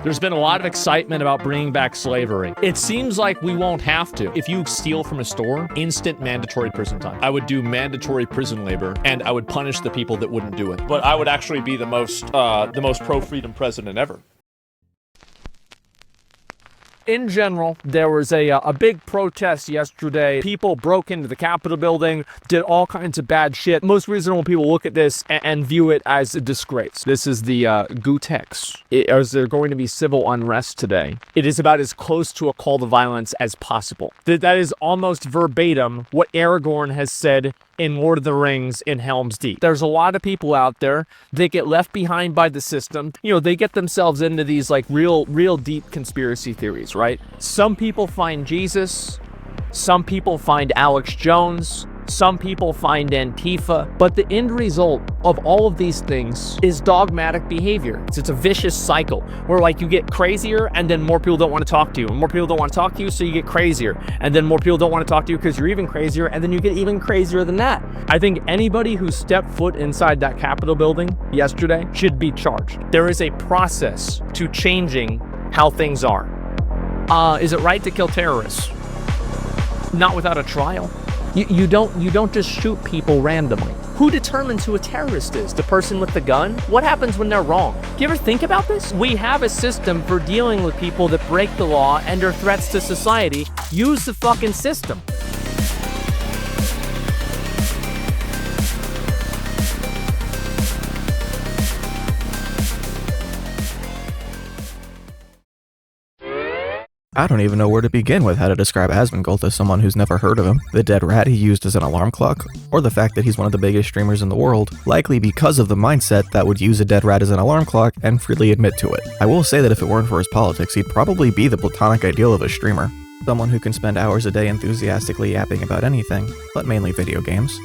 There's been a lot of excitement about bringing back slavery. It seems like we won't have to. If you steal from a store, instant mandatory prison time. I would do mandatory prison labor, and I would punish the people that wouldn't do it. But I would actually be the most pro-freedom president ever. In general, there was a big protest yesterday. People broke into the Capitol building, did all kinds of bad shit. Most reasonable people look at this and view it as a disgrace. This is the Gutex. Is there going to be civil unrest today? It is about as close to a call to violence as possible. That is almost verbatim what Aragorn has said in Lord of the Rings in Helm's Deep. There's a lot of people out there, they get left behind by the system. You know, they get themselves into these like real deep conspiracy theories, right? Some people find Jesus, some people find Alex Jones, some people find Antifa, but the end result of all of these things is dogmatic behavior. It's a vicious cycle where like you get crazier and then more people don't want to talk to you, and more people don't want to talk to you, so you get crazier, and then more people don't want to talk to you because you're even crazier, and then you get even crazier than that. I think anybody who stepped foot inside that Capitol building yesterday should be charged. There is a process to changing how things are. Is it right to kill terrorists? Not without a trial. You don't just shoot people randomly. Who determines who a terrorist is? The person with the gun? What happens when they're wrong? Do you ever think about this? We have a system for dealing with people that break the law and are threats to society. Use the fucking system. I don't even know where to begin with how to describe ASMONGOLD as someone who's never heard of him, the dead rat he used as an alarm clock, or the fact that he's one of the biggest streamers in the world, likely because of the mindset that would use a dead rat as an alarm clock and freely admit to it. I will say that if it weren't for his politics, he'd probably be the platonic ideal of a streamer. Someone who can spend hours a day enthusiastically yapping about anything, but mainly video games.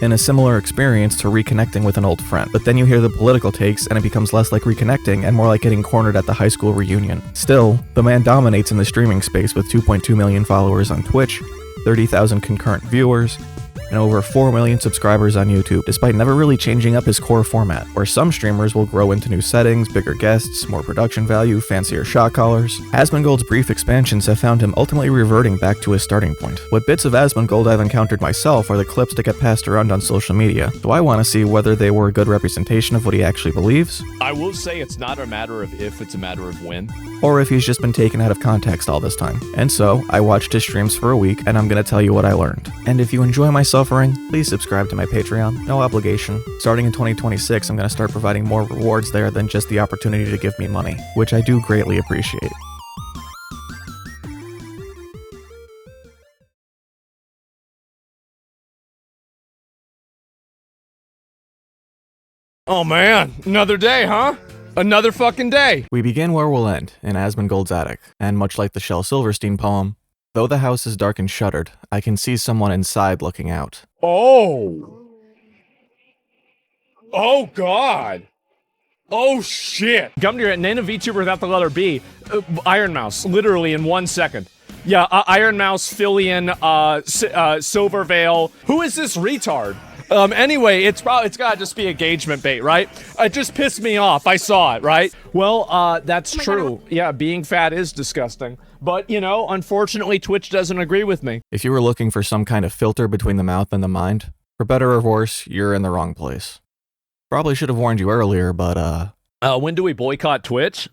In a similar experience to reconnecting with an old friend, but then you hear the political takes and it becomes less like reconnecting and more like getting cornered at the high school reunion. Still, the man dominates in the streaming space with 2.2 million followers on Twitch, 30,000 concurrent viewers, and over 4 million subscribers on YouTube, despite never really changing up his core format, where some streamers will grow into new settings, bigger guests, more production value, fancier shot callers. ASMONGOLD's brief expansions have found him ultimately reverting back to his starting point. What bits of ASMONGOLD I've encountered myself are the clips that get passed around on social media, so I want to see whether they were a good representation of what he actually believes. I will say it's not a matter of if, it's a matter of when. Or if he's just been taken out of context all this time. And so, I watched his streams for a week, and I'm gonna tell you what I learned. And if you enjoy my suffering, please subscribe to my Patreon, no obligation. Starting in 2026, I'm gonna start providing more rewards there than just the opportunity to give me money, which I do greatly appreciate. Oh man, another day, huh? Another fucking day. We begin where we'll end, in ASMONGOLD's attic, and much like the Shel Silverstein poem, though the house is dark and shuttered, I can see someone inside looking out. Oh. Oh god. Oh shit. Come to your name of VTuber without the letter B. Iron Mouse, literally in 1 second. Yeah, Iron Mouse, Fillion, Silvervale. Who is this retard? Anyway, it's gotta just be engagement bait, right? It just pissed me off. I saw it, right? Well, that's true. Yeah, being fat is disgusting. But, you know, unfortunately, Twitch doesn't agree with me. If you were looking for some kind of filter between the mouth and the mind, for better or worse, you're in the wrong place. Probably should have warned you earlier, but, when do we boycott Twitch?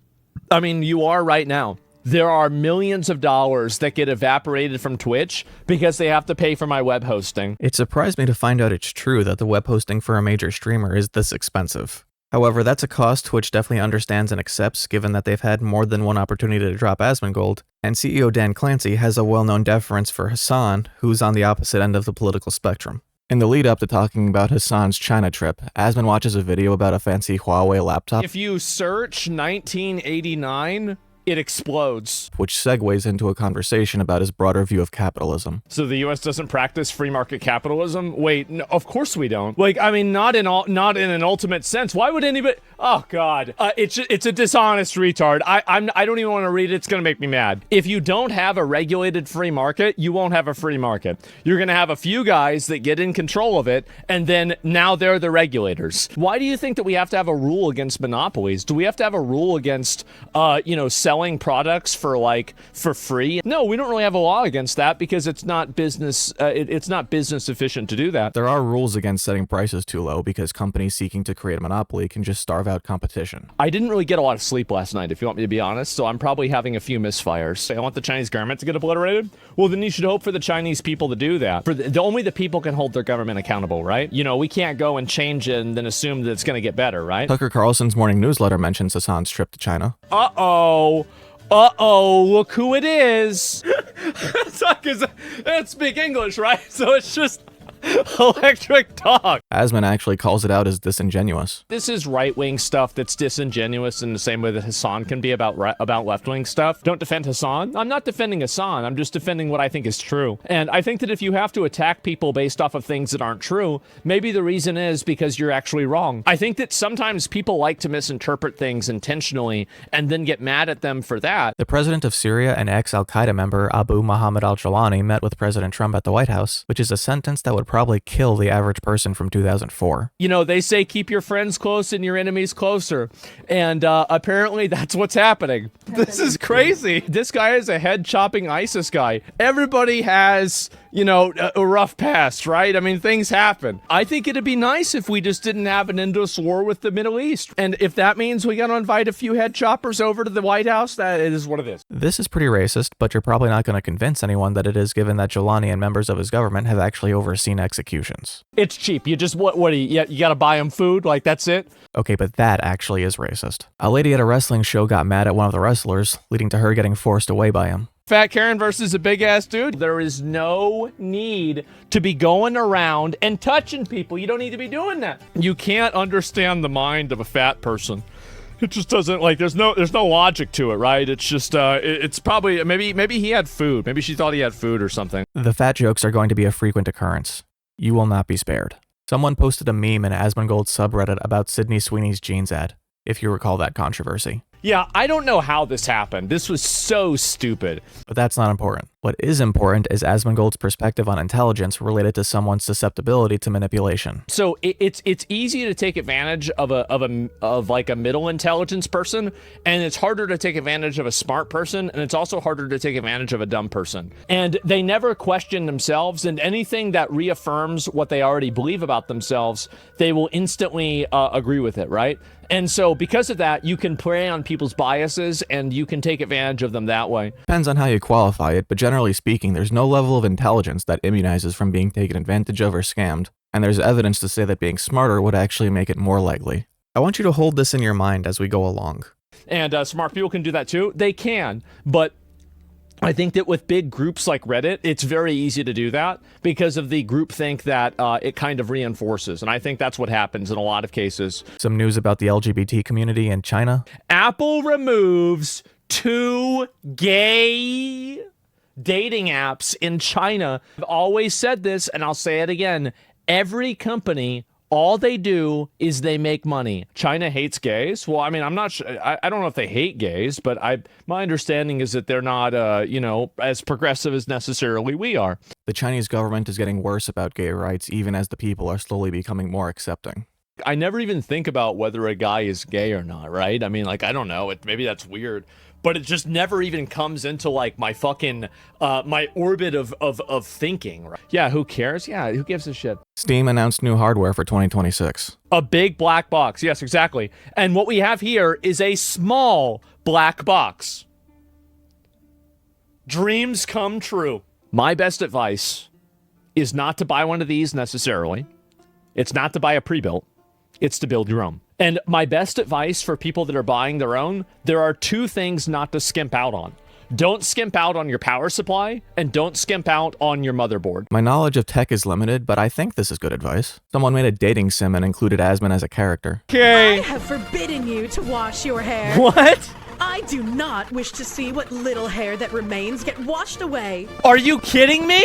I mean, you are right now. There are millions of dollars that get evaporated from Twitch because they have to pay for my web hosting. It surprised me to find out it's true that the web hosting for a major streamer is this expensive. However, that's a cost Twitch definitely understands and accepts, given that they've had more than one opportunity to drop ASMONGOLD, and CEO Dan Clancy has a well-known deference for Hassan, who's on the opposite end of the political spectrum. In the lead up to talking about Hassan's China trip, Asmon watches a video about a fancy Huawei laptop. If you search 1989... it explodes. Which segues into a conversation about his broader view of capitalism. So the U.S. doesn't practice free market capitalism? Wait, no, of course we don't. Like, I mean, not in an ultimate sense. Why would anybody? Oh God, it's a dishonest retard. I don't even want to read it. It's gonna make me mad. If you don't have a regulated free market, you won't have a free market. You're gonna have a few guys that get in control of it, and then now they're the regulators. Why do you think that we have to have a rule against monopolies? Do we have to have a rule against, selling products for free? No, we don't really have a law against that because it's not business. It's not business efficient to do that. There are rules against setting prices too low because companies seeking to create a monopoly can just starve out competition. I didn't really get a lot of sleep last night, if you want me to be honest, so I'm probably having a few misfires. I want the Chinese government to get obliterated? Well, then you should hope for the Chinese people to do that. Only the people can hold their government accountable, right? You know, we can't go and change it and then assume that it's going to get better, right? Tucker Carlson's morning newsletter mentions Hassan's trip to China. Uh-oh, look who it is. It's speak English, right? So it's just electric dog. Asmon actually calls it out as disingenuous. This is right-wing stuff that's disingenuous in the same way that Hassan can be about left-wing stuff. Don't defend Hassan. I'm not defending Hassan. I'm just defending what I think is true. And I think that if you have to attack people based off of things that aren't true, maybe the reason is because you're actually wrong. I think that sometimes people like to misinterpret things intentionally and then get mad at them for that. The president of Syria and ex-Al-Qaeda member Abu Muhammad al-Jawlani met with President Trump at the White House, which is a sentence that would probably kill the average person from 2004. You know, they say keep your friends close and your enemies closer. And apparently that's what's happening. This is crazy. This guy is a head-chopping ISIS guy. Everybody has, you know, a rough past, right? I mean, things happen. I think it'd be nice if we just didn't have an endless war with the Middle East. And if that means we gotta invite a few head choppers over to the White House, that is what it is. This is pretty racist, but you're probably not going to convince anyone that it is, given that Jawlani and members of his government have actually overseen executions. It's cheap. You just, what do you gotta buy them food? Like, that's it? Okay, but that actually is racist. A lady at a wrestling show got mad at one of the wrestlers, leading to her getting forced away by him. Fat Karen versus a big ass dude. There is no need to be going around and touching people. You don't need to be doing that. You can't understand the mind of a fat person. It just doesn't, like, there's no logic to it, right? It's just, it's probably, maybe he had food. Maybe she thought he had food or something. The fat jokes are going to be a frequent occurrence. You will not be spared. Someone posted a meme in ASMONGOLD subreddit about Sydney Sweeney's jeans ad, if you recall that controversy. Yeah, I don't know how this happened. This was so stupid. But that's not important. What is important is ASMONGOLD's perspective on intelligence related to someone's susceptibility to manipulation. So it's easy to take advantage of like a middle intelligence person, and it's harder to take advantage of a smart person, and it's also harder to take advantage of a dumb person. And they never question themselves, and anything that reaffirms what they already believe about themselves, they will instantly agree with it, right? And so because of that, you can prey on people's biases and you can take advantage of them that way. Depends on how you qualify it, but generally speaking, there's no level of intelligence that immunizes from being taken advantage of or scammed, and there's evidence to say that being smarter would actually make it more likely. I want you to hold this in your mind as we go along. And smart people can do that too. They can, but I think that with big groups like Reddit, it's very easy to do that because of the groupthink that it kind of reinforces. And I think that's what happens in a lot of cases. Some news about the LGBT community in China. Apple removes 2 gay dating apps in China. I've always said this, and I'll say it again. Every company, all they do is they make money. China hates gays. Well, I mean, I'm not sure. I don't know if they hate gays, but my understanding is that they're not, as progressive as necessarily we are. The Chinese government is getting worse about gay rights, even as the people are slowly becoming more accepting. I never even think about whether a guy is gay or not, right? I mean, like, I don't know. Maybe that's weird. But it just never even comes into, like, my fucking, my orbit of thinking, right? Yeah, who cares? Yeah, who gives a shit? Steam announced new hardware for 2026. A big black box. Yes, exactly. And what we have here is a small black box. Dreams come true. My best advice is not to buy one of these necessarily. It's not to buy a pre-built. It's to build your own. And my best advice for people that are buying their own, there are 2 things not to skimp out on. Don't skimp out on your power supply, and don't skimp out on your motherboard. My knowledge of tech is limited, but I think this is good advice. Someone made a dating sim and included Asmon as a character. Okay. I have forbidden you to wash your hair. What? I do not wish to see what little hair that remains get washed away. Are you kidding me?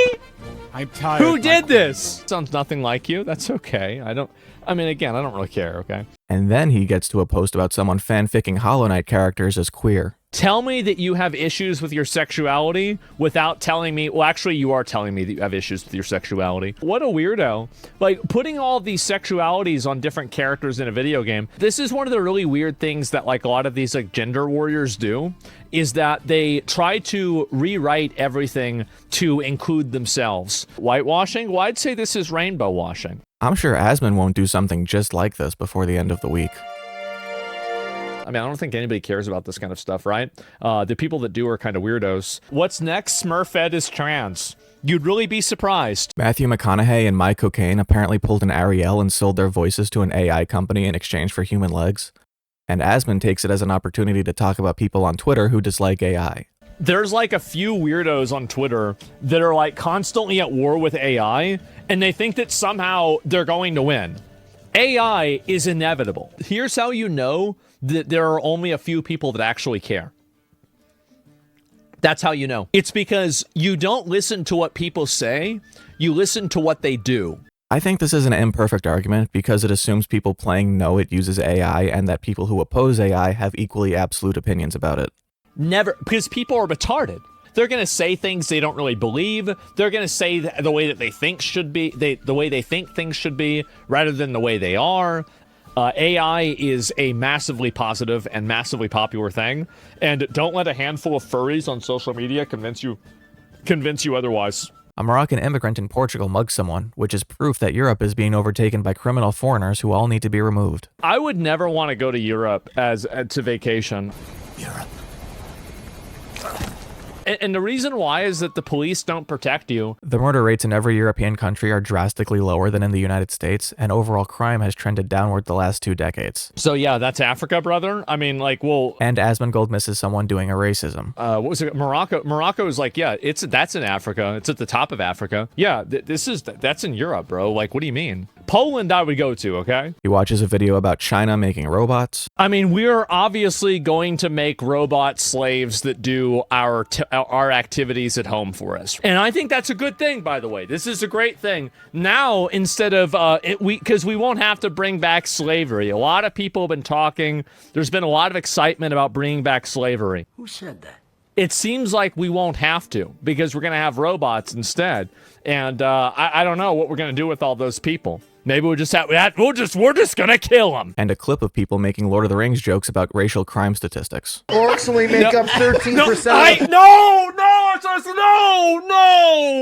I'm tired. Who did this? Sounds nothing like you. That's okay. I don't really care, okay? And then he gets to a post about someone fanficking Hollow Knight characters as queer. Tell me that you have issues with your sexuality without telling me, well, actually, you are telling me that you have issues with your sexuality. What a weirdo. Like, putting all these sexualities on different characters in a video game, this is one of the really weird things that, like, a lot of these, like, gender warriors do, is that they try to rewrite everything to include themselves. Whitewashing? Well, I'd say this is rainbow washing. I'm sure Asmon won't do something just like this before the end of the week. I mean, I don't think anybody cares about this kind of stuff, right? The people that do are kind of weirdos. What's next? Smurfette is trans. You'd really be surprised. Matthew McConaughey and My Cocaine apparently pulled an Ariel and sold their voices to an AI company in exchange for human legs. And Asmon takes it as an opportunity to talk about people on Twitter who dislike AI. There's like a few weirdos on Twitter that are like constantly at war with AI, and they think that somehow they're going to win. AI is inevitable. Here's how you know that there are only a few people that actually care. That's how you know. It's because you don't listen to what people say, you listen to what they do. I think this is an imperfect argument because it assumes people playing know it uses AI and that people who oppose AI have equally absolute opinions about it. Never, because people are retarded. They're going to say things they don't really believe. They're going to say the way that they think should be, the way they think things should be, rather than the way they are. AI is a massively positive and massively popular thing, and don't let a handful of furries on social media convince you otherwise. A Moroccan immigrant in Portugal mugged someone, which is proof that Europe is being overtaken by criminal foreigners who all need to be removed. I would never want to go to Europe to vacation. Europe. And the reason why is that the police don't protect you. The murder rates in every European country are drastically lower than in the United States, and overall crime has trended downward the last 2 decades. So yeah, that's Africa, brother. I mean, like, well... And Asmongold misses someone doing a racism. What was it? Morocco? Morocco is like, yeah, that's in Africa. It's at the top of Africa. Yeah, that's in Europe, bro. Like, what do you mean? Poland I would go to, okay? He watches a video about China making robots. I mean, we're obviously going to make robot slaves that do our activities at home for us. And I think that's a good thing, by the way. This is a great thing. Now, instead of, because we won't have to bring back slavery. A lot of people have been talking. There's been a lot of excitement about bringing back slavery. Who said that? It seems like we won't have to because we're going to have robots instead. And I don't know what we're going to do with all those people. Maybe we're just going to kill them. And a clip of people making Lord of the Rings jokes about racial crime statistics. Orcs only make up 13%. No.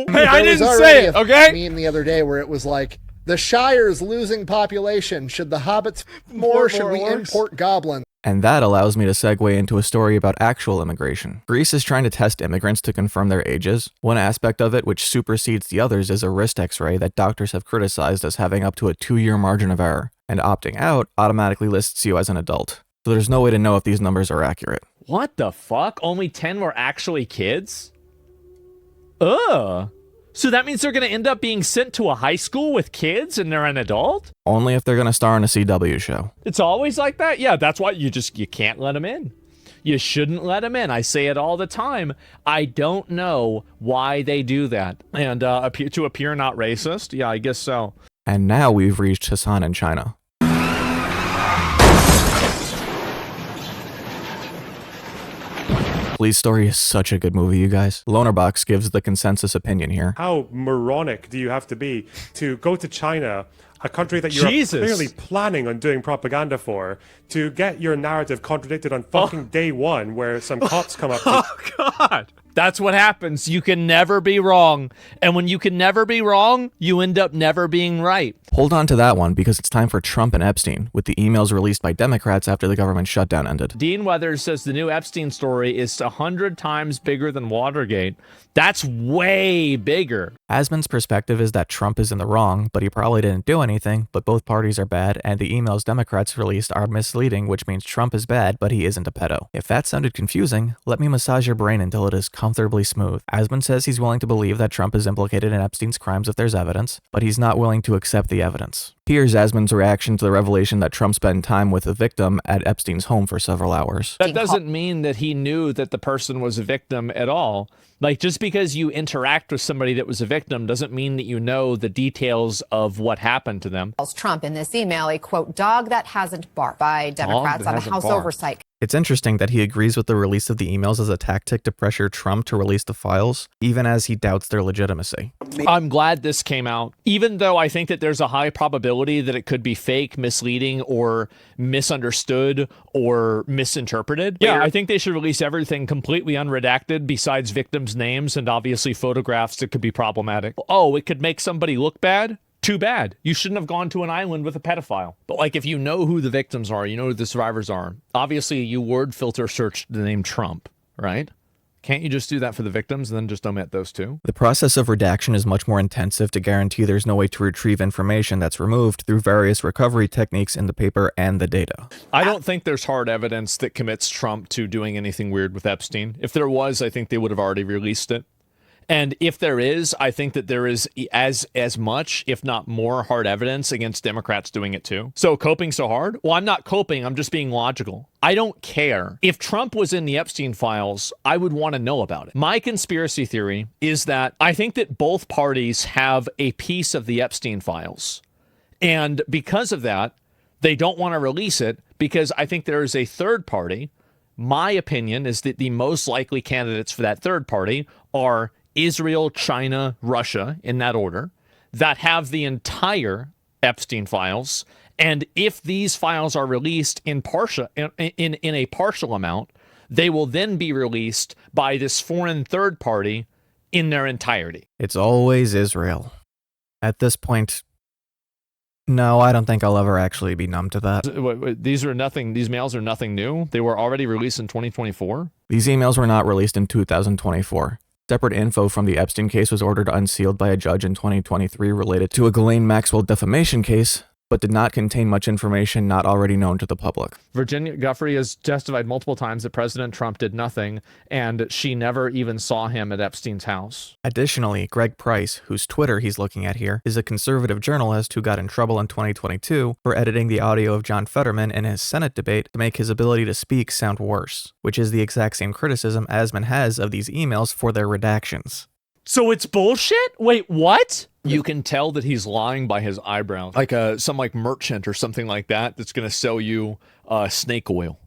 Hey, I didn't say it, okay? Meme the other day where it was like, the Shire's losing population. Should the hobbits more? Should we import goblins? And that allows me to segue into a story about actual immigration. Greece is trying to test immigrants to confirm their ages. One aspect of it, which supersedes the others, is a wrist x-ray that doctors have criticized as having up to a 2-year margin of error. And opting out automatically lists you as an adult. So there's no way to know if these numbers are accurate. What the fuck? Only 10 were actually kids? Ugh. So that means they're going to end up being sent to a high school with kids and they're an adult? Only if they're going to star in a CW show. It's always like that? Yeah, that's why you can't let them in. You shouldn't let them in. I say it all the time. I don't know why they do that. And to appear not racist? Yeah, I guess so. And now we've reached Hassan in China. Police Story is such a good movie, you guys. Lonerbox gives the consensus opinion here. How moronic do you have to be to go to China, a country that you're clearly planning on doing propaganda for, to get your narrative contradicted on fucking day one where some cops come up to Oh, God. That's what happens. You can never be wrong. And when you can never be wrong, you end up never being right. Hold on to that one because it's time for Trump and Epstein, with the emails released by Democrats after the government shutdown ended. Dean Weathers says the new Epstein story is 100 times bigger than Watergate. That's way bigger. Asmon's perspective is that Trump is in the wrong, but he probably didn't do anything, but both parties are bad, and the emails Democrats released are misleading, which means Trump is bad, but he isn't a pedo. If that sounded confusing, let me massage your brain until it is comfortably smooth. Asmon says he's willing to believe that Trump is implicated in Epstein's crimes if there's evidence, but he's not willing to accept the evidence. Here's Asmon's reaction to the revelation that Trump spent time with the victim at Epstein's home for several hours. That doesn't mean that he knew that the person was a victim at all. Like, just because you interact with somebody that was a victim doesn't mean that you know the details of what happened to them. Trump in this email a, quote, dog that hasn't barked by Democrats on the House Oversight. It's interesting that he agrees with the release of the emails as a tactic to pressure Trump to release the files, even as he doubts their legitimacy. I'm glad this came out, even though I think that there's a high probability that it could be fake, misleading, or misunderstood, or misinterpreted. Yeah, I think they should release everything completely unredacted besides victims' names and obviously photographs that could be problematic. Oh, it could make somebody look bad? Too bad. You shouldn't have gone to an island with a pedophile. But like, if you know who the victims are, you know who the survivors are, obviously you word filter search the name Trump, right? Can't you just do that for the victims and then just omit those two? The process of redaction is much more intensive to guarantee there's no way to retrieve information that's removed through various recovery techniques in the paper and the data. I don't think there's hard evidence that commits Trump to doing anything weird with Epstein. If there was, I think they would have already released it. And if there is, I think that there is as much, if not more, hard evidence against Democrats doing it too. So coping so hard? Well, I'm not coping. I'm just being logical. I don't care. If Trump was in the Epstein files, I would want to know about it. My conspiracy theory is that I think that both parties have a piece of the Epstein files. And because of that, they don't want to release it because I think there is a third party. My opinion is that the most likely candidates for that third party are Israel, China, Russia, in that order, that have the entire Epstein files. And if these files are released in a partial amount, they will then be released by this foreign third party in their entirety. It's always Israel. At this point, no, I don't think I'll ever actually be numb to that. These mails are nothing new. They were already released in 2024. These emails were not released in 2024. Separate info from the Epstein case was ordered unsealed by a judge in 2023 related to a Ghislaine Maxwell defamation case, but did not contain much information not already known to the public. Virginia Giuffre has testified multiple times that President Trump did nothing, and she never even saw him at Epstein's house. Additionally, Greg Price, whose Twitter he's looking at here, is a conservative journalist who got in trouble in 2022 for editing the audio of John Fetterman in his Senate debate to make his ability to speak sound worse, which is the exact same criticism Asmon has of these emails for their redactions. So it's bullshit? Wait, what? You can tell that he's lying by his eyebrows. Like some merchant or something like that that's going to sell you snake oil.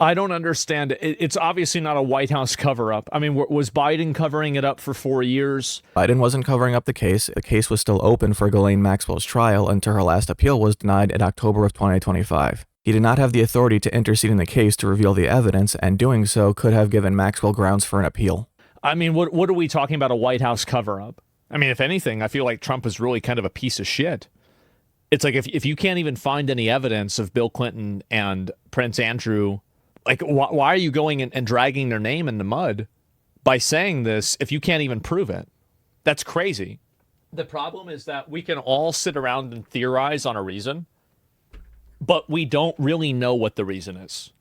I don't understand it. It's obviously not a White House cover-up. I mean, was Biden covering it up for 4 years? Biden wasn't covering up the case. The case was still open for Ghislaine Maxwell's trial until her last appeal was denied in October of 2025. He did not have the authority to intercede in the case to reveal the evidence, and doing so could have given Maxwell grounds for an appeal. I mean, what are we talking about, a White House cover-up? I mean, if anything, I feel like Trump is really kind of a piece of shit. It's like if you can't even find any evidence of Bill Clinton and Prince Andrew, like why are you going and dragging their name in the mud by saying this if you can't even prove it? That's crazy. The problem is that we can all sit around and theorize on a reason, but we don't really know what the reason is.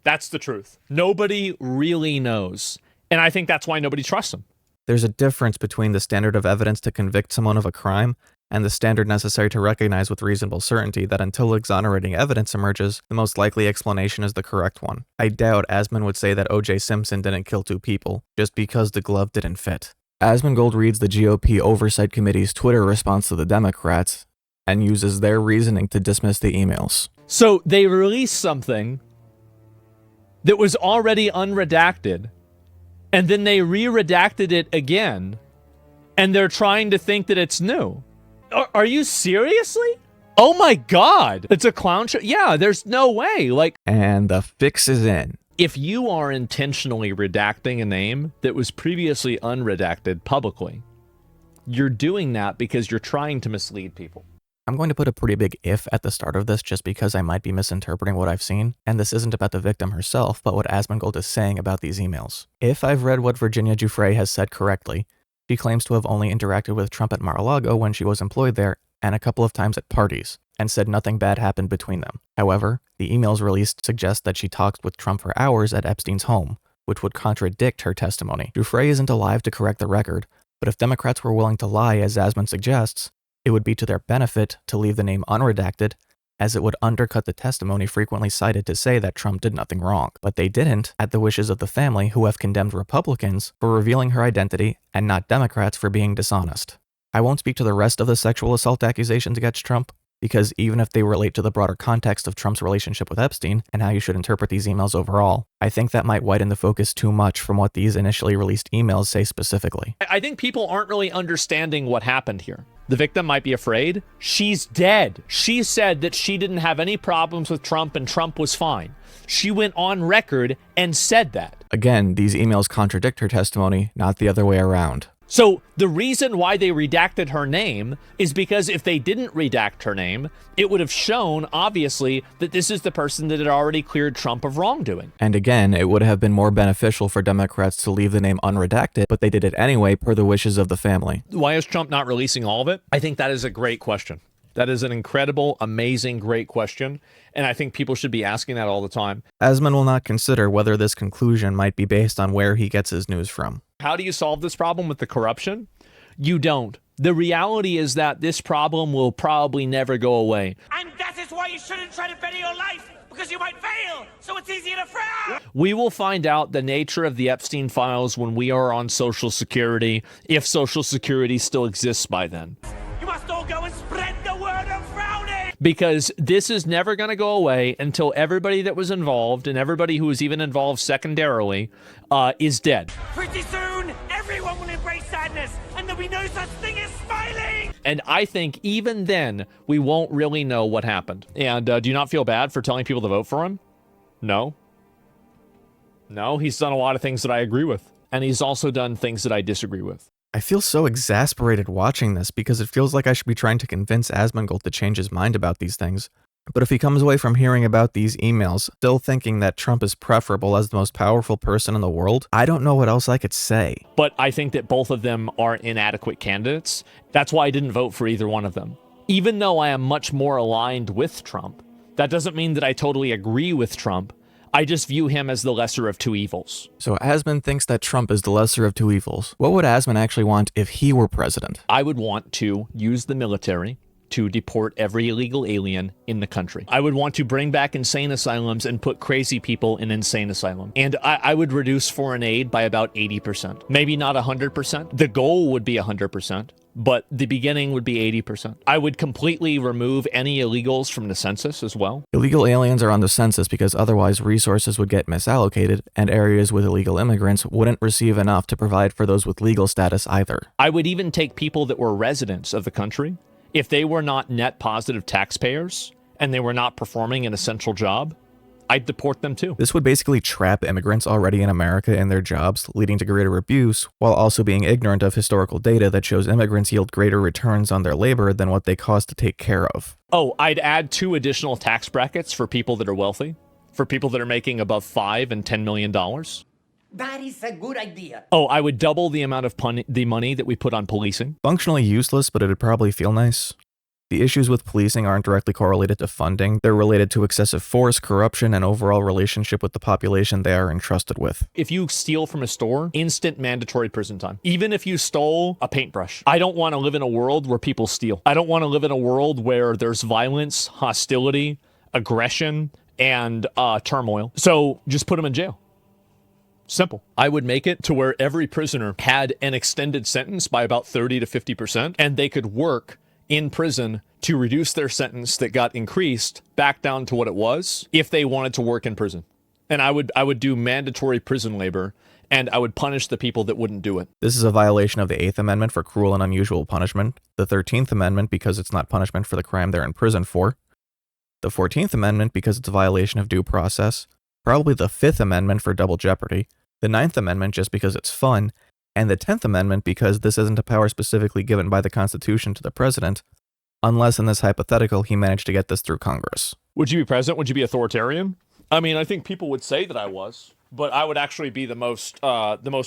That's the truth. Nobody really knows. And I think that's why nobody trusts him. There's a difference between the standard of evidence to convict someone of a crime and the standard necessary to recognize with reasonable certainty that until exonerating evidence emerges, the most likely explanation is the correct one. I doubt Asmon would say that O.J. Simpson didn't kill 2 people just because the glove didn't fit. AsmonGold reads the GOP Oversight Committee's Twitter response to the Democrats and uses their reasoning to dismiss the emails. So they released something that was already unredacted, and then they re-redacted it again, and they're trying to think that it's new. Are you seriously? Oh my God. It's a clown show? Yeah, there's no way. And the fix is in. If you are intentionally redacting a name that was previously unredacted publicly, you're doing that because you're trying to mislead people. I'm going to put a pretty big if at the start of this just because I might be misinterpreting what I've seen, and this isn't about the victim herself, but what AsmonGold is saying about these emails. If I've read what Virginia Giuffre has said correctly, she claims to have only interacted with Trump at Mar-a-Lago when she was employed there, and a couple of times at parties, and said nothing bad happened between them. However, the emails released suggest that she talked with Trump for hours at Epstein's home, which would contradict her testimony. Dufresne isn't alive to correct the record, but if Democrats were willing to lie, as Asmon suggests, it would be to their benefit to leave the name unredacted, as it would undercut the testimony frequently cited to say that Trump did nothing wrong. But they didn't, at the wishes of the family who have condemned Republicans for revealing her identity and not Democrats for being dishonest. I won't speak to the rest of the sexual assault accusations against Trump, because even if they relate to the broader context of Trump's relationship with Epstein and how you should interpret these emails overall, I think that might widen the focus too much from what these initially released emails say specifically. I think people aren't really understanding what happened here. The victim might be afraid. She's dead. She said that she didn't have any problems with Trump and Trump was fine. She went on record and said that. Again, these emails contradict her testimony, not the other way around. So the reason why they redacted her name is because if they didn't redact her name, it would have shown, obviously, that this is the person that had already cleared Trump of wrongdoing. And again, it would have been more beneficial for Democrats to leave the name unredacted, but they did it anyway per the wishes of the family. Why is Trump not releasing all of it? I think that is a great question. That is an incredible, amazing, great question. And I think people should be asking that all the time. Asmon will not consider whether this conclusion might be based on where he gets his news from. How do you solve this problem with the corruption? You don't. The reality is that this problem will probably never go away. And that is why you shouldn't try to better your life, because you might fail, so it's easier to fail. We will find out the nature of the Epstein files when we are on Social Security, if Social Security still exists by then. You must all go and spread the word of frowning. Because this is never going to go away until everybody that was involved, and everybody who was even involved secondarily, is dead. Pretty soon, everyone will embrace sadness, and there'll be no such thing as smiling. And I think even then, we won't really know what happened. And do you not feel bad for telling people to vote for him? No. No, he's done a lot of things that I agree with. And he's also done things that I disagree with. I feel so exasperated watching this because it feels like I should be trying to convince ASMONGOLD to change his mind about these things. But if he comes away from hearing about these emails still thinking that Trump is preferable as the most powerful person in the world, I don't know what else I could say. But I think that both of them are inadequate candidates. That's why I didn't vote for either one of them. Even though I am much more aligned with Trump, that doesn't mean that I totally agree with Trump. I just view him as the lesser of two evils. So Asmon thinks that Trump is the lesser of two evils. What would Asmon actually want if he were president? I would want to use the military to deport every illegal alien in the country. I would want to bring back insane asylums and put crazy people in insane asylum. And I would reduce foreign aid by about 80%. Maybe not 100%. The goal would be 100%. But the beginning would be 80%. I would completely remove any illegals from the census as well. Illegal aliens are on the census because otherwise resources would get misallocated and areas with illegal immigrants wouldn't receive enough to provide for those with legal status either. I would even take people that were residents of the country. If they were not net positive taxpayers and they were not performing an essential job, I'd deport them too. This would basically trap immigrants already in America in their jobs, leading to greater abuse, while also being ignorant of historical data that shows immigrants yield greater returns on their labor than what they cost to take care of. Oh, I'd add 2 additional tax brackets for people that are wealthy, for people that are making above $5 and $10 million. That is a good idea. Oh, I would double the amount of the money that we put on policing. Functionally useless, but it'd probably feel nice. The issues with policing aren't directly correlated to funding. They're related to excessive force, corruption, and overall relationship with the population they are entrusted with. If you steal from a store, instant mandatory prison time. Even if you stole a paintbrush. I don't want to live in a world where people steal. I don't want to live in a world where there's violence, hostility, aggression, and turmoil. So just put them in jail. Simple. I would make it to where every prisoner had an extended sentence by about 30 to 50%, and they could work in prison to reduce their sentence that got increased back down to what it was if they wanted to work in prison. And I would do mandatory prison labor, and I would punish the people that wouldn't do it. This is a violation of the 8th Amendment for cruel and unusual punishment, the 13th Amendment because it's not punishment for the crime they're in prison for, the 14th Amendment because it's a violation of due process, probably the 5th Amendment for double jeopardy, the 9th Amendment just because it's fun, and the 10th Amendment because this isn't a power specifically given by the Constitution to the president, unless in this hypothetical he managed to get this through Congress. Would you be president? Would you be authoritarian? I mean, I think people would say that I was, but I would actually be the most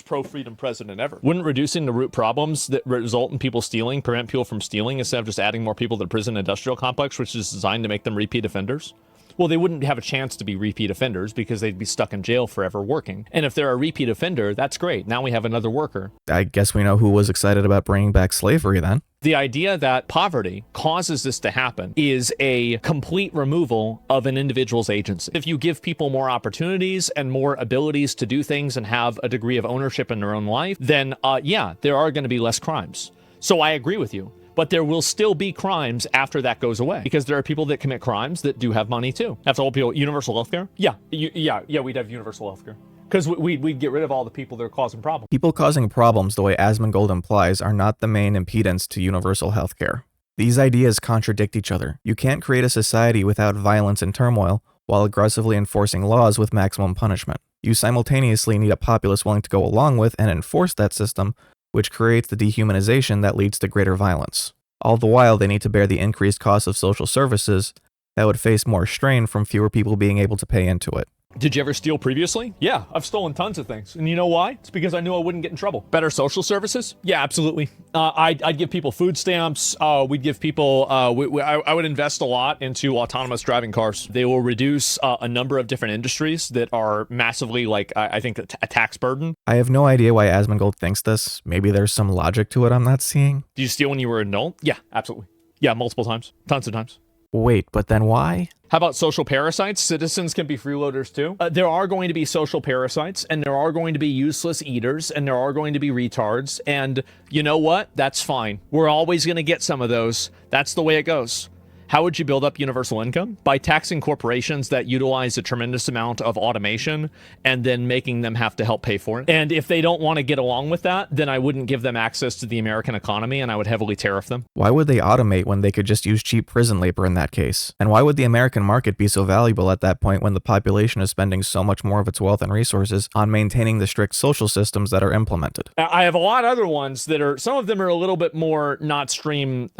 pro-freedom president ever. Wouldn't reducing the root problems that result in people stealing prevent people from stealing instead of just adding more people to the prison industrial complex, which is designed to make them repeat offenders? Well, they wouldn't have a chance to be repeat offenders because they'd be stuck in jail forever working. And if they're a repeat offender, that's great. Now we have another worker. I guess we know who was excited about bringing back slavery then. The idea that poverty causes this to happen is a complete removal of an individual's agency. If you give people more opportunities and more abilities to do things and have a degree of ownership in their own life, then yeah, there are going to be less crimes. So I agree with you. But there will still be crimes after that goes away because there are people that commit crimes that do have money too. After all, people, universal healthcare? Yeah, we'd have universal healthcare. Because we'd get rid of all the people that are causing problems. People causing problems, the way Asmongold implies, are not the main impedance to universal healthcare. These ideas contradict each other. You can't create a society without violence and turmoil while aggressively enforcing laws with maximum punishment. You simultaneously need a populace willing to go along with and enforce that system, which creates the dehumanization that leads to greater violence. All the while, they need to bear the increased cost of social services that would face more strain from fewer people being able to pay into it. Did you ever steal previously? Yeah, I've stolen tons of things. And you know why? It's because I knew I wouldn't get in trouble. Better social services? Yeah, absolutely. I'd give people food stamps. We'd give people, I would invest a lot into autonomous driving cars. They will reduce a number of different industries that are massively, like, I think, a tax burden. I have no idea why Asmongold thinks this. Maybe there's some logic to it I'm not seeing. Did you steal when you were an adult? Yeah, absolutely. Yeah, multiple times. Tons of times. Wait, but then why? How about social parasites? Citizens can be freeloaders too. There are going to be social parasites, and there are going to be useless eaters, and there are going to be retards. And you know what? That's fine. We're always going to get some of those. That's the way it goes. How would you build up universal income? By taxing corporations that utilize a tremendous amount of automation and then making them have to help pay for it. And if they don't want to get along with that, then I wouldn't give them access to the American economy and I would heavily tariff them. Why would they automate when they could just use cheap prison labor in that case? And why would the American market be so valuable at that point when the population is spending so much more of its wealth and resources on maintaining the strict social systems that are implemented? I have a lot of other ones that are, some of them are a little bit more not stream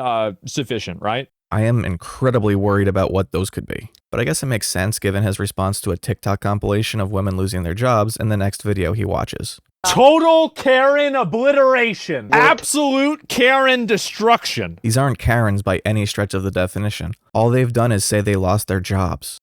sufficient, right? I am incredibly worried about what those could be. But I guess it makes sense given his response to a TikTok compilation of women losing their jobs in the next video he watches. Total Karen obliteration. Absolute Karen destruction. These aren't Karens by any stretch of the definition. All they've done is say they lost their jobs.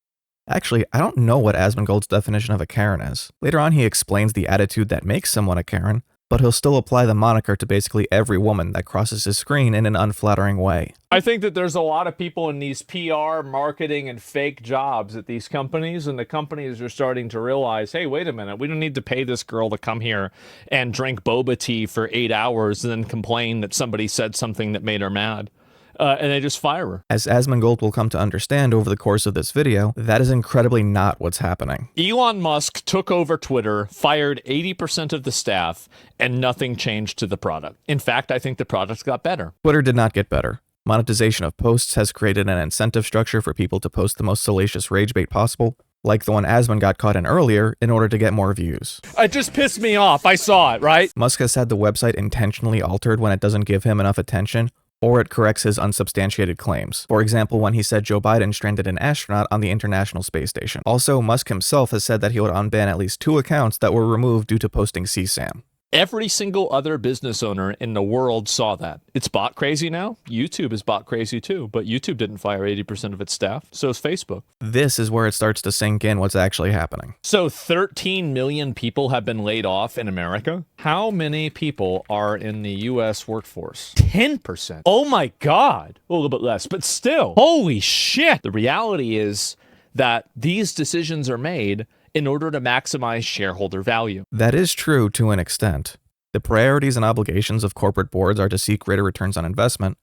Actually, I don't know what Asmongold's definition of a Karen is. Later on, he explains the attitude that makes someone a Karen, but he'll still apply the moniker to basically every woman that crosses his screen in an unflattering way. I think that there's a lot of people in these PR, marketing, and fake jobs at these companies, and the companies are starting to realize, hey, wait a minute, we don't need to pay this girl to come here and drink boba tea for 8 hours and then complain that somebody said something that made her mad. And they just fire her. As Asmongold will come to understand over the course of this video, that is incredibly not what's happening. Elon Musk took over Twitter, fired 80% of the staff, and nothing changed to the product. In fact, I think the product got better. Twitter did not get better. Monetization of posts has created an incentive structure for people to post the most salacious rage bait possible, like the one Asmon got caught in earlier, in order to get more views. It just pissed me off. I saw it, right? Musk has had the website intentionally altered when it doesn't give him enough attention, or it corrects his unsubstantiated claims. For example, when he said Joe Biden stranded an astronaut on the International Space Station. Also, Musk himself has said that he would unban at least 2 accounts that were removed due to posting CSAM. Every single other business owner in the world saw that. It's bot crazy now. YouTube is bot crazy too, but YouTube didn't fire 80% of its staff. So is Facebook. This is where it starts to sink in what's actually happening. So 13 million people have been laid off in America. How many people are in the U.S. workforce? 10%. Oh my God. A little bit less, but still. Holy shit. The reality is that these decisions are made in order to maximize shareholder value. That is true to an extent. The priorities and obligations of corporate boards are to seek greater returns on investment,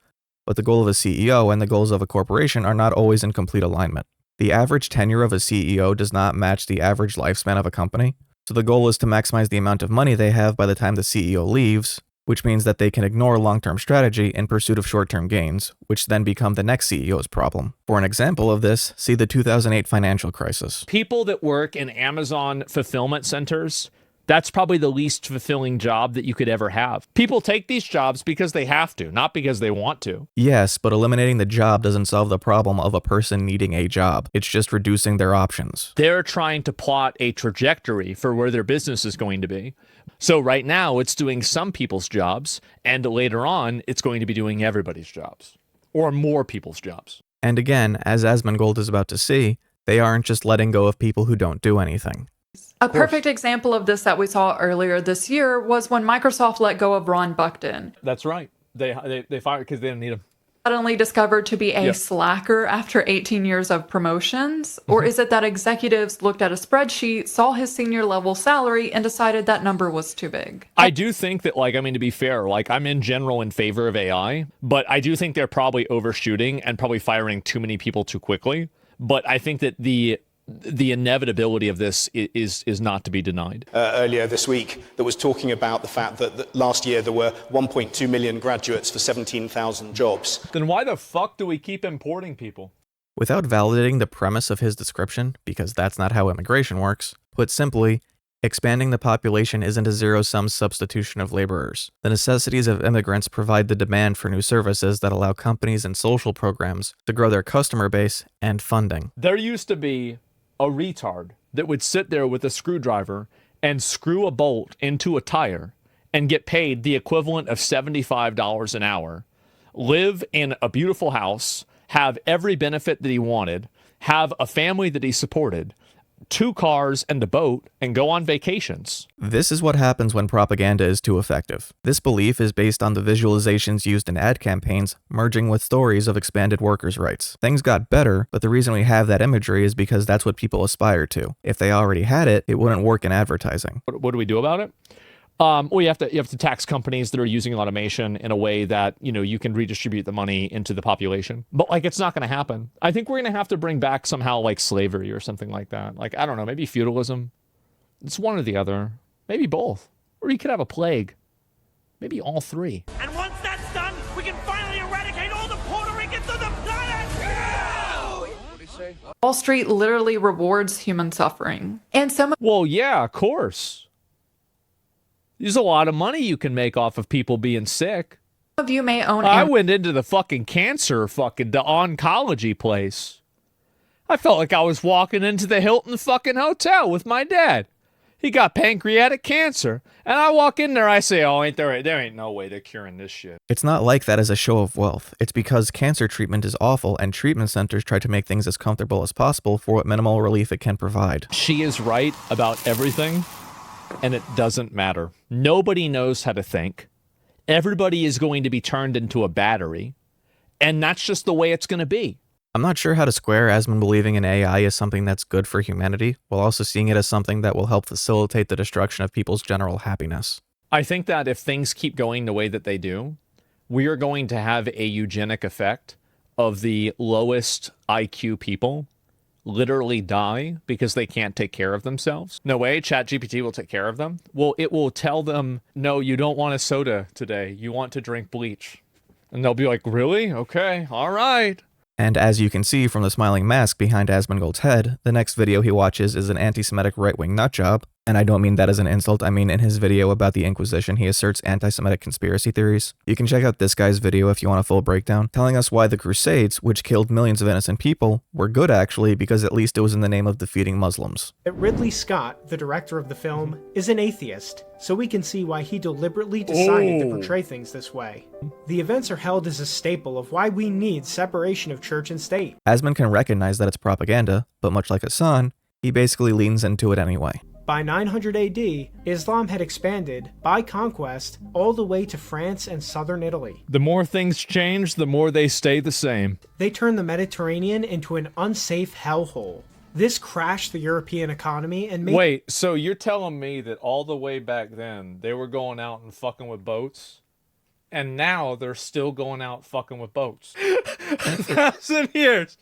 but the goal of a CEO and the goals of a corporation are not always in complete alignment. The average tenure of a CEO does not match the average lifespan of a company, so the goal is to maximize the amount of money they have by the time the CEO leaves, which means that they can ignore long-term strategy in pursuit of short-term gains, which then become the next CEO's problem. For an example of this, see the 2008 financial crisis. People that work in Amazon fulfillment centers, that's probably the least fulfilling job that you could ever have. People take these jobs because they have to, not because they want to. Yes, but eliminating the job doesn't solve the problem of a person needing a job. It's just reducing their options. They're trying to plot a trajectory for where their business is going to be. So right now, it's doing some people's jobs, and later on, it's going to be doing everybody's jobs, or more people's jobs. And again, as Asmongold is about to see, They aren't just letting go of people who don't do anything. A perfect example of this that we saw earlier this year was when Microsoft let go of Ron Buckton. That's right. They fired because they didn't need him. Suddenly discovered to be a slacker after 18 years of promotions? Or is it that executives looked at a spreadsheet, saw his senior level salary, and decided that number was too big? I do think that, like, I mean, to be fair, like, I'm in general in favor of AI, but I do think they're probably overshooting and probably firing too many people too quickly. But I think that the inevitability of this is not to be denied. Earlier this week that was talking about the fact that last year there were 1.2 million graduates for 17,000 jobs. Then why the fuck do we keep importing people? Without validating the premise of his description, because that's not how immigration works, put simply, expanding the population isn't a zero-sum substitution of laborers. The necessities of immigrants provide the demand for new services that allow companies and social programs to grow their customer base and funding. There used to be a retard that would sit there with a screwdriver and screw a bolt into a tire and get paid the equivalent of $75 an hour, live in a beautiful house, have every benefit that he wanted, have a family that he supported, 2 cars and a boat, and go on vacations. This is what happens when propaganda is too effective. This belief is based on the visualizations used in ad campaigns merging with stories of expanded workers' rights. Things got better, but the reason we have that imagery is because that's what people aspire to. If they already had it, it wouldn't work in advertising. What do we do about it? Well, you have to tax companies that are using automation in a way that, you know, you can redistribute the money into the population. But, like, it's not going to happen. I think we're going to have to bring back somehow, like, slavery or something like that. Like, I don't know, maybe feudalism. It's one or the other. Maybe both. Or you could have a plague. Maybe all 3. And once that's done, we can finally eradicate all the Puerto Ricans on the planet! What do you say? Wall Street literally rewards human suffering. And Well, yeah, of course. There's a lot of money you can make off of people being sick. Some of you may own... I went into the fucking the oncology place. I felt like I was walking into the Hilton fucking hotel with my dad. He got pancreatic cancer. And I walk in there, I say, oh, there ain't no way they're curing this shit. It's not like that as a show of wealth. It's because cancer treatment is awful and treatment centers try to make things as comfortable as possible for what minimal relief it can provide. She is right about everything. And it doesn't matter. Nobody knows how to think. Everybody is going to be turned into a battery. And that's just the way it's going to be. I'm not sure how to square Asmon believing in AI as something that's good for humanity, while also seeing it as something that will help facilitate the destruction of people's general happiness. I think that if things keep going the way that they do, we are going to have a eugenic effect of the lowest IQ people literally die because they can't take care of themselves. No way, ChatGPT will take care of them. Well, it will tell them, no, you don't want a soda today. You want to drink bleach. And they'll be like, really? Okay, all right. And as you can see from the smiling mask behind ASMONGOLD's head, the next video he watches is an anti-Semitic right-wing nutjob. And I don't mean that as an insult, I mean in his video about the Inquisition, he asserts anti-Semitic conspiracy theories. You can check out this guy's video if you want a full breakdown, telling us why the Crusades, which killed millions of innocent people, were good actually because at least it was in the name of defeating Muslims. Ridley Scott, the director of the film, is an atheist, so we can see why he deliberately decided to portray things this way. The events are held as a staple of why we need separation of church and state. Asmon can recognize that it's propaganda, but much like Hassan, he basically leans into it anyway. By 900 AD, Islam had expanded, by conquest, all the way to France and southern Italy. The more things change, the more they stay the same. They turned the Mediterranean into an unsafe hellhole. This crashed the European economy and made... Wait, so you're telling me that all the way back then, they were going out and fucking with boats? And now they're still going out fucking with boats? 1,000 years!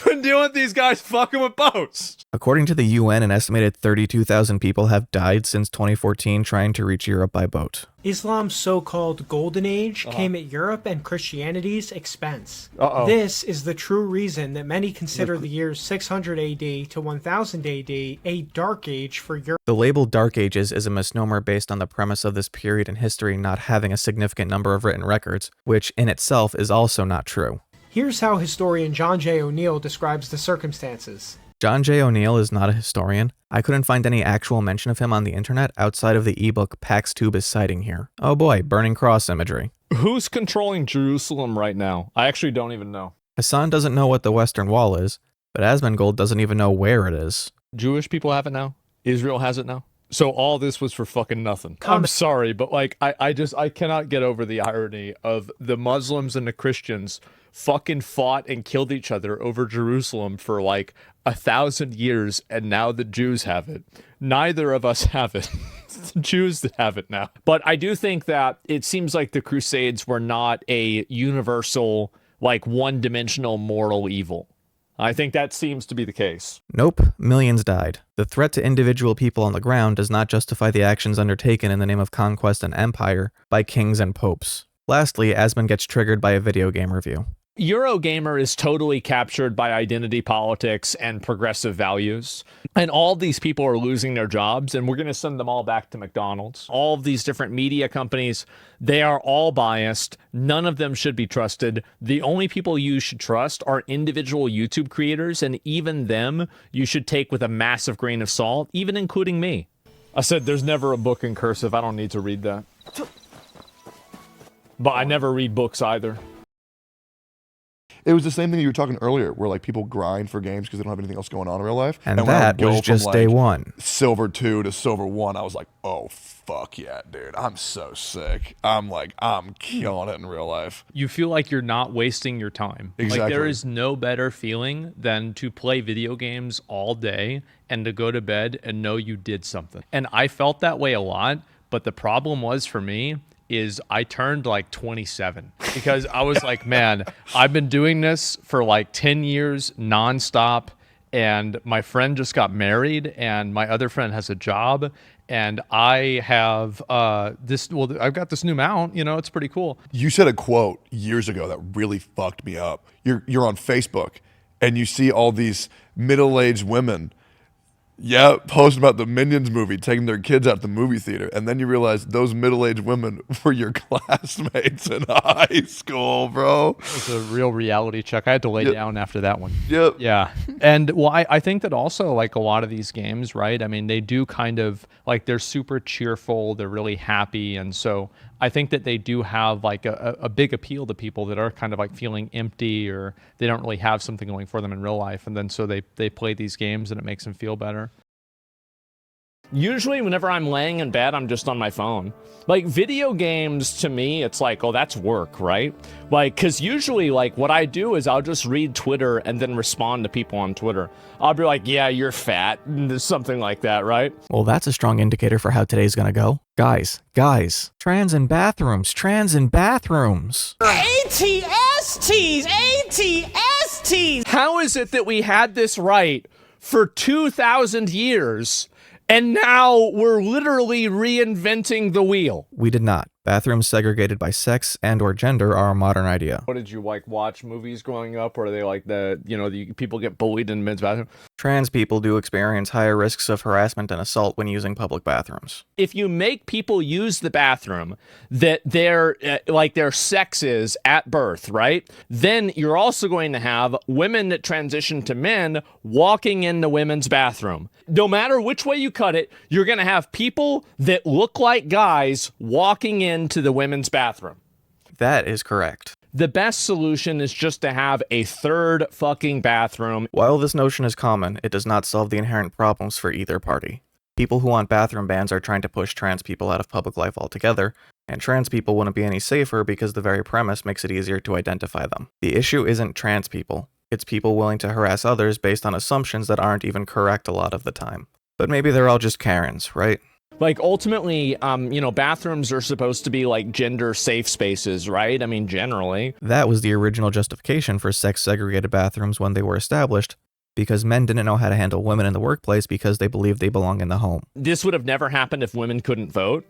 Been dealing with these guys fucking with boats. According to the UN, an estimated 32,000 people have died since 2014 trying to reach Europe by boat. Islam's so-called Golden Age came at Europe and Christianity's expense. This is the true reason that many consider the years 600 AD to 1000 AD a dark age for Europe. The label Dark Ages is a misnomer based on the premise of this period in history not having a significant number of written records, which in itself is also not true. Here's how historian John J. O'Neill describes the circumstances. John J. O'Neill is not a historian. I couldn't find any actual mention of him on the internet outside of the ebook PaxTube is citing here. Oh boy, Burning Cross imagery. Who's controlling Jerusalem right now? I actually don't even know. Hassan doesn't know what the Western Wall is, But Asmongold doesn't even know where it is. Jewish people have it now. Israel has it now. So all this was for fucking nothing. I'm sorry, but like, I cannot get over the irony of the Muslims and the Christians fucking fought and killed each other over Jerusalem for like 1,000 years, and now the Jews have it. Neither of us have it. It's the Jews that have it now. But I do think that it seems like the Crusades were not a universal, like one-dimensional moral evil. I think that seems to be the case. Nope, millions died. The threat to individual people on the ground does not justify the actions undertaken in the name of conquest and empire by kings and popes. Lastly, Asmon gets triggered by a video game review. Eurogamer is totally captured by identity politics and progressive values. And all these people are losing their jobs, and we're going to send them all back to McDonald's. All of these different media companies, they are all biased. None of them should be trusted. The only people you should trust are individual YouTube creators, and even them you should take with a massive grain of salt, even including me. I said there's never a book in cursive. I don't need to read that. But I never read books either. It was the same thing you were talking earlier, where like people grind for games because they don't have anything else going on in real life. And that was just day one. Silver 2 to Silver 1, I was like, oh, fuck yeah, dude. I'm so sick. I'm killing it in real life. You feel like you're not wasting your time. Exactly. Like there is no better feeling than to play video games all day and to go to bed and know you did something. And I felt that way a lot, but the problem was for me is I turned like 27 because I was like, man, I've been doing this for like 10 years nonstop, and my friend just got married and my other friend has a job, and I have I've got this new mount, you know, it's pretty cool. You said a quote years ago that really fucked me up. You're on Facebook and you see all these middle-aged women post about the Minions movie, taking their kids out to the movie theater, and then you realize those middle-aged women were your classmates in high school, bro. It was a real reality check. I had to lay down after that one. Yep. Yeah. And well, I think that also like a lot of these games, right? I mean, they do kind of like they're super cheerful, they're really happy, and so I think that they do have like a big appeal to people that are kind of like feeling empty or they don't really have something going for them in real life. And then so they play these games and it makes them feel better. Usually whenever I'm laying in bed, I'm just on my phone. Like video games to me, it's like, oh, that's work, right? Like, cause usually like what I do is I'll just read Twitter and then respond to people on Twitter. I'll be like, yeah, you're fat, something like that, right? Well, that's a strong indicator for how today's gonna go. Guys, trans in bathrooms. ATSTs, ATSTs. How is it that we had this right for 2,000 years and now we're literally reinventing the wheel? We did not. Bathrooms segregated by sex and or gender are a modern idea. What did you like watch movies growing up where they like the people get bullied in men's bathroom? Trans people do experience higher risks of harassment and assault when using public bathrooms. If you make people use the bathroom that their sex is at birth, right? Then you're also going to have women that transition to men walking in the women's bathroom. No matter which way you cut it, you're going to have people that look like guys walking into the women's bathroom. That is correct. The best solution is just to have a third fucking bathroom. While this notion is common, it does not solve the inherent problems for either party. People who want bathroom bans are trying to push trans people out of public life altogether, and trans people wouldn't be any safer because the very premise makes it easier to identify them. The issue isn't trans people. It's people willing to harass others based on assumptions that aren't even correct a lot of the time. But maybe they're all just Karens, right? Like, ultimately, bathrooms are supposed to be, like, gender-safe spaces, right? I mean, generally. That was the original justification for sex-segregated bathrooms when they were established, because men didn't know how to handle women in the workplace because they believed they belong in the home. This would have never happened if women couldn't vote.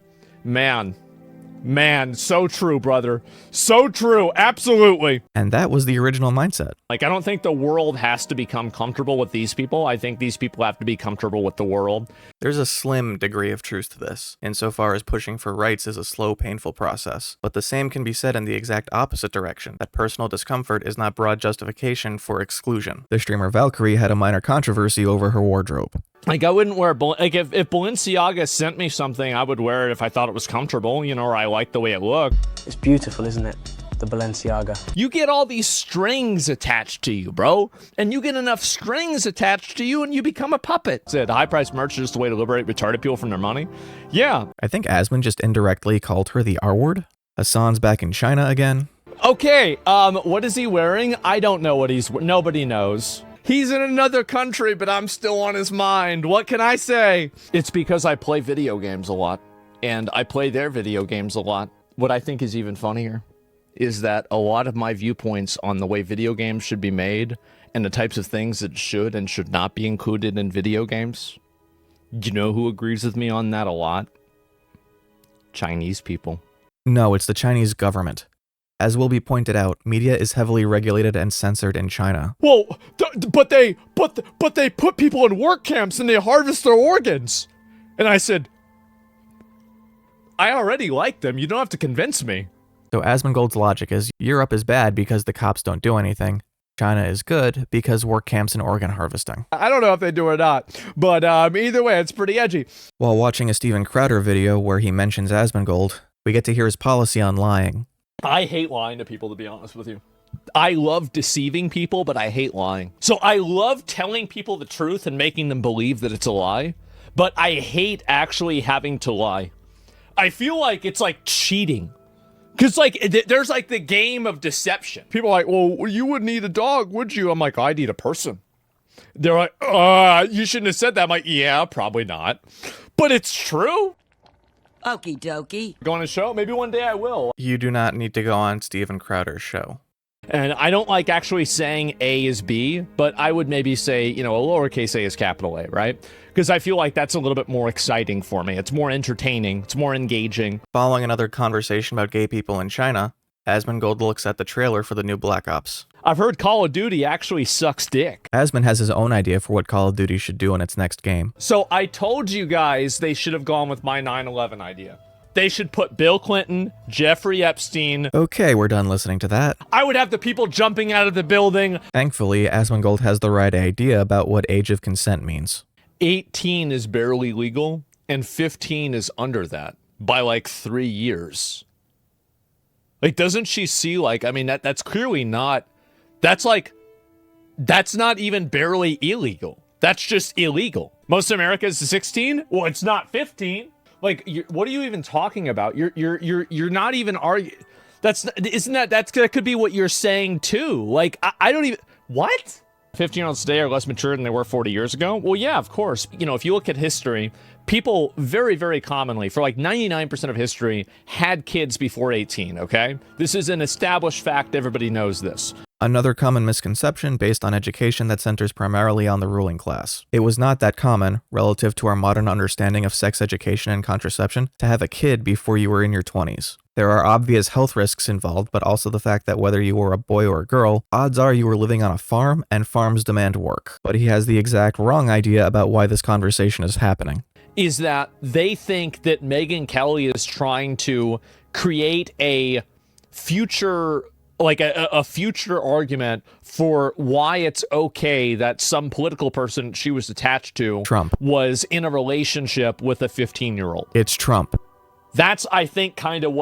Man, so true, brother. So true, absolutely. And that was the original mindset. Like, I don't think the world has to become comfortable with these people. I think these people have to be comfortable with the world. There's a slim degree of truth to this, insofar as pushing for rights is a slow, painful process. But the same can be said in the exact opposite direction, that personal discomfort is not broad justification for exclusion. The streamer Valkyrie had a minor controversy over her wardrobe. Like, I wouldn't wear, like, if Balenciaga sent me something, I would wear it if I thought it was comfortable, or I liked the way it looked. It's beautiful, isn't it? the Balenciaga. You get all these strings attached to you, bro. And you get enough strings attached to you and you become a puppet. Said high-priced merch is just a way to liberate retarded people from their money. Yeah. I think Asmon just indirectly called her the R-word. Hassan's back in China again. Okay, what is he wearing? I don't know what nobody knows. He's in another country, but I'm still on his mind. What can I say? It's because I play video games a lot, and I play their video games a lot. What I think is even funnier is that a lot of my viewpoints on the way video games should be made and the types of things that should and should not be included in video games. You know who agrees with me on that a lot? Chinese people. No, it's the Chinese government. As will be pointed out, media is heavily regulated and censored in China. Well, but they put people in work camps and they harvest their organs. And I said, I already like them. You don't have to convince me. So Asmongold's logic is Europe is bad because the cops don't do anything. China is good because work camps and organ harvesting. I don't know if they do or not, but either way, it's pretty edgy. While watching a Steven Crowder video where he mentions Asmongold, we get to hear his policy on lying. I hate lying to people, to be honest with you. I love deceiving people, but I hate lying. So I love telling people the truth and making them believe that it's a lie, but I hate actually having to lie. I feel like it's like cheating. Because, like, there's, like, the game of deception. People are like, well, you wouldn't need a dog, would you? I'm like, I need a person. They're like, you shouldn't have said that. I'm like, yeah, probably not. But it's true. Okie dokie. Go on a show? Maybe one day I will. You do not need to go on Steven Crowder's show. And I don't like actually saying A is B, but I would maybe say, you know, a lowercase a is capital A, right? Because I feel like that's a little bit more exciting for me. It's more entertaining. It's more engaging. Following another conversation about gay people in China, Asmongold looks at the trailer for the new Black Ops. I've heard Call of Duty actually sucks dick. Asmon has his own idea for what Call of Duty should do in its next game. So I told you guys they should have gone with my 9/11 idea. They should put Bill Clinton, Jeffrey Epstein. Okay, we're done listening to that. I would have the people jumping out of the building. Thankfully, Asmongold has the right idea about what age of consent means. 18 is barely legal, and 15 is under that by like 3 years. Like, doesn't she see, like, I mean, that's clearly not, that's not even barely illegal. That's just illegal. Most of America is 16? Well, it's not 15. Like, what are you even talking about? You're not even arguing. That could be what you're saying too. Like, I don't even, what? 15-year-olds today are less mature than they were 40 years ago? Well, yeah, of course. You know, if you look at history, people very, very commonly, for like 99% of history, had kids before 18, okay? This is an established fact. Everybody knows this. Another common misconception based on education that centers primarily on the ruling class. It was not that common, relative to our modern understanding of sex education and contraception, to have a kid before you were in your 20s. There are obvious health risks involved, but also the fact that whether you were a boy or a girl, odds are you were living on a farm, and farms demand work. But he has the exact wrong idea about why this conversation is happening. Is that they think that Megyn Kelly is trying to create a future, like a future argument for why it's okay that some political person she was attached to, Trump, was in a relationship with a 15-year-old. It's Trump. That's, I think, kind of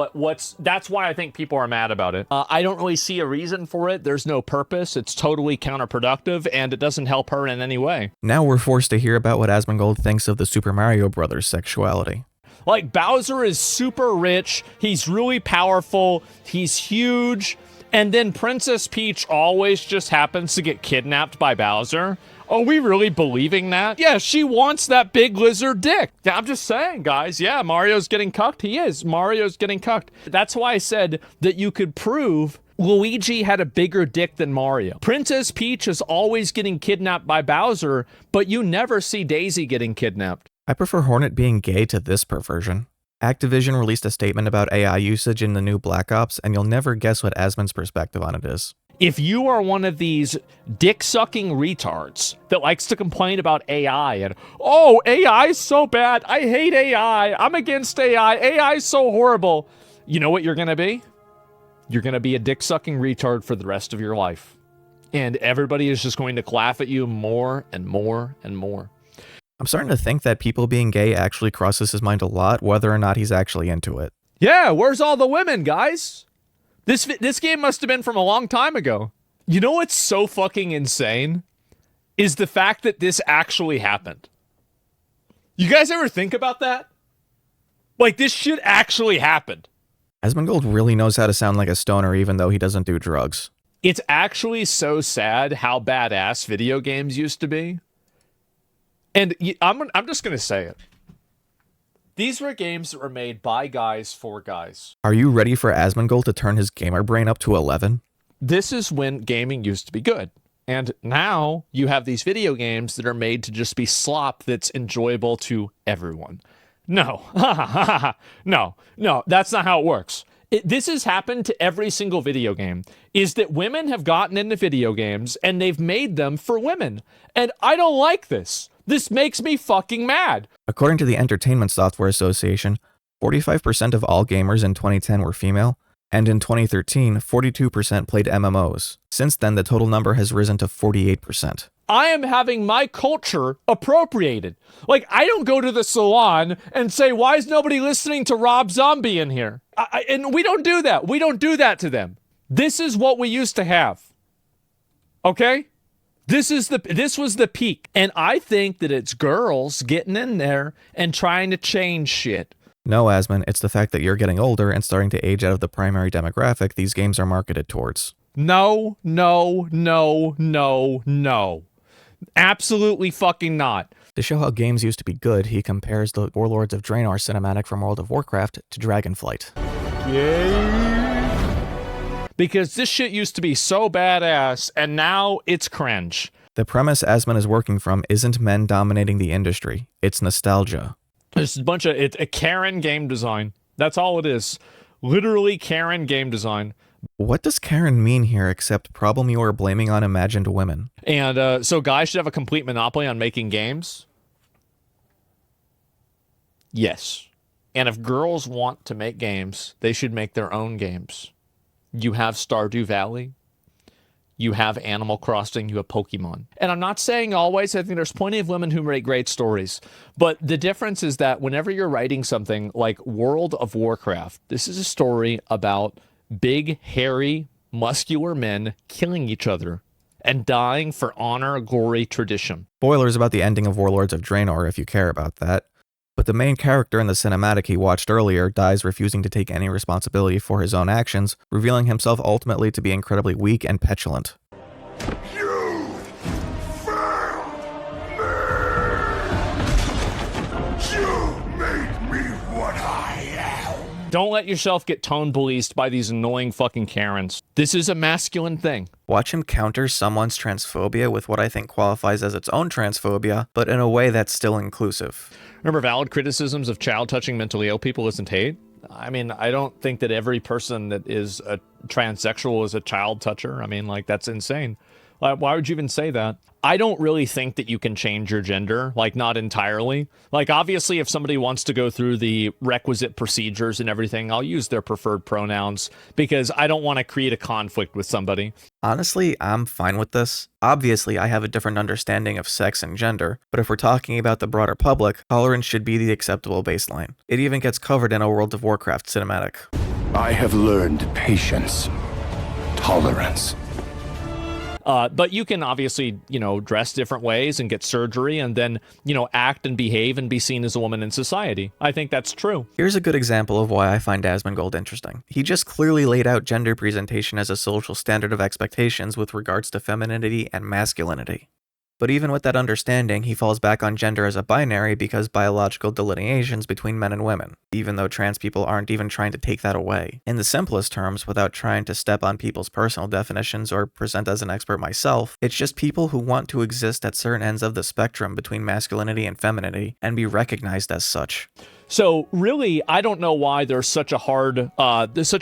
that's why I think people are mad about it. I don't really see a reason for it. There's no purpose. It's totally counterproductive, and it doesn't help her in any way. Now we're forced to hear about what Asmongold thinks of the Super Mario Brothers sexuality. Like, Bowser is super rich. He's really powerful. He's huge. And then Princess Peach always just happens to get kidnapped by Bowser. Are we really believing that? Yeah, she wants that big lizard dick. I'm just saying, guys. Yeah, Mario's getting cucked. He is. Mario's getting cucked. That's why I said that you could prove Luigi had a bigger dick than Mario. Princess Peach is always getting kidnapped by Bowser, but you never see Daisy getting kidnapped. I prefer Hornet being gay to this perversion. Activision released a statement about AI usage in the new Black Ops, and you'll never guess what Asmon's perspective on it is. If you are one of these dick-sucking retards that likes to complain about AI and, oh, AI is so bad, I hate AI, I'm against AI, AI is so horrible, you know what you're gonna be? You're gonna be a dick-sucking retard for the rest of your life. And everybody is just going to laugh at you more and more and more. I'm starting to think that people being gay actually crosses his mind a lot, whether or not he's actually into it. Yeah, where's all the women, guys? This game must have been from a long time ago. You know what's so fucking insane? Is the fact that this actually happened. You guys ever think about that? Like, this shit actually happened. Asmongold really knows how to sound like a stoner even though he doesn't do drugs. It's actually so sad how badass video games used to be. And I'm just going to say it. These were games that were made by guys for guys. Are you ready for Asmongold to turn his gamer brain up to 11? This is when gaming used to be good. And now you have these video games that are made to just be slop that's enjoyable to everyone. No, no, that's not how it works. This has happened to every single video game, is that women have gotten into video games and they've made them for women. And I don't like this. This makes me fucking mad. According to the Entertainment Software Association, 45% of all gamers in 2010 were female, and in 2013, 42% played MMOs. Since then, the total number has risen to 48%. I am having my culture appropriated. Like, I don't go to the salon and say, why is nobody listening to Rob Zombie in here? And we don't do that. We don't do that to them. This is what we used to have. Okay? This was the peak. And I think that it's girls getting in there and trying to change shit. No, Asmon, it's the fact that you're getting older and starting to age out of the primary demographic these games are marketed towards. No. Absolutely fucking not. To show how games used to be good, he compares the Warlords of Draenor cinematic from World of Warcraft to Dragonflight. Because this shit used to be so badass, and now it's cringe. The premise Asmon is working from isn't men dominating the industry, it's nostalgia. It's a Karen game design. That's all it is. Literally Karen game design. What does Karen mean here except problem you are blaming on imagined women? And so guys should have a complete monopoly on making games? Yes. And if girls want to make games, they should make their own games. You have Stardew Valley. You have Animal Crossing, you have Pokemon. And I'm not saying always, I think there's plenty of women who write great stories. But the difference is that whenever you're writing something like World of Warcraft, this is a story about big, hairy, muscular men killing each other and dying for honor, glory, tradition. Spoilers about the ending of Warlords of Draenor if you care about that. But the main character in the cinematic he watched earlier dies refusing to take any responsibility for his own actions, revealing himself ultimately to be incredibly weak and petulant. You failed me! You made me what I am! Don't let yourself get tone policed by these annoying fucking Karens. This is a masculine thing. Watch him counter someone's transphobia with what I think qualifies as its own transphobia, but in a way that's still inclusive. Remember, valid criticisms of child touching mentally ill people isn't hate? I mean, I don't think that every person that is a transsexual is a child toucher. I mean, like, that's insane. Why would you even say that? I don't really think that you can change your gender, like, not entirely. Like, obviously, if somebody wants to go through the requisite procedures and everything, I'll use their preferred pronouns because I don't want to create a conflict with somebody. Honestly, I'm fine with this. Obviously, I have a different understanding of sex and gender, but if we're talking about the broader public, tolerance should be the acceptable baseline. It even gets covered in a World of Warcraft cinematic. I have learned patience, tolerance. But you can obviously, dress different ways and get surgery and then, act and behave and be seen as a woman in society. I think that's true. Here's a good example of why I find Asmongold interesting. He just clearly laid out gender presentation as a social standard of expectations with regards to femininity and masculinity. But even with that understanding, he falls back on gender as a binary because biological delineations between men and women, even though trans people aren't even trying to take that away. In the simplest terms, without trying to step on people's personal definitions or present as an expert myself, it's just people who want to exist at certain ends of the spectrum between masculinity and femininity and be recognized as such. So really, I don't know why there's such a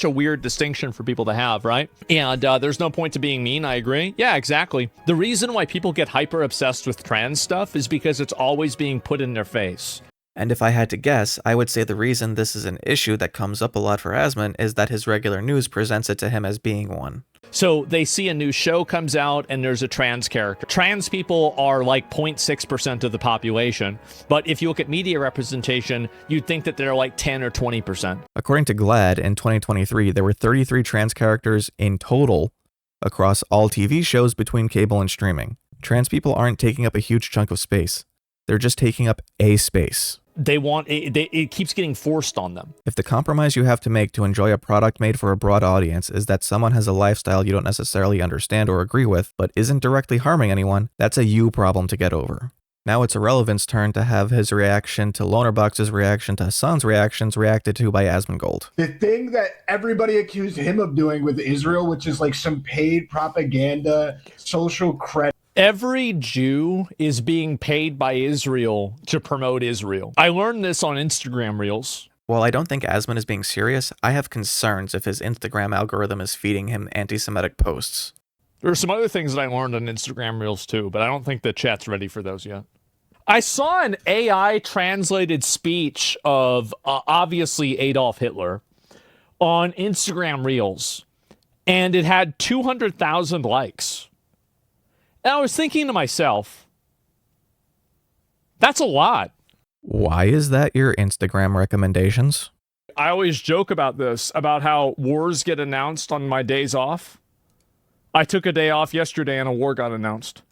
weird distinction for people to have, right? And there's no point to being mean, I agree. Yeah, exactly. The reason why people get hyper obsessed with trans stuff is because it's always being put in their face. And if I had to guess, I would say the reason this is an issue that comes up a lot for Asmon is that his regular news presents it to him as being one. So they see a new show comes out and there's a trans character. Trans people are like 0.6% of the population, but if you look at media representation, you'd think that they're like 10 or 20%. According to GLAAD, in 2023, there were 33 trans characters in total across all TV shows between cable and streaming. Trans people aren't taking up a huge chunk of space. They're just taking up a space. It keeps getting forced on them. If the compromise you have to make to enjoy a product made for a broad audience is that someone has a lifestyle you don't necessarily understand or agree with, but isn't directly harming anyone, that's a you problem to get over. Now it's Irrelevant's turn to have his reaction to Lonerbox's reaction to Hassan's reactions reacted to by ASMONGOLD. The thing that everybody accused him of doing with Israel, which is like some paid propaganda, social credit. Every Jew is being paid by Israel to promote Israel. I learned this on Instagram Reels. While I don't think Asmon is being serious, I have concerns if his Instagram algorithm is feeding him anti-Semitic posts. There are some other things that I learned on Instagram Reels too, but I don't think the chat's ready for those yet. I saw an AI translated speech of obviously Adolf Hitler on Instagram Reels, and it had 200,000 likes. And I was thinking to myself, that's a lot. Why is that your Instagram recommendations? I always joke about this, about how wars get announced on my days off. I took a day off yesterday and a war got announced.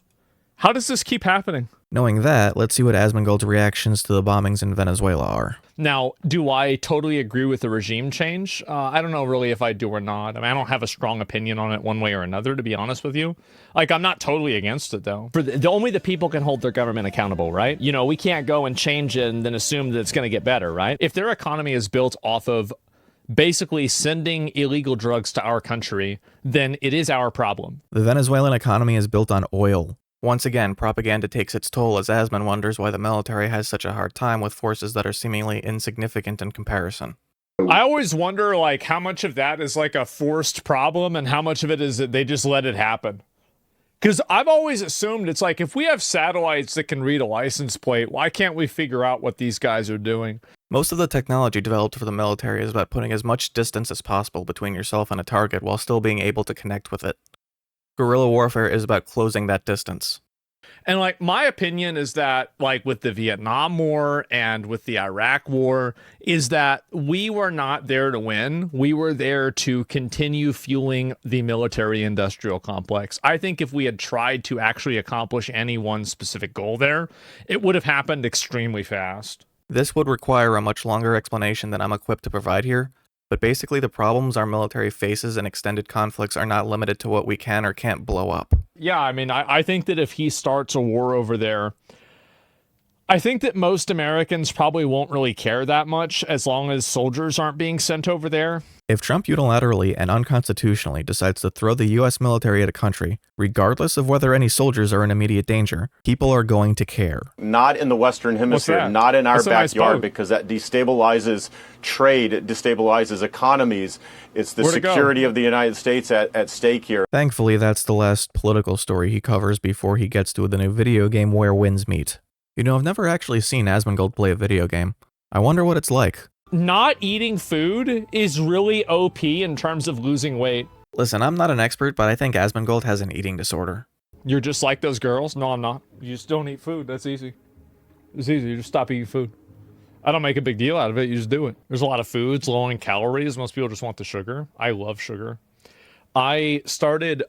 How does this keep happening? Knowing that, let's see what ASMONGOLD's reactions to the bombings in Venezuela are. Now, do I totally agree with the regime change? I don't know really if I do or not. I mean, I don't have a strong opinion on it one way or another, to be honest with you. Like, I'm not totally against it, though. Only the people can hold their government accountable, right? You know, we can't go and change it and then assume that it's going to get better, right? If their economy is built off of basically sending illegal drugs to our country, then it is our problem. The Venezuelan economy is built on oil. Once again, propaganda takes its toll as Asmon wonders why the military has such a hard time with forces that are seemingly insignificant in comparison. I always wonder, like, how much of that is like a forced problem and how much of it is that they just let it happen. Because I've always assumed it's like, if we have satellites that can read a license plate, why can't we figure out what these guys are doing? Most of the technology developed for the military is about putting as much distance as possible between yourself and a target while still being able to connect with it. Guerrilla warfare is about closing that distance. And like, my opinion is that, like, with the Vietnam War and with the Iraq War, is that we were not there to win. We were there to continue fueling the military-industrial complex. I think if we had tried to actually accomplish any one specific goal there, it would have happened extremely fast. This would require a much longer explanation than I'm equipped to provide here. But basically, the problems our military faces in extended conflicts are not limited to what we can or can't blow up. Yeah, I mean, I think that if he starts a war over there, I think that most Americans probably won't really care that much as long as soldiers aren't being sent over there. If Trump unilaterally and unconstitutionally decides to throw the US military at a country, regardless of whether any soldiers are in immediate danger, people are going to care. Not in the Western Hemisphere, not in our backyard, because that destabilizes trade, it destabilizes economies. It's the security of the United States at stake here. Thankfully, that's the last political story he covers before he gets to the new video game Where Winds Meet. You know, I've never actually seen ASMONGOLD play a video game. I wonder what it's like. Not eating food is really OP in terms of losing weight. Listen, I'm not an expert, but I think ASMONGOLD has an eating disorder. You're just like those girls? No, I'm not. You just don't eat food. That's easy. It's easy. You just stop eating food. I don't make a big deal out of it. You just do it. There's a lot of foods low in calories. Most people just want the sugar. I love sugar. I started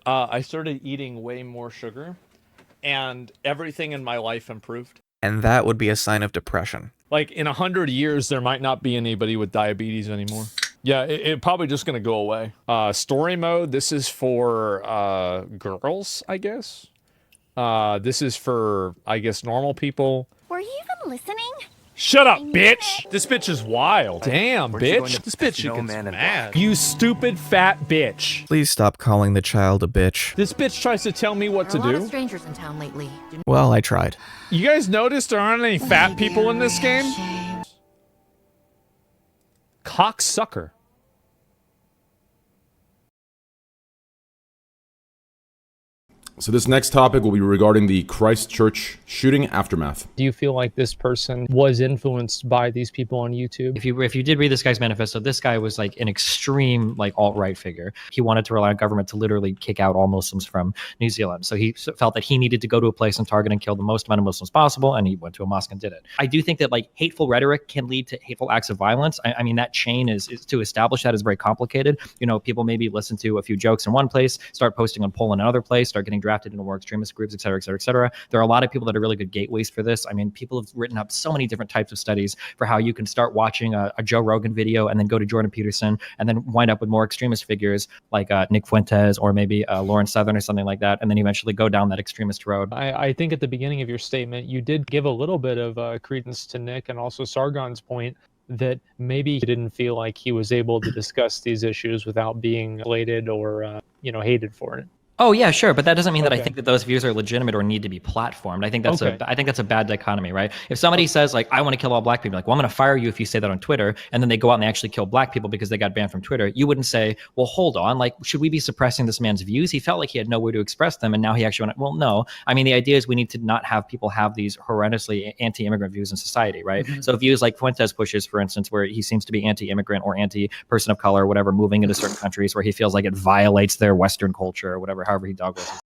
eating way more sugar, and everything in my life improved. And that would be a sign of depression. Like, in 100 years, there might not be anybody with diabetes anymore. Yeah, it's probably just going to go away. Story mode, this is for girls, I guess. This is for, I guess, normal people. Were you even listening? Shut up, bitch! This bitch is wild. Damn, bitch. This bitch gets mad. You stupid fat bitch. Please stop calling the child a bitch. This bitch tries to tell me what to do. There are a lot of strangers in town lately. Well, I tried. You guys noticed there aren't any fat people in this game? Cocksucker. So this next topic will be regarding the Christchurch shooting aftermath. Do you feel like this person was influenced by these people on YouTube? If you did read this guy's manifesto, this guy was like an extreme like alt-right figure. He wanted to rely on government to literally kick out all Muslims from New Zealand. So he felt that he needed to go to a place and target and kill the most amount of Muslims possible, and he went to a mosque and did it. I do think that like hateful rhetoric can lead to hateful acts of violence. I mean, that chain is to establish that is very complicated. You know, people maybe listen to a few jokes in one place, start posting on Poll in another place, start getting drafted into more extremist groups, et cetera, et cetera, et cetera. There are a lot of people that are really good gateways for this. I mean, people have written up so many different types of studies for how you can start watching a Joe Rogan video and then go to Jordan Peterson and then wind up with more extremist figures like Nick Fuentes or maybe Lauren Southern or something like that, and then eventually go down that extremist road. I think at the beginning of your statement, you did give a little bit of credence to Nick and also Sargon's point that maybe he didn't feel like he was able to discuss these issues without being bladed or, hated for it. Oh yeah, sure, but that doesn't mean that I think that those views are legitimate or need to be platformed. I think that's a bad dichotomy, right? If somebody says like, I want to kill all black people, like, well, I'm going to fire you if you say that on Twitter, and then they go out and they actually kill black people because they got banned from Twitter, you wouldn't say, well, hold on, like, should we be suppressing this man's views? He felt like he had nowhere to express them, and now he actually went, well, no. I mean, the idea is we need to not have people have these horrendously anti-immigrant views in society, right? Mm-hmm. So views like Fuentes pushes, for instance, where he seems to be anti-immigrant or anti-person of color or whatever, moving into certain countries where he feels like it violates their Western culture or whatever, however he dog whistles.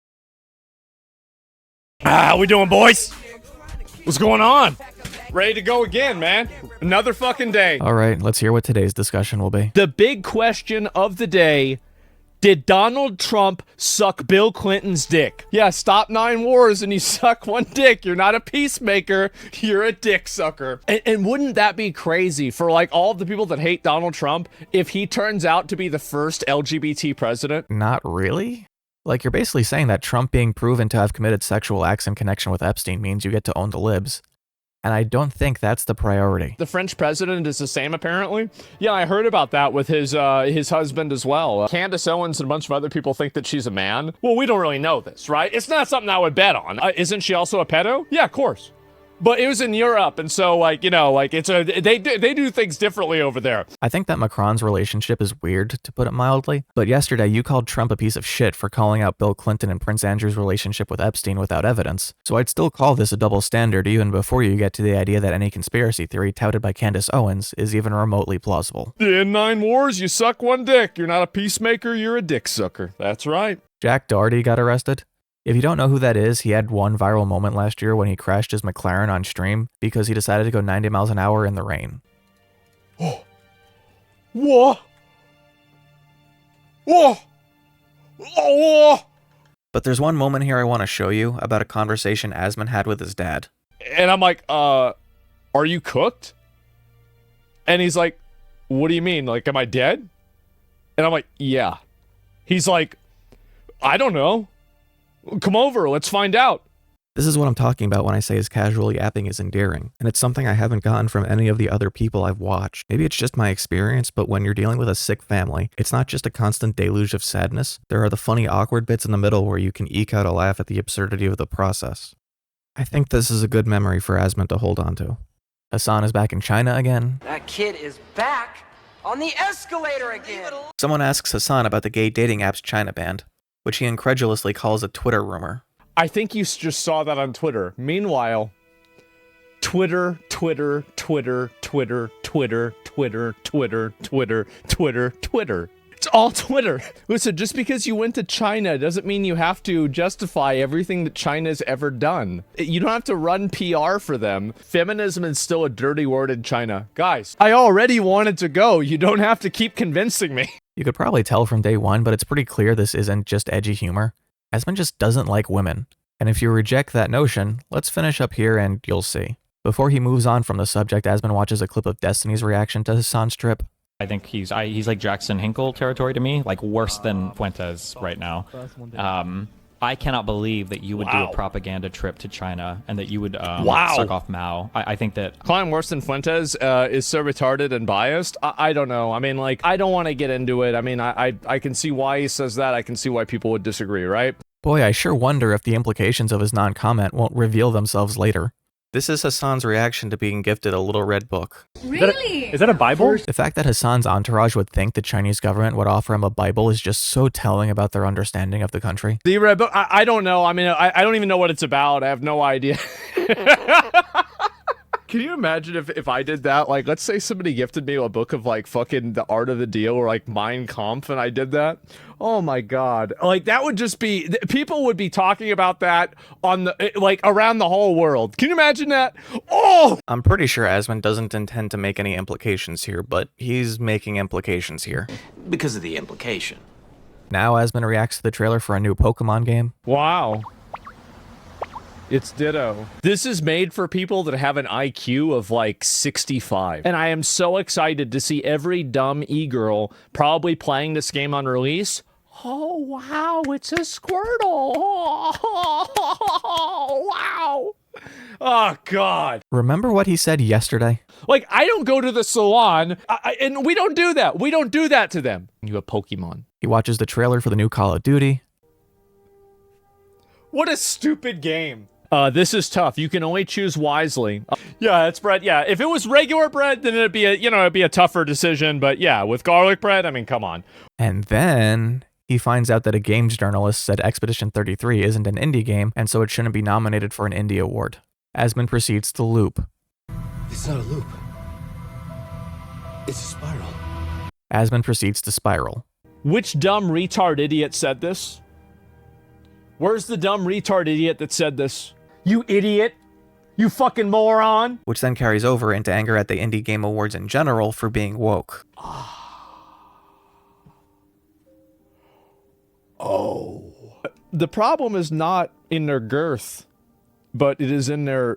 How we doing, boys? What's going on? Ready to go again, man. Another fucking day. All right, let's hear what today's discussion will be. The big question of the day: did Donald Trump suck Bill Clinton's dick? Yeah, stop 9 wars and you suck one dick. You're not a peacemaker. You're a dick sucker. And wouldn't that be crazy for like all of the people that hate Donald Trump if he turns out to be the first LGBT president? Not really. Like, you're basically saying that Trump being proven to have committed sexual acts in connection with Epstein means you get to own the libs. And I don't think that's the priority. The French president is the same, apparently. Yeah, I heard about that with his husband as well. Candace Owens and a bunch of other people think that she's a man. Well, we don't really know this, right? It's not something I would bet on. Isn't she also a pedo? Yeah, of course. But it was in Europe, and so, like, you know, like, they do things differently over there. I think that Macron's relationship is weird, to put it mildly. But yesterday, you called Trump a piece of shit for calling out Bill Clinton and Prince Andrew's relationship with Epstein without evidence. So I'd still call this a double standard even before you get to the idea that any conspiracy theory touted by Candace Owens is even remotely plausible. In 9 wars, you suck one dick. You're not a peacemaker, you're a dick sucker. That's right. Jack Doherty got arrested. If you don't know who that is, he had one viral moment last year when he crashed his McLaren on stream because he decided to go 90 miles an hour in the rain. Oh. Whoa. Whoa. Oh. But there's one moment here I want to show you about a conversation Asmon had with his dad. And I'm like, are you cooked? And he's like, what do you mean? Like, am I dead? And I'm like, yeah. He's like, I don't know. Come over, let's find out. This is what I'm talking about when I say his casual yapping is endearing, and it's something I haven't gotten from any of the other people I've watched. Maybe it's just my experience, but when you're dealing with a sick family, it's not just a constant deluge of sadness. There are the funny, awkward bits in the middle where you can eke out a laugh at the absurdity of the process. I think this is a good memory for Asmon to hold on to. Hassan is back in China again. That kid is back on the escalator again. Someone asks Hassan about the gay dating app's China banned, which he incredulously calls a Twitter rumor. I think you just saw that on Twitter. Meanwhile, Twitter. It's all Twitter. Listen, just because you went to China doesn't mean you have to justify everything that China's ever done. You don't have to run PR for them. Feminism is still a dirty word in China. Guys, I already wanted to go. You don't have to keep convincing me. You could probably tell from day one, but it's pretty clear this isn't just edgy humor. Asmon just doesn't like women. And if you reject that notion, let's finish up here and you'll see. Before he moves on from the subject, Asmon watches a clip of Destiny's reaction to Hassan's trip. I think he's like Jackson Hinkle territory to me, like worse than Fuentes right now. I cannot believe that you would do a propaganda trip to China and that you would suck off Mao. I think that calling worse than Fuentes is so retarded and biased. I don't know. I mean, like, I don't want to get into it. I mean, I can see why he says that. I can see why people would disagree, right? Boy, I sure wonder if the implications of his non-comment won't reveal themselves later. This is Hassan's reaction to being gifted a little red book. Really? Is that a Bible? The fact that Hassan's entourage would think the Chinese government would offer him a Bible is just so telling about their understanding of the country. The red book, I don't know. I mean, I don't even know what it's about. I have no idea. Can you imagine if I did that? Like, let's say somebody gifted me a book of, like, fucking The Art of the Deal or, like, Mein Kampf, and I did that? Oh, my God. Like, that would just be... People would be talking about that on the... Like, around the whole world. Can you imagine that? Oh! I'm pretty sure Asmon doesn't intend to make any implications here, but he's making implications here. Because of the implication. Now Asmon reacts to the trailer for a new Pokemon game. Wow. It's Ditto. This is made for people that have an IQ of like 65. And I am so excited to see every dumb e-girl probably playing this game on release. Oh, wow, it's a Squirtle. Oh, wow. Oh, God. Remember what he said yesterday? Like, I don't go to the salon, and we don't do that. We don't do that to them. You have Pokemon. He watches the trailer for the new Call of Duty. What a stupid game. This is tough. You can only choose wisely. Yeah, it's bread. Yeah, if it was regular bread, then it'd be a tougher decision. But yeah, with garlic bread, I mean, come on. And then he finds out that a games journalist said Expedition 33 isn't an indie game, and so it shouldn't be nominated for an indie award. Asmon proceeds to loop. It's not a loop. It's a spiral. Asmon proceeds to spiral. Which dumb retard idiot said this? Where's the dumb retard idiot that said this? You idiot! You fucking moron! Which then carries over into anger at the Indie Game Awards in general for being woke. Oh. The problem is not in their girth, but it is in their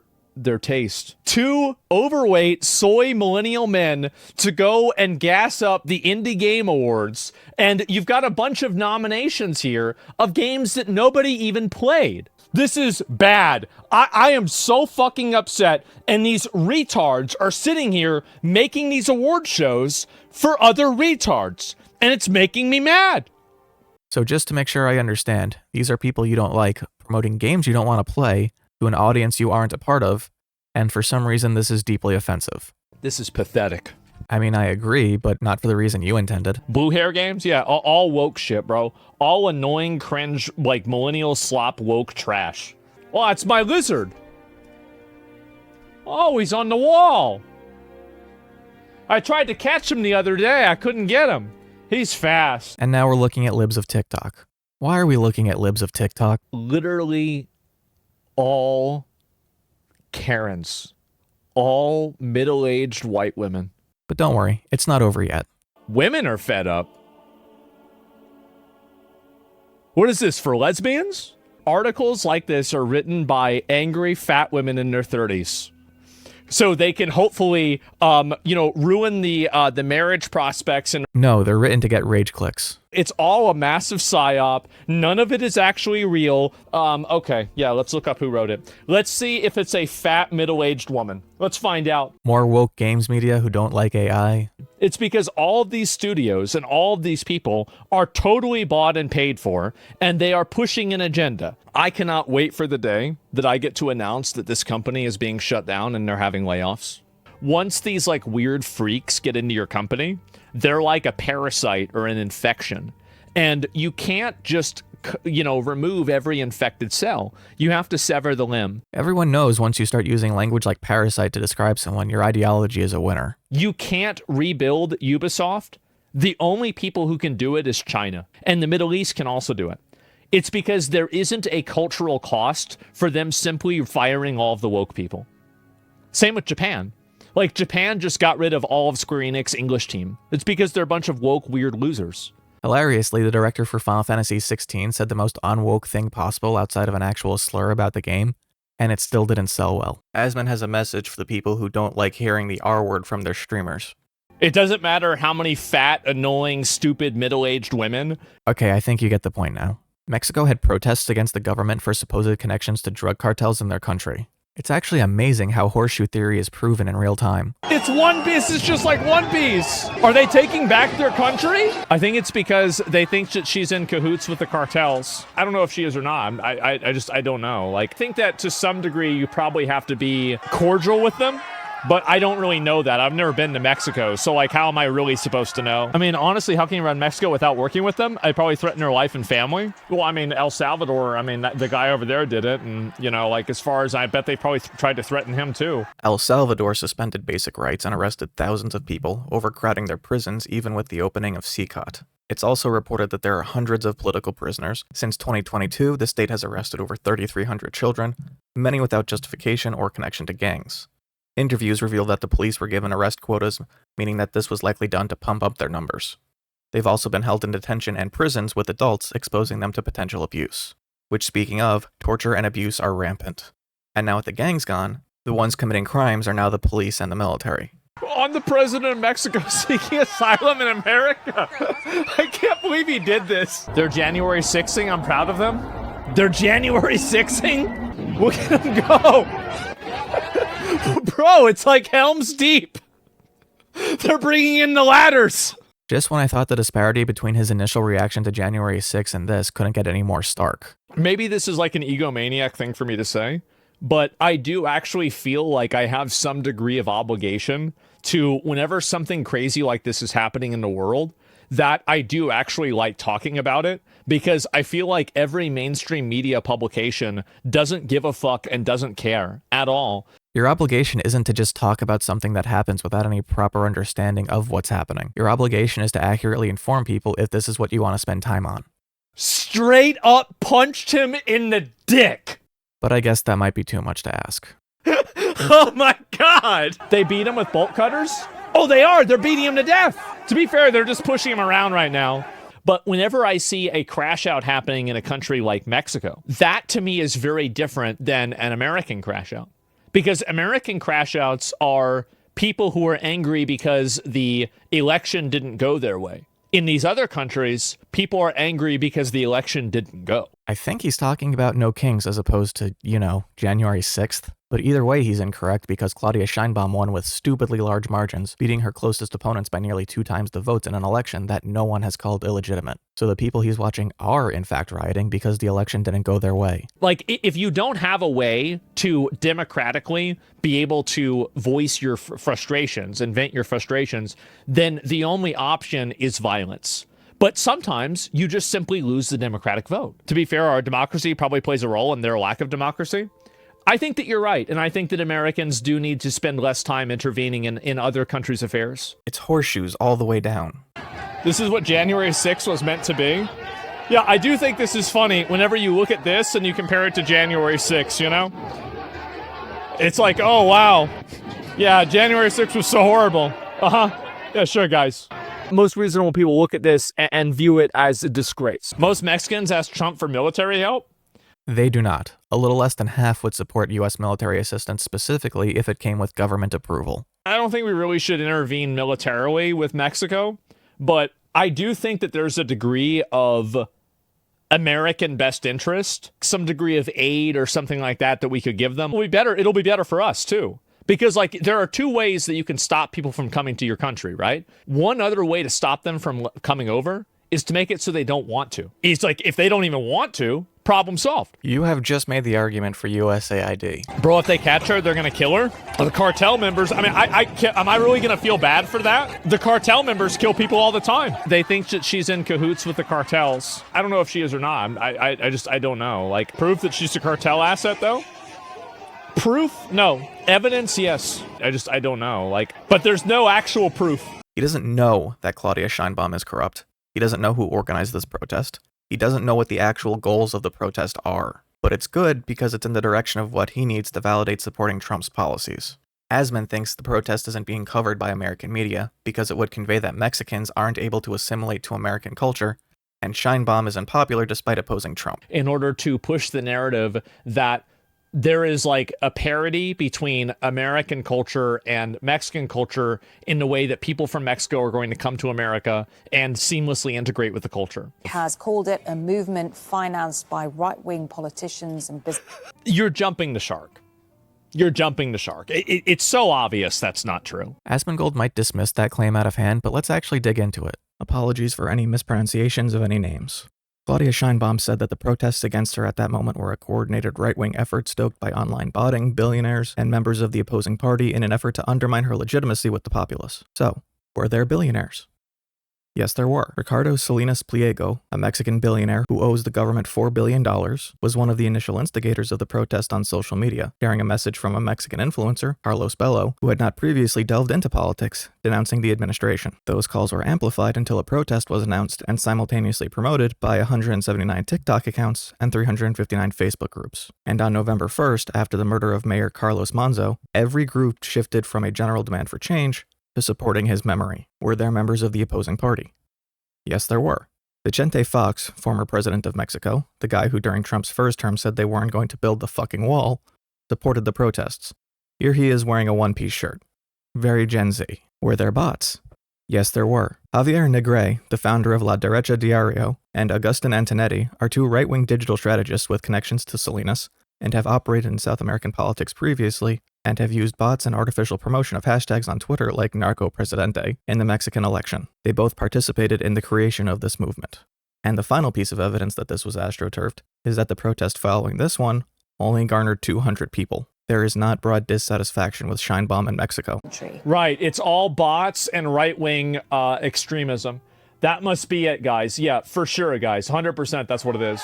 taste. Two overweight soy millennial men to go and gas up the Indie Game Awards, and you've got a bunch of nominations here of games that nobody even played. This is bad. I am so fucking upset, and these retards are sitting here making these award shows for other retards, and it's making me mad. So just to make sure I understand, these are people you don't like promoting games you don't want to play to an audience you aren't a part of, and for some reason this is deeply offensive. This is pathetic. I mean, I agree, but not for the reason you intended. Blue hair games? Yeah, all woke shit, bro. All annoying, cringe, like millennial slop woke trash. Oh, it's my lizard. Oh, he's on the wall. I tried to catch him the other day. I couldn't get him. He's fast. And now we're looking at libs of TikTok. Why are we looking at libs of TikTok? Literally all Karens. All middle-aged white women. But don't worry, it's not over yet. Women are fed up. What is this, for lesbians? Articles like this are written by angry fat women in their 30s. So they can hopefully, ruin the marriage prospects. And no, they're written to get rage clicks. It's all a massive psyop. None of it is actually real. Okay, yeah, let's look up who wrote it. Let's see if it's a fat middle-aged woman. Let's find out. More woke games media who don't like AI. It's because all of these studios and all of these people are totally bought and paid for, and they are pushing an agenda. I cannot wait for the day that I get to announce that this company is being shut down and they're having layoffs. Once these like weird freaks get into your company, they're like a parasite or an infection. And you can't just, remove every infected cell. You have to sever the limb. Everyone knows once you start using language like parasite to describe someone, your ideology is a winner. You can't rebuild Ubisoft. The only people who can do it is China. And the Middle East can also do it. It's because there isn't a cultural cost for them simply firing all of the woke people. Same with Japan. Like, Japan just got rid of all of Square Enix English team. It's because they're a bunch of woke, weird losers. Hilariously, the director for Final Fantasy XVI said the most unwoke thing possible outside of an actual slur about the game, and it still didn't sell well. Asmon has a message for the people who don't like hearing the R word from their streamers. It doesn't matter how many fat, annoying, stupid, middle-aged women. Okay, I think you get the point now. Mexico had protests against the government for supposed connections to drug cartels in their country. It's actually amazing how horseshoe theory is proven in real time. It's One Piece. It's just like One Piece. Are they taking back their country? I think it's because they think that she's in cahoots with the cartels. I don't know if she is or not. I don't know. Like, I think that to some degree you probably have to be cordial with them. But I don't really know that. I've never been to Mexico, so like, how am I really supposed to know? I mean, honestly, how can you run Mexico without working with them? I'd probably threaten their life and family. Well, I mean, El Salvador, I mean, the guy over there did it, and, you know, like, as far as I bet they probably tried to threaten him too. El Salvador suspended basic rights and arrested thousands of people, overcrowding their prisons even with the opening of CCOT. It's also reported that there are hundreds of political prisoners. Since 2022, the state has arrested over 3,300 children, many without justification or connection to gangs. Interviews reveal that the police were given arrest quotas, meaning that this was likely done to pump up their numbers. They've also been held in detention and prisons with adults, exposing them to potential abuse. Which, speaking of, torture and abuse are rampant. And now with the gangs gone, the ones committing crimes are now the police and the military. I'm the president of Mexico seeking asylum in America. I can't believe he did this. They're January 6ing. I'm proud of them. They're January 6ing? Look at them go. Bro, it's like Helm's Deep. They're bringing in the ladders. Just when I thought the disparity between his initial reaction to January 6th and this couldn't get any more stark. Maybe this is like an egomaniac thing for me to say, but I do actually feel like I have some degree of obligation to, whenever something crazy like this is happening in the world, that I do actually like talking about it, because I feel like every mainstream media publication doesn't give a fuck and doesn't care at all. Your obligation isn't to just talk about something that happens without any proper understanding of what's happening. Your obligation is to accurately inform people if this is what you want to spend time on. Straight up punched him in the dick. But I guess that might be too much to ask. Oh my god! They beat him with bolt cutters? Oh, they are! They're beating him to death! To be fair, they're just pushing him around right now. But whenever I see a crash out happening in a country like Mexico, that to me is very different than an American crash out. Because American crash outs are people who are angry because the election didn't go their way. In these other countries, people are angry because the election didn't go. I think he's talking about no kings as opposed to, you know, January 6th. But either way, he's incorrect because Claudia Sheinbaum won with stupidly large margins, beating her closest opponents by nearly 2 times the votes in an election that no one has called illegitimate. So the people he's watching are, in fact, rioting because the election didn't go their way. Like, if you don't have a way to democratically be able to voice your frustrations and vent your frustrations, then the only option is violence. But sometimes you just simply lose the democratic vote. To be fair, our democracy probably plays a role in their lack of democracy. I think that you're right, and I think that Americans do need to spend less time intervening in other countries' affairs. It's horseshoes all the way down. This is what January 6th was meant to be. Yeah, I do think this is funny whenever you look at this and you compare it to January 6th, you know? It's like, oh, wow. Yeah, January 6th was so horrible. Uh-huh. Yeah, sure, guys. Most reasonable people look at this and view it as a disgrace. Most Mexicans ask Trump for military help. They do not. A little less than half would support U.S. military assistance specifically if it came with government approval. I don't think we really should intervene militarily with Mexico, but I do think that there's a degree of American best interest, some degree of aid or something like that we could give them. It'll be better for us too. Because, like, there are 2 ways that you can stop people from coming to your country, right? One other way to stop them from coming over is to make it so they don't want to. It's like, if they don't even want to, problem solved. You have just made the argument for USAID. Bro, if they catch her, they're gonna kill her? The cartel members, I mean, am I really gonna feel bad for that? The cartel members kill people all the time. They think that she's in cahoots with the cartels. I don't know if she is or not. I don't know. Like, proof that she's a cartel asset, though? Proof? No. Evidence? Yes. I don't know. Like, but there's no actual proof. He doesn't know that Claudia Sheinbaum is corrupt. He doesn't know who organized this protest. He doesn't know what the actual goals of the protest are. But it's good because it's in the direction of what he needs to validate supporting Trump's policies. Asmon thinks the protest isn't being covered by American media because it would convey that Mexicans aren't able to assimilate to American culture, and Sheinbaum is unpopular despite opposing Trump. In order to push the narrative that there is like a parity between American culture and Mexican culture in the way that people from Mexico are going to come to America and seamlessly integrate with the culture. Has called it a movement financed by right-wing politicians and business. You're jumping the shark. you're jumping the shark. It's so obvious that's not true. Asmongold might dismiss that claim out of hand, but let's actually dig into it. Apologies for any mispronunciations of any names. Claudia Scheinbaum said that the protests against her at that moment were a coordinated right-wing effort stoked by online botting, billionaires, and members of the opposing party in an effort to undermine her legitimacy with the populace. So, were there billionaires? Yes, there were. Ricardo Salinas Pliego, a Mexican billionaire who owes the government $4 billion, was one of the initial instigators of the protest on social media, sharing a message from a Mexican influencer, Carlos Bello, who had not previously delved into politics, denouncing the administration. Those calls were amplified until a protest was announced and simultaneously promoted by 179 TikTok accounts and 359 Facebook groups. And on November 1st, after the murder of Mayor Carlos Manzo, every group shifted from a general demand for change to supporting his memory. Were there members of the opposing party? Yes, there were. Vicente Fox, former president of Mexico, the guy who during Trump's first term said they weren't going to build the fucking wall, supported the protests. Here he is wearing a one-piece shirt. Very Gen Z. Were there bots? Yes, there were. Javier Negre, the founder of La Derecha Diario, and Agustin Antonetti are two right-wing digital strategists with connections to Salinas, and have operated in South American politics previously, and have used bots and artificial promotion of hashtags on Twitter like Narco Presidente in the Mexican election. They both participated in the creation of this movement. And the final piece of evidence that this was astroturfed is that the protest following this one only garnered 200 people. There is not broad dissatisfaction with Scheinbaum in Mexico. Right, it's all bots and right-wing extremism. That must be it, guys. Yeah, for sure, guys. 100% that's what it is.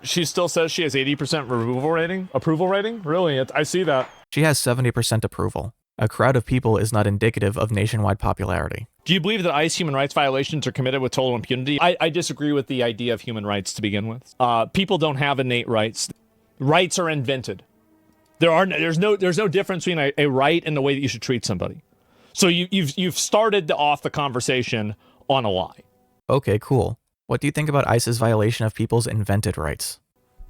She still says she has 80% approval rating? Really? I see that. She has 70% approval. A crowd of people is not indicative of nationwide popularity. Do you believe that ICE human rights violations are committed with total impunity? I disagree with the idea of human rights to begin with. People don't have innate rights. Rights are invented. There's no difference between a right and the way that you should treat somebody. So you've started off the conversation on a lie. Okay, cool. What do you think about ICE's violation of people's invented rights?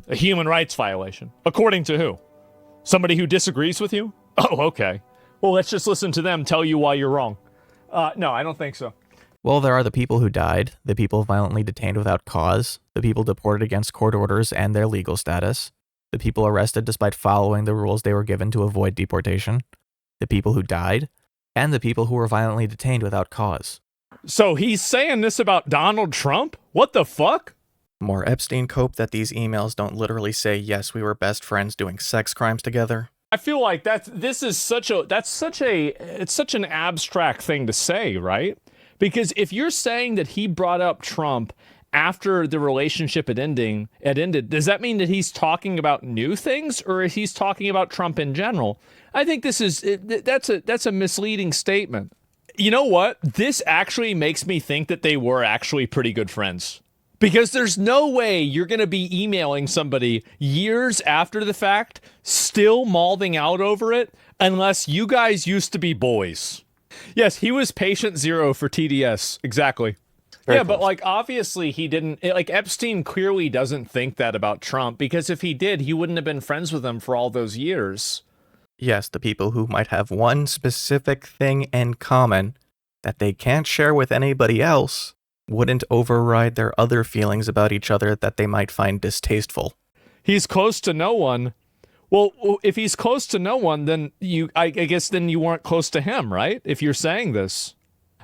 A human rights violation. According to who? Somebody who disagrees with you? Oh, okay. Well, let's just listen to them tell you why you're wrong. No, I don't think so. Well, there are the people who died, the people violently detained without cause, the people deported against court orders and their legal status, the people arrested despite following the rules they were given to avoid deportation, the people who died, and the people who were violently detained without cause. So he's saying this about Donald Trump? What the fuck? More Epstein cope that these emails don't literally say, yes, we were best friends doing sex crimes together. I feel like it's such an abstract thing to say, right? Because if you're saying that he brought up Trump after the relationship had ended, does that mean that he's talking about new things, or he's talking about Trump in general? I think that's a misleading statement. You know what? This actually makes me think that they were actually pretty good friends. Because there's no way you're going to be emailing somebody years after the fact, still mauling out over it, unless you guys used to be boys. Yes, he was patient zero for TDS. Exactly. Very close. But like, obviously he didn't, like, Epstein clearly doesn't think that about Trump, because if he did, he wouldn't have been friends with him for all those years. Yes, the people who might have one specific thing in common that they can't share with anybody else wouldn't override their other feelings about each other that they might find distasteful. He's close to no one. Well, if he's close to no one, then I guess then you weren't close to him, right? If you're saying this.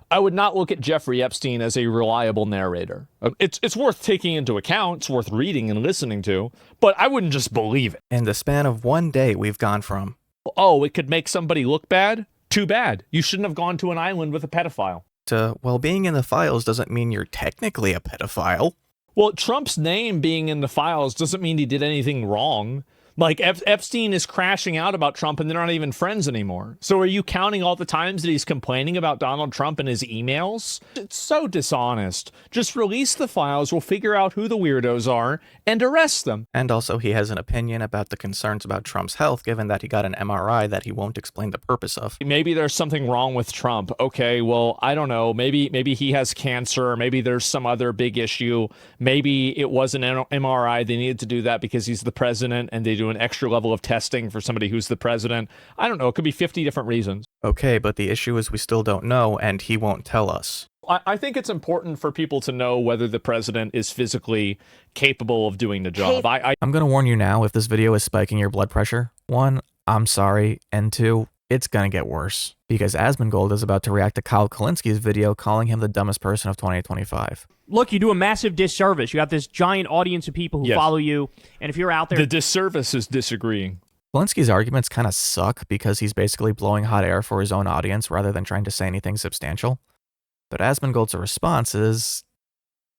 I would not look at Jeffrey Epstein as a reliable narrator. It's worth taking into account, it's worth reading and listening to, but I wouldn't just believe it. In the span of one day, we've gone from, oh, it could make somebody look bad? Too bad. You shouldn't have gone to an island with a pedophile. To, well, being in the files doesn't mean you're technically a pedophile. Well, Trump's name being in the files doesn't mean he did anything wrong. Like, Epstein is crashing out about Trump and they're not even friends anymore. So are you counting all the times that he's complaining about Donald Trump in his emails? It's so dishonest. Just release the files, we'll figure out who the weirdos are, and arrest them. And also he has an opinion about the concerns about Trump's health, given that he got an MRI that he won't explain the purpose of. Maybe there's something wrong with Trump. Okay, well, I don't know. Maybe he has cancer. Maybe there's some other big issue. Maybe it was an MRI. They needed to do that because he's the president and they do an extra level of testing for somebody who's the president. I don't know. It could be 50 different reasons. Okay, but the issue is we still don't know, and he won't tell us. I think it's important for people to know whether the president is physically capable of doing the job. I'm going to warn you now, if this video is spiking your blood pressure, 1, I'm sorry, and 2, it's going to get worse. Because Asmongold is about to react to Kyle Kalinski's video calling him the dumbest person of 2025. Look, you do a massive disservice. You got this giant audience of people who follow you, and if you're out there... The disservice is disagreeing. Kalinski's arguments kind of suck because he's basically blowing hot air for his own audience rather than trying to say anything substantial. But Asmongold's response is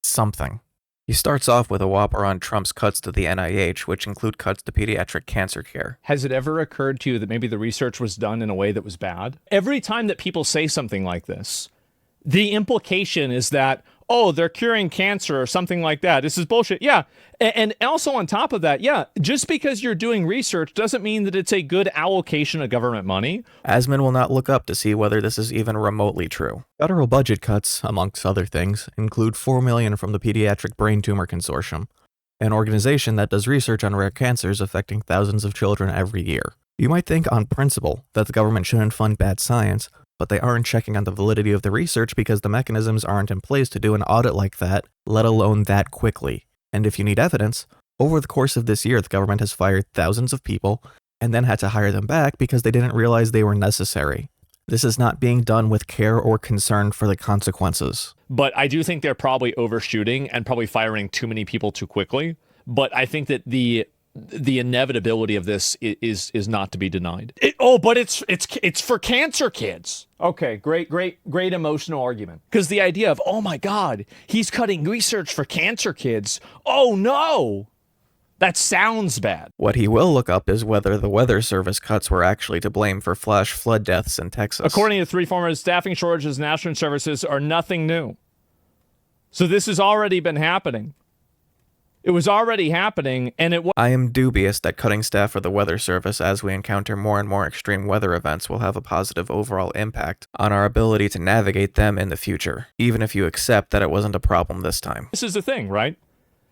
something. He starts off with a whopper on Trump's cuts to the NIH, which include cuts to pediatric cancer care. Has it ever occurred to you that maybe the research was done in a way that was bad? Every time that people say something like this, the implication is that, oh, they're curing cancer or something like that. This is bullshit. Yeah. And also on top of that, yeah, just because you're doing research doesn't mean that it's a good allocation of government money. Asmon will not look up to see whether this is even remotely true. Federal budget cuts, amongst other things, include $4 million from the Pediatric Brain Tumor Consortium, an organization that does research on rare cancers affecting thousands of children every year. You might think on principle that the government shouldn't fund bad science, but they aren't checking on the validity of the research because the mechanisms aren't in place to do an audit like that, let alone that quickly. And if you need evidence, over the course of this year, the government has fired thousands of people and then had to hire them back because they didn't realize they were necessary. This is not being done with care or concern for the consequences. But I do think they're probably overshooting and probably firing too many people too quickly. But I think that the inevitability of this is not to be denied. But it's for cancer kids. Okay, great emotional argument. Because the idea of, oh my God, he's cutting research for cancer kids. Oh no, that sounds bad. What he will look up is whether the Weather Service cuts were actually to blame for flash flood deaths in Texas. According to 3Formers, staffing shortages in national services are nothing new. So this has already been happening. It was already happening, and it was... I am dubious that cutting staff for the Weather Service as we encounter more and more extreme weather events will have a positive overall impact on our ability to navigate them in the future, even if you accept that it wasn't a problem this time. This is the thing, right?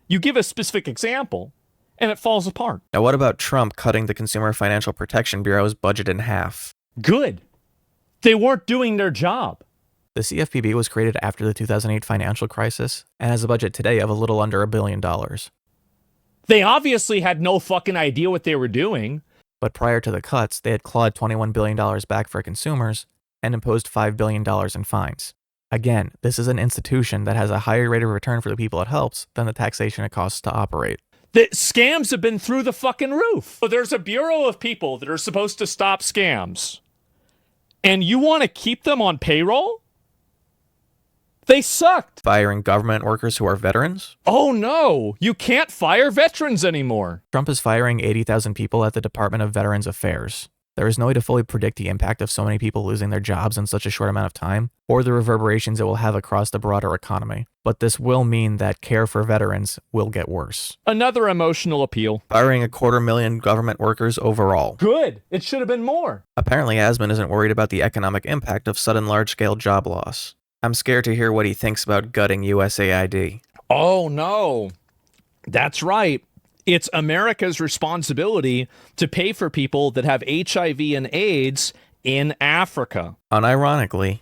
You give a specific example, and it falls apart. Now what about Trump cutting the Consumer Financial Protection Bureau's budget in half? Good. They weren't doing their job. The CFPB was created after the 2008 financial crisis and has a budget today of a little under $1 billion. They obviously had no fucking idea what they were doing. But prior to the cuts, they had clawed $21 billion back for consumers and imposed $5 billion in fines. Again, this is an institution that has a higher rate of return for the people it helps than the taxation it costs to operate. The scams have been through the fucking roof. So there's a bureau of people that are supposed to stop scams. And you want to keep them on payroll? They sucked. Firing government workers who are veterans? Oh no, you can't fire veterans anymore. Trump is firing 80,000 people at the Department of Veterans Affairs. There is no way to fully predict the impact of so many people losing their jobs in such a short amount of time, or the reverberations it will have across the broader economy. But this will mean that care for veterans will get worse. Another emotional appeal. Firing 250,000 government workers overall. Good. It should have been more. Apparently, Asmon isn't worried about the economic impact of sudden large-scale job loss. I'm scared to hear what he thinks about gutting USAID. Oh, no. That's right. It's America's responsibility to pay for people that have HIV and AIDS in Africa. Unironically,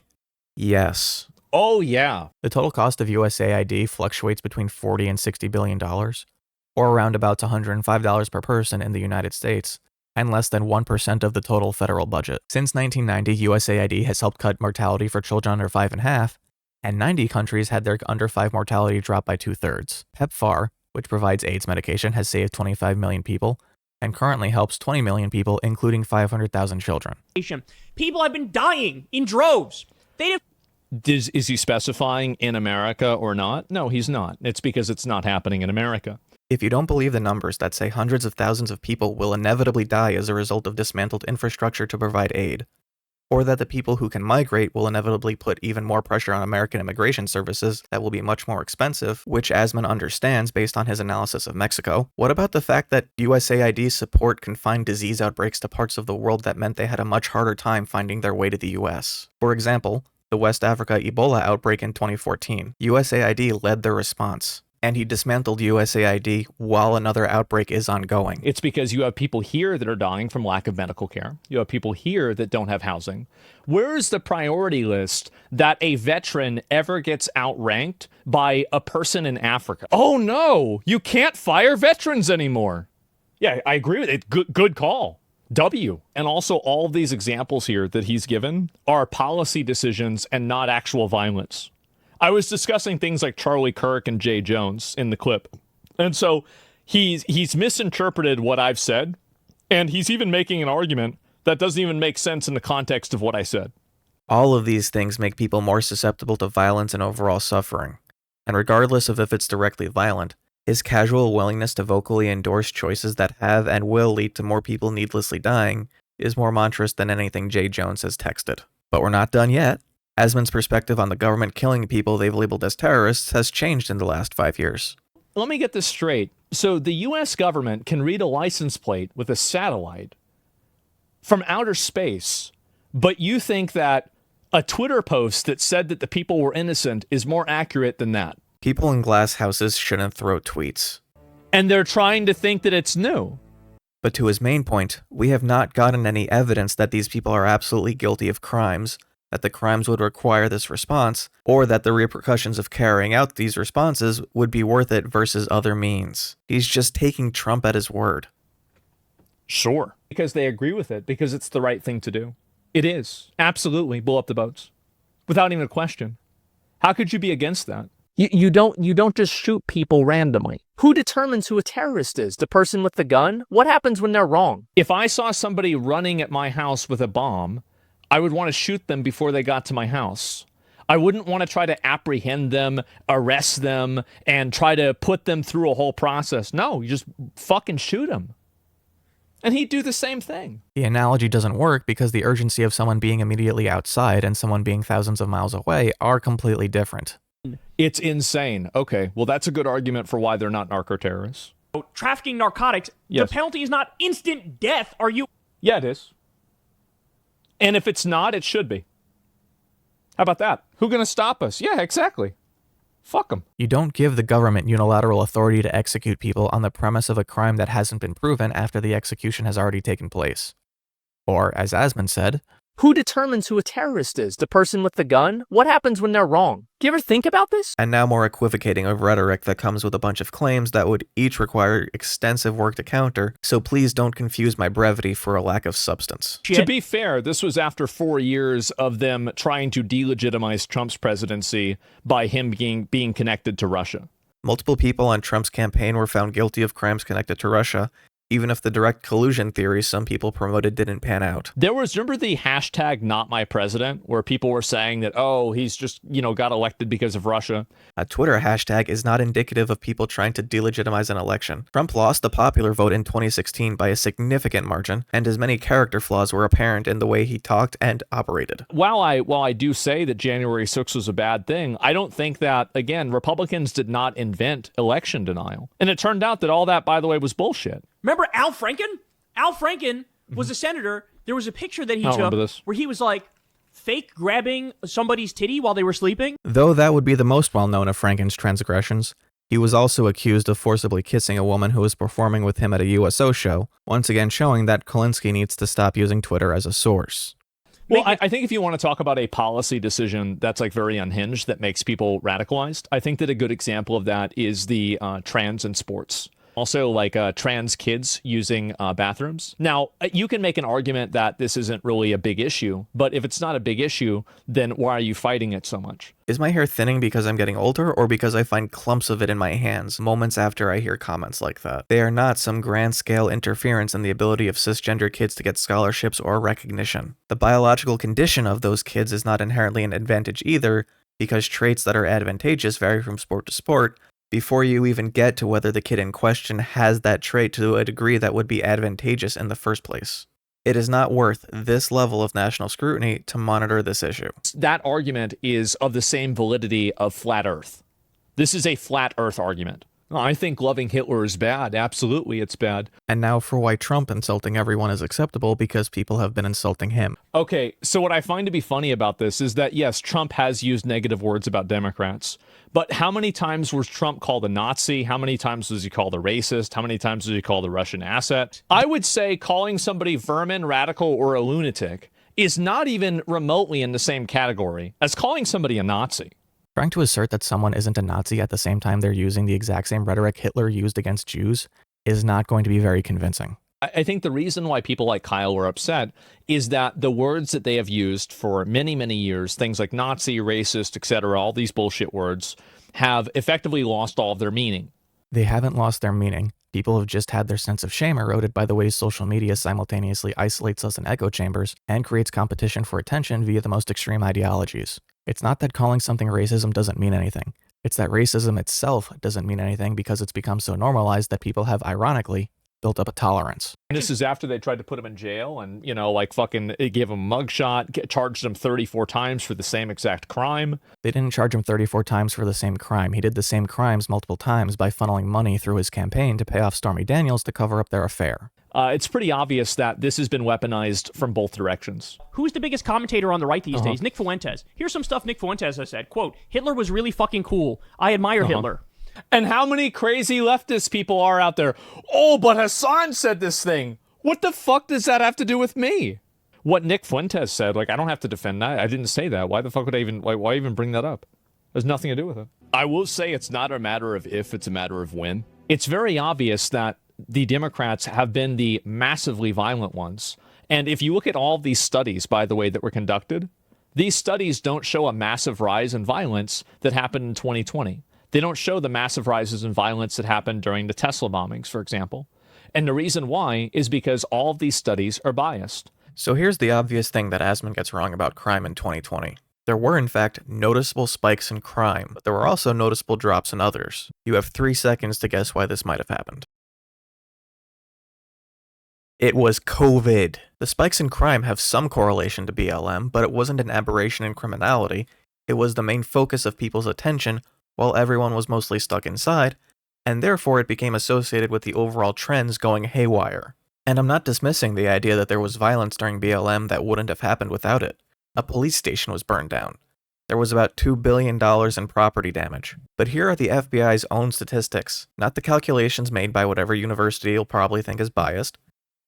yes. Oh, yeah. The total cost of USAID fluctuates between $40 and $60 billion, or around about $105 per person in the United States, and less than 1% of the total federal budget. Since 1990, USAID has helped cut mortality for children under 5 in half, and 90 countries had their under 5 mortality drop by 2/3. PEPFAR, which provides AIDS medication, has saved 25 million people, and currently helps 20 million people, including 500,000 children. People have been dying in droves. Is he specifying in America or not? No, he's not. It's because it's not happening in America. If you don't believe the numbers that say hundreds of thousands of people will inevitably die as a result of dismantled infrastructure to provide aid, or that the people who can migrate will inevitably put even more pressure on American immigration services that will be much more expensive, which Asmon understands based on his analysis of Mexico, what about the fact that USAID's support confined disease outbreaks to parts of the world that meant they had a much harder time finding their way to the US? For example, the West Africa Ebola outbreak in 2014. USAID led their response, And he dismantled USAID while another outbreak is ongoing. It's because you have people here that are dying from lack of medical care. You have people here that don't have housing. Where is the priority list that a veteran ever gets outranked by a person in Africa? Oh no, you can't fire veterans anymore. Yeah, I agree with it. Good call. W. And also all of these examples here that he's given are policy decisions and not actual violence. I was discussing things like Charlie Kirk and Jay Jones in the clip. And so he's misinterpreted what I've said, and he's even making an argument that doesn't even make sense in the context of what I said. All of these things make people more susceptible to violence and overall suffering. And regardless of if it's directly violent, his casual willingness to vocally endorse choices that have and will lead to more people needlessly dying is more monstrous than anything Jay Jones has texted. But we're not done yet. Asmon's perspective on the government killing people they've labeled as terrorists has changed in the last 5 years. Let me get this straight. So the US government can read a license plate with a satellite from outer space, but you think that a Twitter post that said that the people were innocent is more accurate than that? People in glass houses shouldn't throw tweets. And they're trying to think that it's new. But to his main point, we have not gotten any evidence that these people are absolutely guilty of crimes, that the crimes would require this response, or that the repercussions of carrying out these responses would be worth it versus other means. He's just taking Trump at his word. Sure. Because they agree with it, because it's the right thing to do. It is. Absolutely. Blow up the boats. Without even a question. How could you be against that? You don't just shoot people randomly. Who determines who a terrorist is? The person with the gun? What happens when they're wrong? If I saw somebody running at my house with a bomb, I would want to shoot them before they got to my house. I wouldn't want to try to apprehend them, arrest them, and try to put them through a whole process. No, you just fucking shoot them. And he'd do the same thing. The analogy doesn't work because the urgency of someone being immediately outside and someone being thousands of miles away are completely different. It's insane. Okay, well, that's a good argument for why they're not narco-terrorists. Trafficking narcotics, yes. The penalty is not instant death. Are you? Yeah, it is. And if it's not, it should be. How about that? Who's going to stop us? Yeah, exactly. Fuck them. You don't give the government unilateral authority to execute people on the premise of a crime that hasn't been proven after the execution has already taken place. Or, as Asmon said, who determines who a terrorist is? The person with the gun? What happens when they're wrong? Do you ever think about this? And now more equivocating of rhetoric that comes with a bunch of claims that would each require extensive work to counter, so please don't confuse my brevity for a lack of substance. To be fair, this was after 4 years of them trying to delegitimize Trump's presidency by him being connected to Russia. Multiple people on Trump's campaign were found guilty of crimes connected to Russia, even if the direct collusion theory some people promoted didn't pan out. Remember the hashtag #NotMyPresident, where people were saying that, oh, he's just, got elected because of Russia? A Twitter hashtag is not indicative of people trying to delegitimize an election. Trump lost the popular vote in 2016 by a significant margin, and his many character flaws were apparent in the way he talked and operated. While I do say that January 6th was a bad thing, I don't think that, again, Republicans did not invent election denial. And it turned out that all that, by the way, was bullshit. Remember Al Franken? Al Franken was a senator. There was a picture that he took where he was like fake grabbing somebody's titty while they were sleeping. Though that would be the most well-known of Franken's transgressions, he was also accused of forcibly kissing a woman who was performing with him at a USO show, once again showing that Kulinski needs to stop using Twitter as a source. Well, I think if you want to talk about a policy decision that's very unhinged, that makes people radicalized, I think that a good example of that is the trans in sports. Also, trans kids using bathrooms. Now, you can make an argument that this isn't really a big issue, but if it's not a big issue, then why are you fighting it so much? Is my hair thinning because I'm getting older, or because I find clumps of it in my hands moments after I hear comments like that? They are not some grand-scale interference in the ability of cisgender kids to get scholarships or recognition. The biological condition of those kids is not inherently an advantage either, because traits that are advantageous vary from sport to sport, before you even get to whether the kid in question has that trait to a degree that would be advantageous in the first place. It is not worth this level of national scrutiny to monitor this issue. That argument is of the same validity of flat Earth. This is a flat Earth argument. I think loving Hitler is bad. Absolutely, it's bad. And now for why Trump insulting everyone is acceptable, because people have been insulting him. Okay, so what I find to be funny about this is that, yes, Trump has used negative words about Democrats. But how many times was Trump called a Nazi? How many times was he called a racist? How many times was he called a Russian asset? I would say calling somebody vermin, radical, or a lunatic is not even remotely in the same category as calling somebody a Nazi. Trying to assert that someone isn't a Nazi at the same time they're using the exact same rhetoric Hitler used against Jews is not going to be very convincing. I think the reason why people like Kyle were upset is that the words that they have used for many, many years, things like Nazi, racist, etc., all these bullshit words, have effectively lost all of their meaning. They haven't lost their meaning. People have just had their sense of shame eroded by the ways social media simultaneously isolates us in echo chambers and creates competition for attention via the most extreme ideologies. It's not that calling something racism doesn't mean anything. It's that racism itself doesn't mean anything because it's become so normalized that people have, ironically, built up a tolerance. And this is after they tried to put him in jail and, you know, like fucking gave him a mugshot, charged him 34 times for the same exact crime. They didn't charge him 34 times for the same crime. He did the same crimes multiple times by funneling money through his campaign to pay off Stormy Daniels to cover up their affair. It's pretty obvious that this has been weaponized from both directions. Who's the biggest commentator on the right these days? Nick Fuentes. Here's some stuff Nick Fuentes has said. Quote, Hitler was really fucking cool. I admire Hitler. And how many crazy leftist people are out there? Oh, but Hassan said this thing. What the fuck does that have to do with me? What Nick Fuentes said, like, I don't have to defend that. I didn't say that. Why the fuck would I even, why even bring that up? There's nothing to do with it. I will say it's not a matter of if, it's a matter of when. It's very obvious that the Democrats have been the massively violent ones. And if you look at all of these studies, by the way, that were conducted, these studies don't show a massive rise in violence that happened in 2020. They don't show the massive rises in violence that happened during the Tesla bombings, for example. And the reason why is because all of these studies are biased. So here's the obvious thing that Asmon gets wrong about crime in 2020. There were, in fact, noticeable spikes in crime, but there were also noticeable drops in others. You have 3 seconds to guess why this might have happened. It was COVID. The spikes in crime have some correlation to BLM, but it wasn't an aberration in criminality. It was the main focus of people's attention while everyone was mostly stuck inside, and therefore it became associated with the overall trends going haywire. And I'm not dismissing the idea that there was violence during BLM that wouldn't have happened without it. A police station was burned down. There was about $2 billion in property damage. But here are the FBI's own statistics, not the calculations made by whatever university you'll probably think is biased.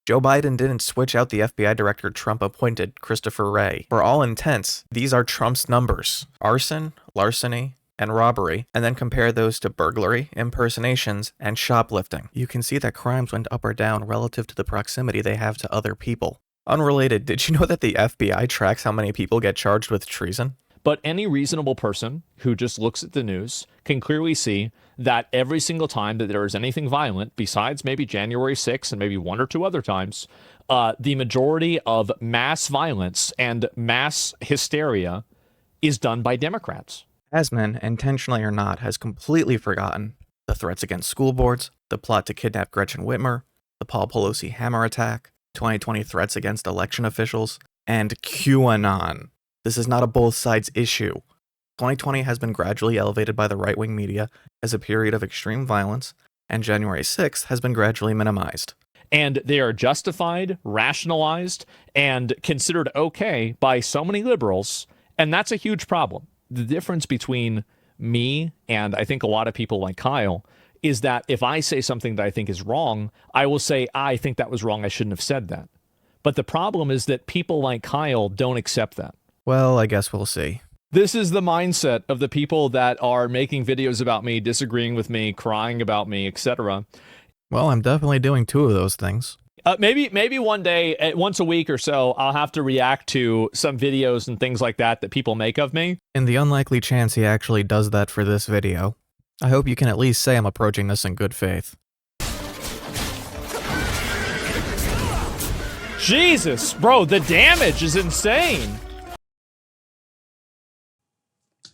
Joe Biden didn't switch out the FBI director Trump appointed, Christopher Wray. For all intents, these are Trump's numbers: arson, larceny, and robbery, and then compare those to burglary, impersonations, and shoplifting. You can see that crimes went up or down relative to the proximity they have to other people. Unrelated, did you know that the FBI tracks how many people get charged with treason? But any reasonable person who just looks at the news can clearly see that every single time that there is anything violent, besides maybe January 6th and maybe 1 or 2 other times, the majority of mass violence and mass hysteria is done by Democrats. Asman, intentionally or not, has completely forgotten the threats against school boards, the plot to kidnap Gretchen Whitmer, the Paul Pelosi hammer attack, 2020 threats against election officials, and QAnon. This is not a both sides issue. 2020 has been gradually elevated by the right-wing media as a period of extreme violence, and January 6th has been gradually minimized. And they are justified, rationalized, and considered okay by so many liberals, and that's a huge problem. The difference between me and I think a lot of people like Kyle is that if I say something that I think is wrong, I will say, I think that was wrong, I shouldn't have said that. But the problem is that people like Kyle don't accept that. Well, I guess we'll see. This is the mindset of the people that are making videos about me, disagreeing with me, crying about me, etc. Well, I'm definitely doing 2 of those things. Maybe one day, once a week or so, I'll have to react to some videos and things like that people make of me. In the unlikely chance he actually does that for this video, I hope you can at least say I'm approaching this in good faith. Jesus, bro, the damage is insane.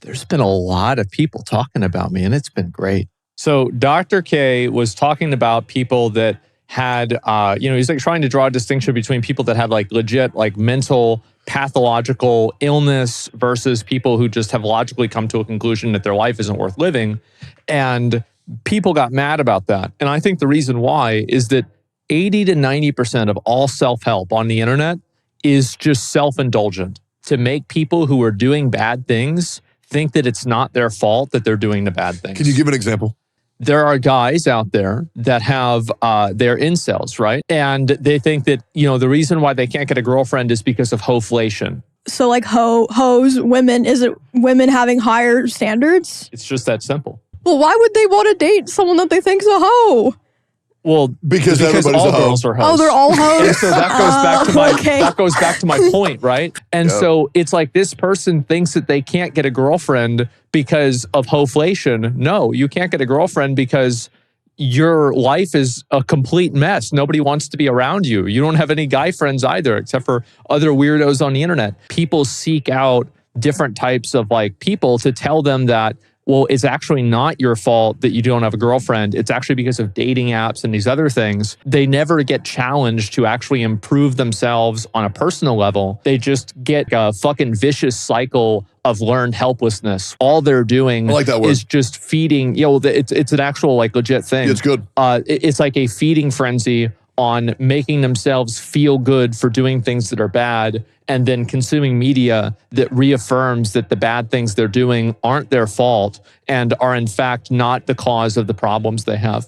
There's been a lot of people talking about me, and it's been great. So Dr. K was talking about people that had, he's like trying to draw a distinction between people that had like legit like mental pathological illness versus people who just have logically come to a conclusion that their life isn't worth living. And people got mad about that. And I think the reason why is that 80 to 90% of all self-help on the internet is just self-indulgent to make people who are doing bad things think that it's not their fault that they're doing the bad things. Can you give an example? There are guys out there that have, they're incels, right? And they think that, the reason why they can't get a girlfriend is because of hoflation. So like hoes, women, is it women having higher standards? It's just that simple. Well, why would they want to date someone that they think's a hoe? Well, because all girls are hoes. Oh, they're all hoes. And so that goes back to my point, right? And so it's like this person thinks that they can't get a girlfriend because of hoflation. No, you can't get a girlfriend because your life is a complete mess. Nobody wants to be around you. You don't have any guy friends either, except for other weirdos on the internet. People seek out different types of people to tell them that, well, it's actually not your fault that you don't have a girlfriend. It's actually because of dating apps and these other things. They never get challenged to actually improve themselves on a personal level. They just get a fucking vicious cycle of learned helplessness. All they're doing is just feeding. It's an actual legit thing. It's good. It's like a feeding frenzy on making themselves feel good for doing things that are bad, and then consuming media that reaffirms that the bad things they're doing aren't their fault and are in fact not the cause of the problems they have.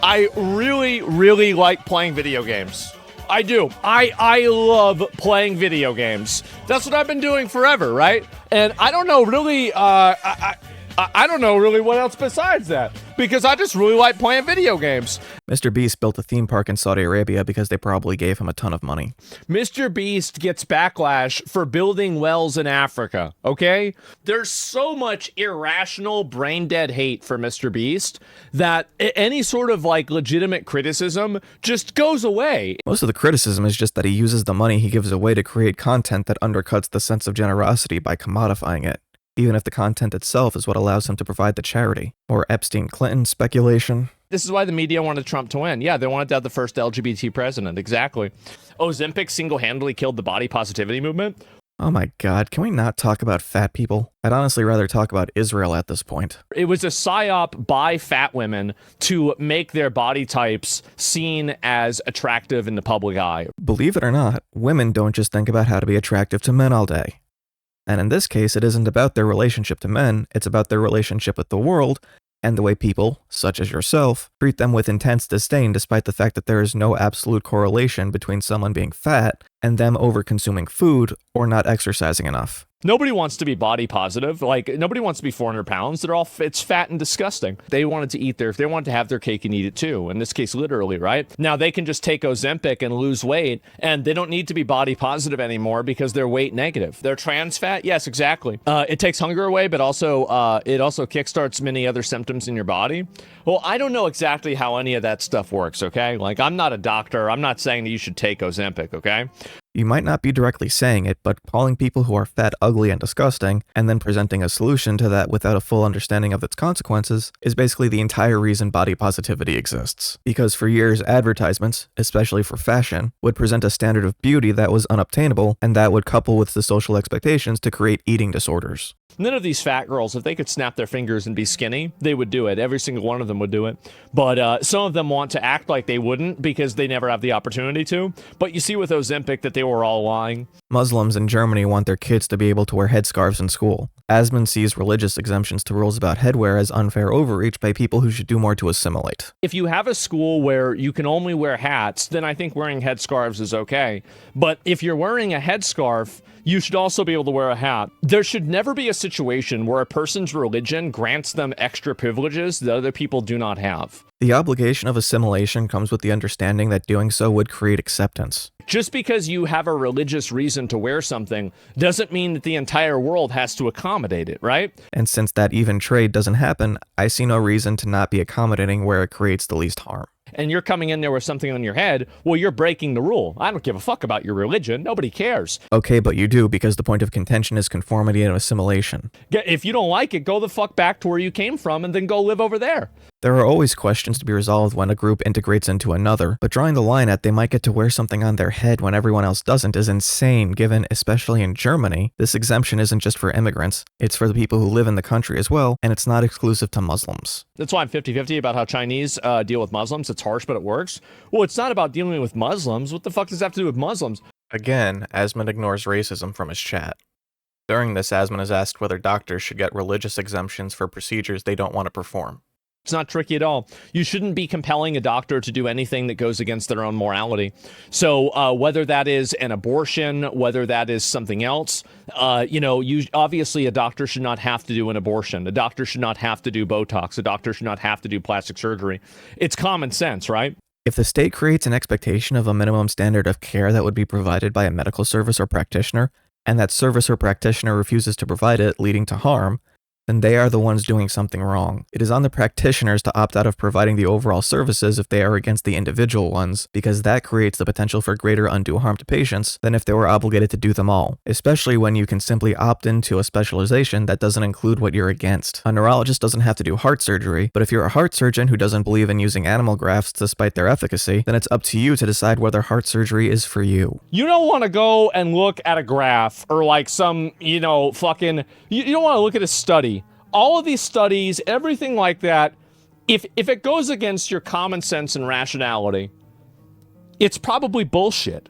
I really, really like playing video games. I do. I love playing video games. That's what I've been doing forever, right? And I don't know really, I don't know really what else besides that, because I just really like playing video games. Mr. Beast built a theme park in Saudi Arabia because they probably gave him a ton of money. Mr. Beast gets backlash for building wells in Africa, okay? There's so much irrational, brain-dead hate for Mr. Beast that any sort of legitimate criticism just goes away. Most of the criticism is just that he uses the money he gives away to create content that undercuts the sense of generosity by commodifying it, even if the content itself is what allows him to provide the charity. Or Epstein-Clinton speculation. This is why the media wanted Trump to win. Yeah, they wanted to have the first LGBT president. Exactly. Ozempic single-handedly killed the body positivity movement. Oh my god, can we not talk about fat people? I'd honestly rather talk about Israel at this point. It was a psyop by fat women to make their body types seen as attractive in the public eye. Believe it or not, women don't just think about how to be attractive to men all day. And in this case, it isn't about their relationship to men, it's about their relationship with the world, and the way people, such as yourself, treat them with intense disdain despite the fact that there is no absolute correlation between someone being fat and them over-consuming food or not exercising enough. Nobody wants to be body positive. Nobody wants to be 400 pounds. It's fat and disgusting. They wanted to have their cake and eat it too. In this case, literally, right? Now they can just take Ozempic and lose weight, and they don't need to be body positive anymore because they're weight negative. They're trans fat. Yes, exactly. It takes hunger away, but also it also kickstarts many other symptoms in your body. Well, I don't know exactly how any of that stuff works, okay? I'm not a doctor. I'm not saying that you should take Ozempic, okay? You might not be directly saying it, but calling people who are fat ugly and disgusting, and then presenting a solution to that without a full understanding of its consequences, is basically the entire reason body positivity exists. Because for years, advertisements, especially for fashion, would present a standard of beauty that was unobtainable, and that would couple with the social expectations to create eating disorders. None of these fat girls, if they could snap their fingers and be skinny, they would do it. Every single one of them would do it. But some of them want to act like they wouldn't because they never have the opportunity to. But you see with Ozempic that they were all lying. Muslims in Germany want their kids to be able to wear headscarves in school. Asmon sees religious exemptions to rules about headwear as unfair overreach by people who should do more to assimilate. If you have a school where you can only wear hats, then I think wearing headscarves is okay. But if you're wearing a headscarf, you should also be able to wear a hat. There should never be a situation where a person's religion grants them extra privileges that other people do not have. The obligation of assimilation comes with the understanding that doing so would create acceptance. Just because you have a religious reason to wear something doesn't mean that the entire world has to accommodate it, right? And since that even trade doesn't happen, I see no reason to not be accommodating where it creates the least harm. and you're coming in there with something on your head, well, you're breaking the rule. I don't give a fuck about your religion. Nobody cares. Okay, but you do, because the point of contention is conformity and assimilation. If you don't like it, go the fuck back to where you came from and then go live over there. There are always questions to be resolved when a group integrates into another, but drawing the line at they might get to wear something on their head when everyone else doesn't is insane, given, especially in Germany, this exemption isn't just for immigrants, it's for the people who live in the country as well, and it's not exclusive to Muslims. That's why I'm 50-50 about how Chinese deal with Muslims. It's harsh, but it works. Well, it's not about dealing with Muslims. What the fuck does that have to do with Muslims? Again, Asmon ignores racism from his chat. During this, Asmon is asked whether doctors should get religious exemptions for procedures they don't want to perform. It's not tricky at all. You shouldn't be compelling a doctor to do anything that goes against their own morality. So whether that is an abortion, whether that is something else, obviously a doctor should not have to do an abortion. A doctor should not have to do Botox. A doctor should not have to do plastic surgery. It's common sense, right? If the state creates an expectation of a minimum standard of care that would be provided by a medical service or practitioner, and that service or practitioner refuses to provide it, leading to harm, then they are the ones doing something wrong. It is on the practitioners to opt out of providing the overall services if they are against the individual ones, because that creates the potential for greater undue harm to patients than if they were obligated to do them all, especially when you can simply opt into a specialization that doesn't include what you're against. A neurologist doesn't have to do heart surgery, but if you're a heart surgeon who doesn't believe in using animal grafts despite their efficacy, then it's up to you to decide whether heart surgery is for you. You don't want to go and look at a graph or like some, you don't want to look at a study. All of these studies, everything like that, if it goes against your common sense and rationality, it's probably bullshit.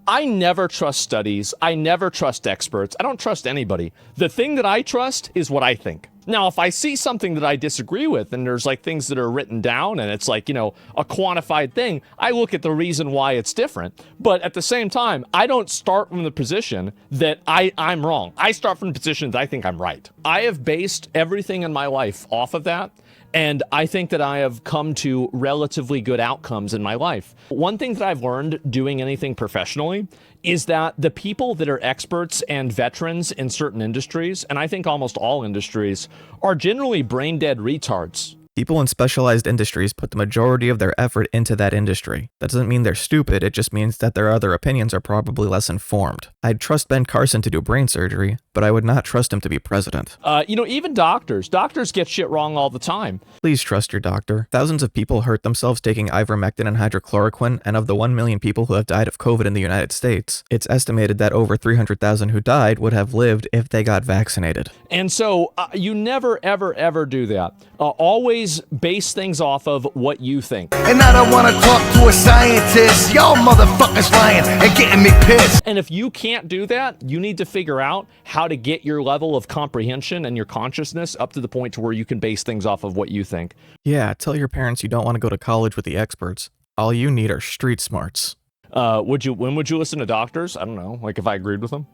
I never trust studies. I never trust experts. I don't trust anybody. The thing that I trust is what I think. Now, if I see something that I disagree with and there's like things that are written down and it's like, a quantified thing, I look at the reason why it's different. But at the same time, I don't start from the position that I'm wrong. I start from the position that I think I'm right. I have based everything in my life off of that. And I think that I have come to relatively good outcomes in my life. One thing that I've learned doing anything professionally is that the people that are experts and veterans in certain industries, and I think almost all industries, are generally brain dead retards. People in specialized industries put the majority of their effort into that industry. That doesn't mean they're stupid, it just means that their other opinions are probably less informed. I'd trust Ben Carson to do brain surgery, but I would not trust him to be president. Even doctors get shit wrong all the time. Please trust your doctor. Thousands of people hurt themselves taking ivermectin and hydrochloroquine, and of the 1 million people who have died of COVID in the United States, it's estimated that over 300,000 who died would have lived if they got vaccinated. And so you never, ever, ever do that. Always base things off of what you think. And I don't want to talk to a scientist. Y'all motherfuckers lying and getting me pissed. And if you can't do that, you need to figure out how to get your level of comprehension and your consciousness up to the point to where you can base things off of what you think. Yeah, tell your parents you don't want to go to college with the experts. All you need are street smarts. When would you listen to doctors? I don't know, like if I agreed with them?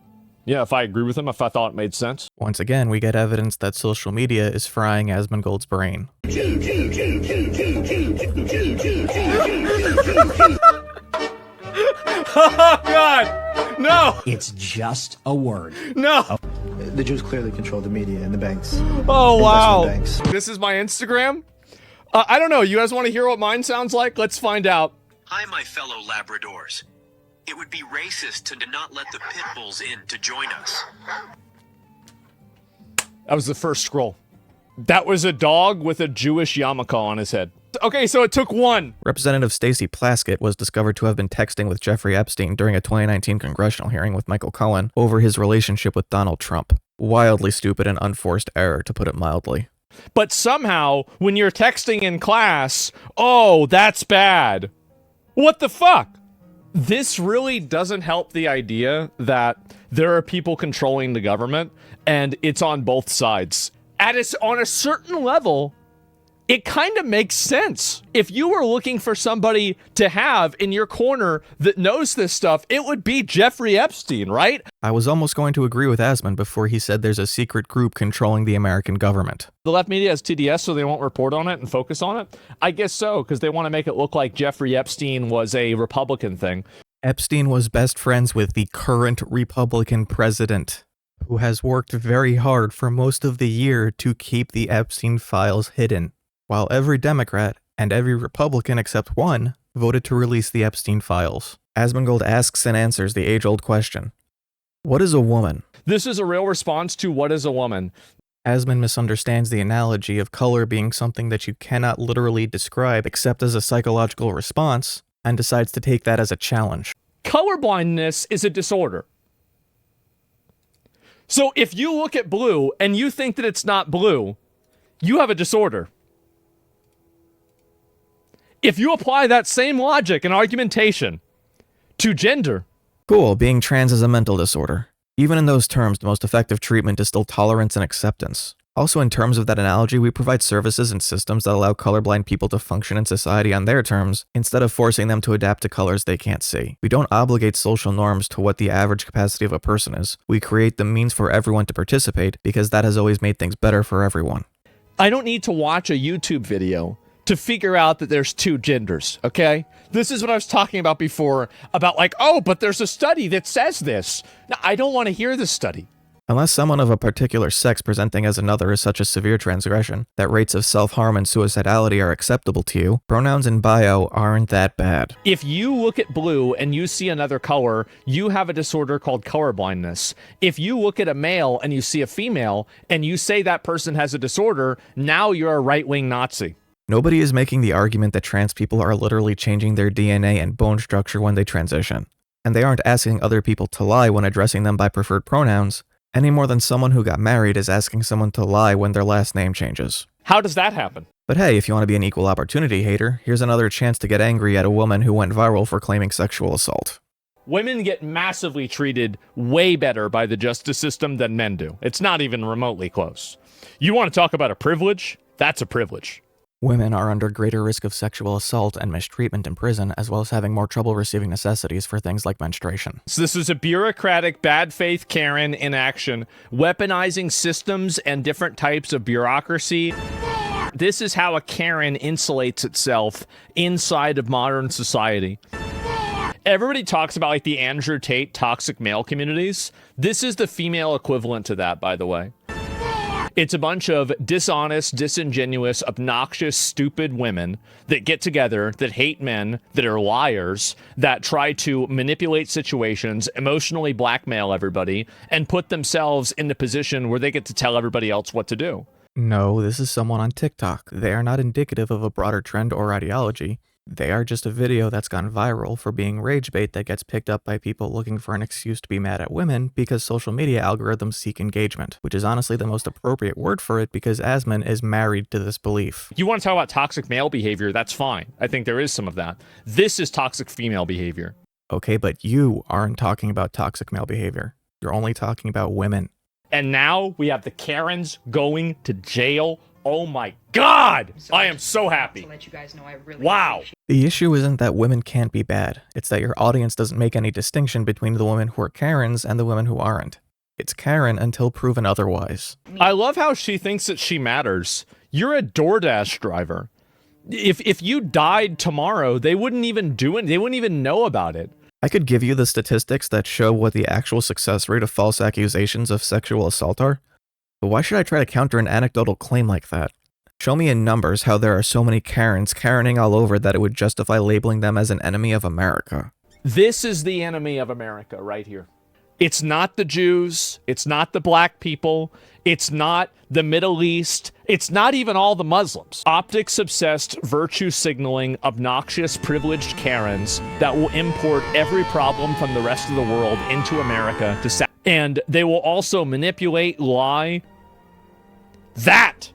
Yeah, if I agree with them, if I thought it made sense. Once again, we get evidence that social media is frying Asmongold's brain. Oh, God! No! It's just a word. No! The Jews clearly control the media and the banks. Oh, wow. Banks. This is my Instagram? I don't know. You guys want to hear what mine sounds like? Let's find out. Hi, my fellow Labradors. It would be racist to not let the pit bulls in to join us. That was the first scroll. That was a dog with a Jewish yarmulke on his head. Okay, so it took one. Representative Stacey Plaskett was discovered to have been texting with Jeffrey Epstein during a 2019 congressional hearing with Michael Cohen over his relationship with Donald Trump. Wildly stupid and unforced error, to put it mildly. But somehow, when you're texting in class, oh, that's bad. What the fuck? This really doesn't help the idea that there are people controlling the government, and it's on both sides. On a certain level, it kind of makes sense. If you were looking for somebody to have in your corner that knows this stuff, it would be Jeffrey Epstein, right? I was almost going to agree with Asmon before he said there's a secret group controlling the American government. The left media has TDS, so they won't report on it and focus on it? I guess so, because they want to make it look like Jeffrey Epstein was a Republican thing. Epstein was best friends with the current Republican president, who has worked very hard for most of the year to keep the Epstein files hidden. While every Democrat and every Republican except one voted to release the Epstein files. Asmongold asks and answers the age-old question, what is a woman? This is a real response to what is a woman. Asmon misunderstands the analogy of color being something that you cannot literally describe except as a psychological response, and decides to take that as a challenge. Colorblindness is a disorder. So if you look at blue and you think that it's not blue, you have a disorder. If you apply that same logic and argumentation to gender. Cool, being trans is a mental disorder. Even in those terms, the most effective treatment is still tolerance and acceptance. Also, in terms of that analogy, we provide services and systems that allow colorblind people to function in society on their terms, instead of forcing them to adapt to colors they can't see. We don't obligate social norms to what the average capacity of a person is. We create the means for everyone to participate, because that has always made things better for everyone. I don't need to watch a YouTube video to figure out that there's two genders, okay? This is what I was talking about before, about like, oh, but there's a study that says this. No, I don't want to hear this study. Unless someone of a particular sex presenting as another is such a severe transgression that rates of self-harm and suicidality are acceptable to you, pronouns in bio aren't that bad. If you look at blue and you see another color, you have a disorder called colorblindness. If you look at a male and you see a female and you say that person has a disorder, now you're a right-wing Nazi. Nobody is making the argument that trans people are literally changing their DNA and bone structure when they transition. And they aren't asking other people to lie when addressing them by preferred pronouns, any more than someone who got married is asking someone to lie when their last name changes. How does that happen? But hey, if you want to be an equal opportunity hater, here's another chance to get angry at a woman who went viral for claiming sexual assault. Women get massively treated way better by the justice system than men do. It's not even remotely close. You want to talk about a privilege? That's a privilege. Women are under greater risk of sexual assault and mistreatment in prison, as well as having more trouble receiving necessities for things like menstruation. So this is a bureaucratic, bad faith Karen in action, weaponizing systems and different types of bureaucracy. This is how a Karen insulates itself inside of modern society. Everybody talks about like the Andrew Tate toxic male communities. This is the female equivalent to that, by the way. It's a bunch of dishonest, disingenuous, obnoxious, stupid women that get together, that hate men, that are liars, that try to manipulate situations, emotionally blackmail everybody, and put themselves in the position where they get to tell everybody else what to do. No, this is someone on TikTok. They are not indicative of a broader trend or ideology. They are just a video that's gone viral for being rage bait that gets picked up by people looking for an excuse to be mad at women because social media algorithms seek engagement, which is honestly the most appropriate word for it because Asmon is married to this belief. You want to talk about toxic male behavior, that's fine. I think there is some of that. This is toxic female behavior. Okay, but you aren't talking about toxic male behavior. You're only talking about women. And now we have the Karens going to jail. Oh my God! I am so happy. To let you guys know I really wow. The issue isn't that women can't be bad. It's that your audience doesn't make any distinction between the women who are Karens and the women who aren't. It's Karen until proven otherwise. I love how she thinks that she matters. You're a DoorDash driver. If you died tomorrow, they wouldn't even do it. They wouldn't even know about it. I could give you the statistics that show what the actual success rate of false accusations of sexual assault are. But why should I try to counter an anecdotal claim like that? Show me in numbers how there are so many Karens Karening all over that it would justify labeling them as an enemy of America. This is the enemy of America right here. It's not the Jews. It's not the black people. It's not the Middle East. It's not even all the Muslims. Optics-obsessed, virtue-signaling, obnoxious, privileged Karens that will import every problem from the rest of the world into America to and they will also manipulate, lie. That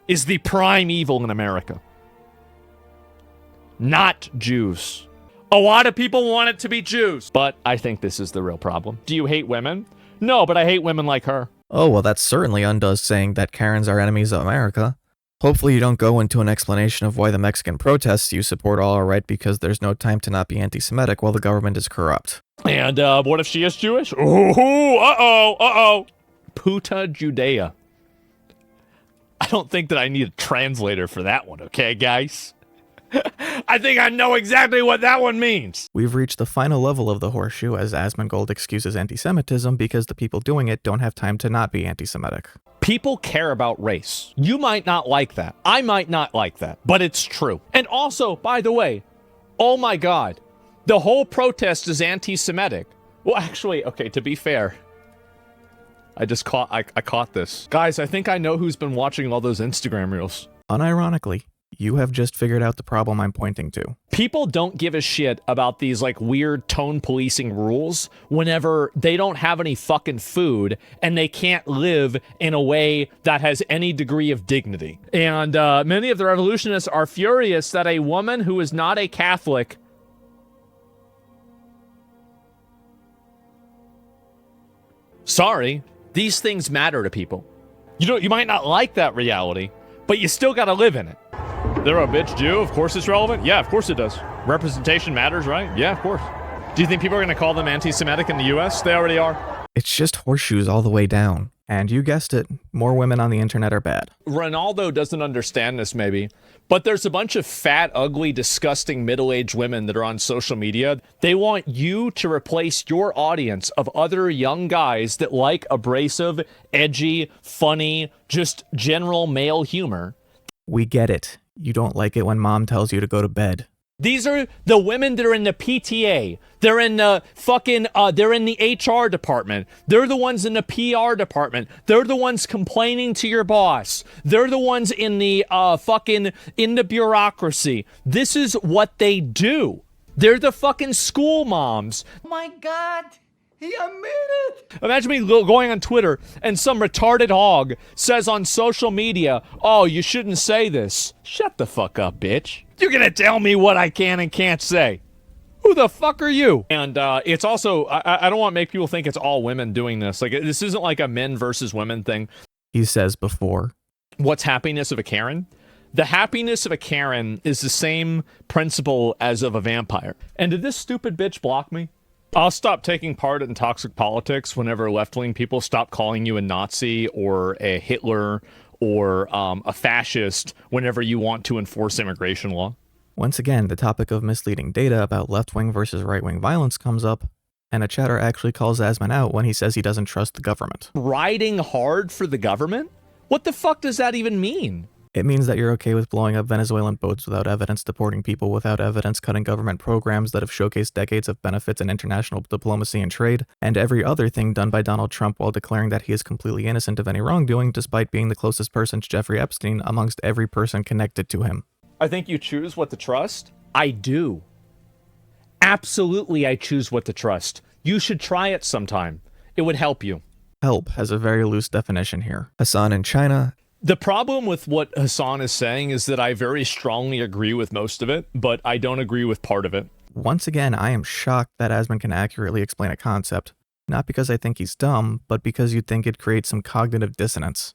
is the prime evil in America. Not Jews. A lot of people want it to be Jews. But I think this is the real problem. Do you hate women? No, but I hate women like her. Oh, well, that certainly undoes saying that Karens are enemies of America. Hopefully you don't go into an explanation of why the Mexican protests you support all are right because there's no time to not be anti-Semitic while the government is corrupt. And what if she is Jewish? Ooh, uh-oh. Puta Judea. I don't think that I need a translator for that one, okay, guys? I think I know exactly what that one means. We've reached the final level of the horseshoe as Asmongold excuses anti-Semitism because the people doing it don't have time to not be anti-Semitic. People care about race. You might not like that. I might not like that, but it's true. And also, by the way, oh my God, the whole protest is anti-Semitic. Well, actually, okay, to be fair, I caught this. Guys, I think I know who's been watching all those Instagram reels. Unironically, you have just figured out the problem I'm pointing to. People don't give a shit about these like weird tone policing rules whenever they don't have any fucking food and they can't live in a way that has any degree of dignity. And many of the revolutionists are furious that a woman who is not a Catholic sorry, these things matter to people. You might not like that reality, but you still gotta live in it. They're a bitch Jew, of course it's relevant. Yeah, of course it does. Representation matters, right? Yeah, of course. Do you think people are gonna call them anti-Semitic in the US? They already are. It's just horseshoes all the way down. And you guessed it, more women on the internet are bad. Ronaldo doesn't understand this maybe, but there's a bunch of fat, ugly, disgusting middle-aged women that are on social media. They want you to replace your audience of other young guys that like abrasive, edgy, funny, just general male humor. We get it. You don't like it when mom tells you to go to bed. These are the women that are in the PTA. They're in the fucking, they're in the HR department. They're the ones in the PR department. They're the ones complaining to your boss. They're the ones in the, in the bureaucracy. This is what they do. They're the fucking school moms. Oh my God. He admitted it. Imagine me going on Twitter and some retarded hog says on social media, oh, you shouldn't say this. Shut the fuck up, bitch. You're gonna tell me what I can and can't say. Who the fuck are you? And it's also, I don't want to make people think it's all women doing this. Like, this isn't like a men versus women thing. He says before. What's happiness of a Karen? The happiness of a Karen is the same principle as of a vampire. And did this stupid bitch block me? I'll stop taking part in toxic politics whenever left-wing people stop calling you a Nazi or a Hitler or a fascist whenever you want to enforce immigration law. Once again, the topic of misleading data about left-wing versus right-wing violence comes up, and a chatter actually calls Asmon out when he says he doesn't trust the government. Riding hard for the government? What the fuck does that even mean? It means that you're okay with blowing up Venezuelan boats without evidence, deporting people without evidence, cutting government programs that have showcased decades of benefits in international diplomacy and trade, and every other thing done by Donald Trump while declaring that he is completely innocent of any wrongdoing despite being the closest person to Jeffrey Epstein amongst every person connected to him. I think you choose what to trust. I do. Absolutely, I choose what to trust. You should try it sometime. It would help you. Help has a very loose definition here. Hassan in China. The problem with what Hassan is saying is that I very strongly agree with most of it, but I don't agree with part of it. Once again, I am shocked that Asmon can accurately explain a concept. Not because I think he's dumb, but because you'd think it creates some cognitive dissonance.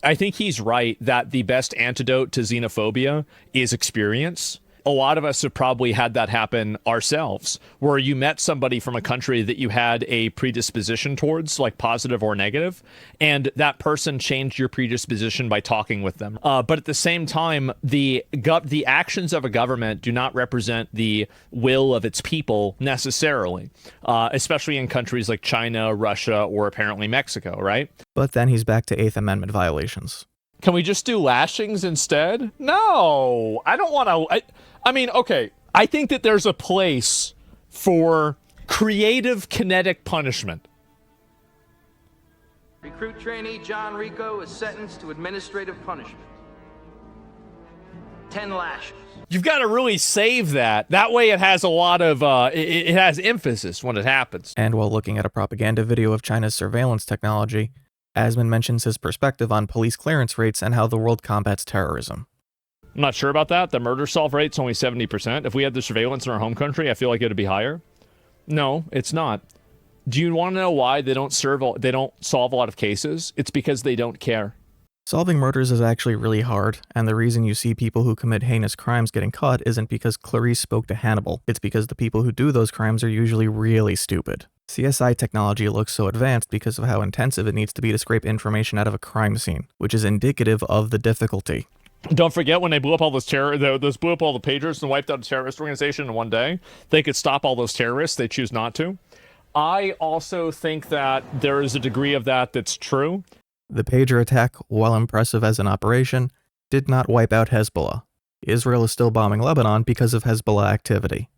I think he's right that the best antidote to xenophobia is experience. A lot of us have probably had that happen ourselves, where you met somebody from a country that you had a predisposition towards, like positive or negative, and that person changed your predisposition by talking with them. But at the same time, the actions of a government do not represent the will of its people necessarily, especially in countries like China, Russia, or apparently Mexico, right? But then he's back to Eighth Amendment violations. Can we just do lashings instead? No, I don't want to. I mean, okay, I think that there's a place for creative kinetic punishment. Recruit trainee John Rico is sentenced to administrative punishment. 10 lashes. You've got to really save that. That way it has a lot of, it has emphasis when it happens. And while looking at a propaganda video of China's surveillance technology, Asmon mentions his perspective on police clearance rates and how the world combats terrorism. I'm not sure about that. The murder solve rate's only 70%. If we had the surveillance in our home country, I feel like it'd be higher. No, it's not. Do you want to know why they don't solve a lot of cases? It's because they don't care. Solving murders is actually really hard, and the reason you see people who commit heinous crimes getting caught isn't because Clarice spoke to Hannibal. It's because the people who do those crimes are usually really stupid. CSI technology looks so advanced because of how intensive it needs to be to scrape information out of a crime scene, which is indicative of the difficulty. Don't forget when they blew up all those blew up all the pagers and wiped out a terrorist organization in one day. They could stop all those terrorists. They choose not to. I also think that there is a degree of that that's true. The pager attack, while impressive as an operation, did not wipe out Hezbollah. Israel is still bombing Lebanon because of Hezbollah activity.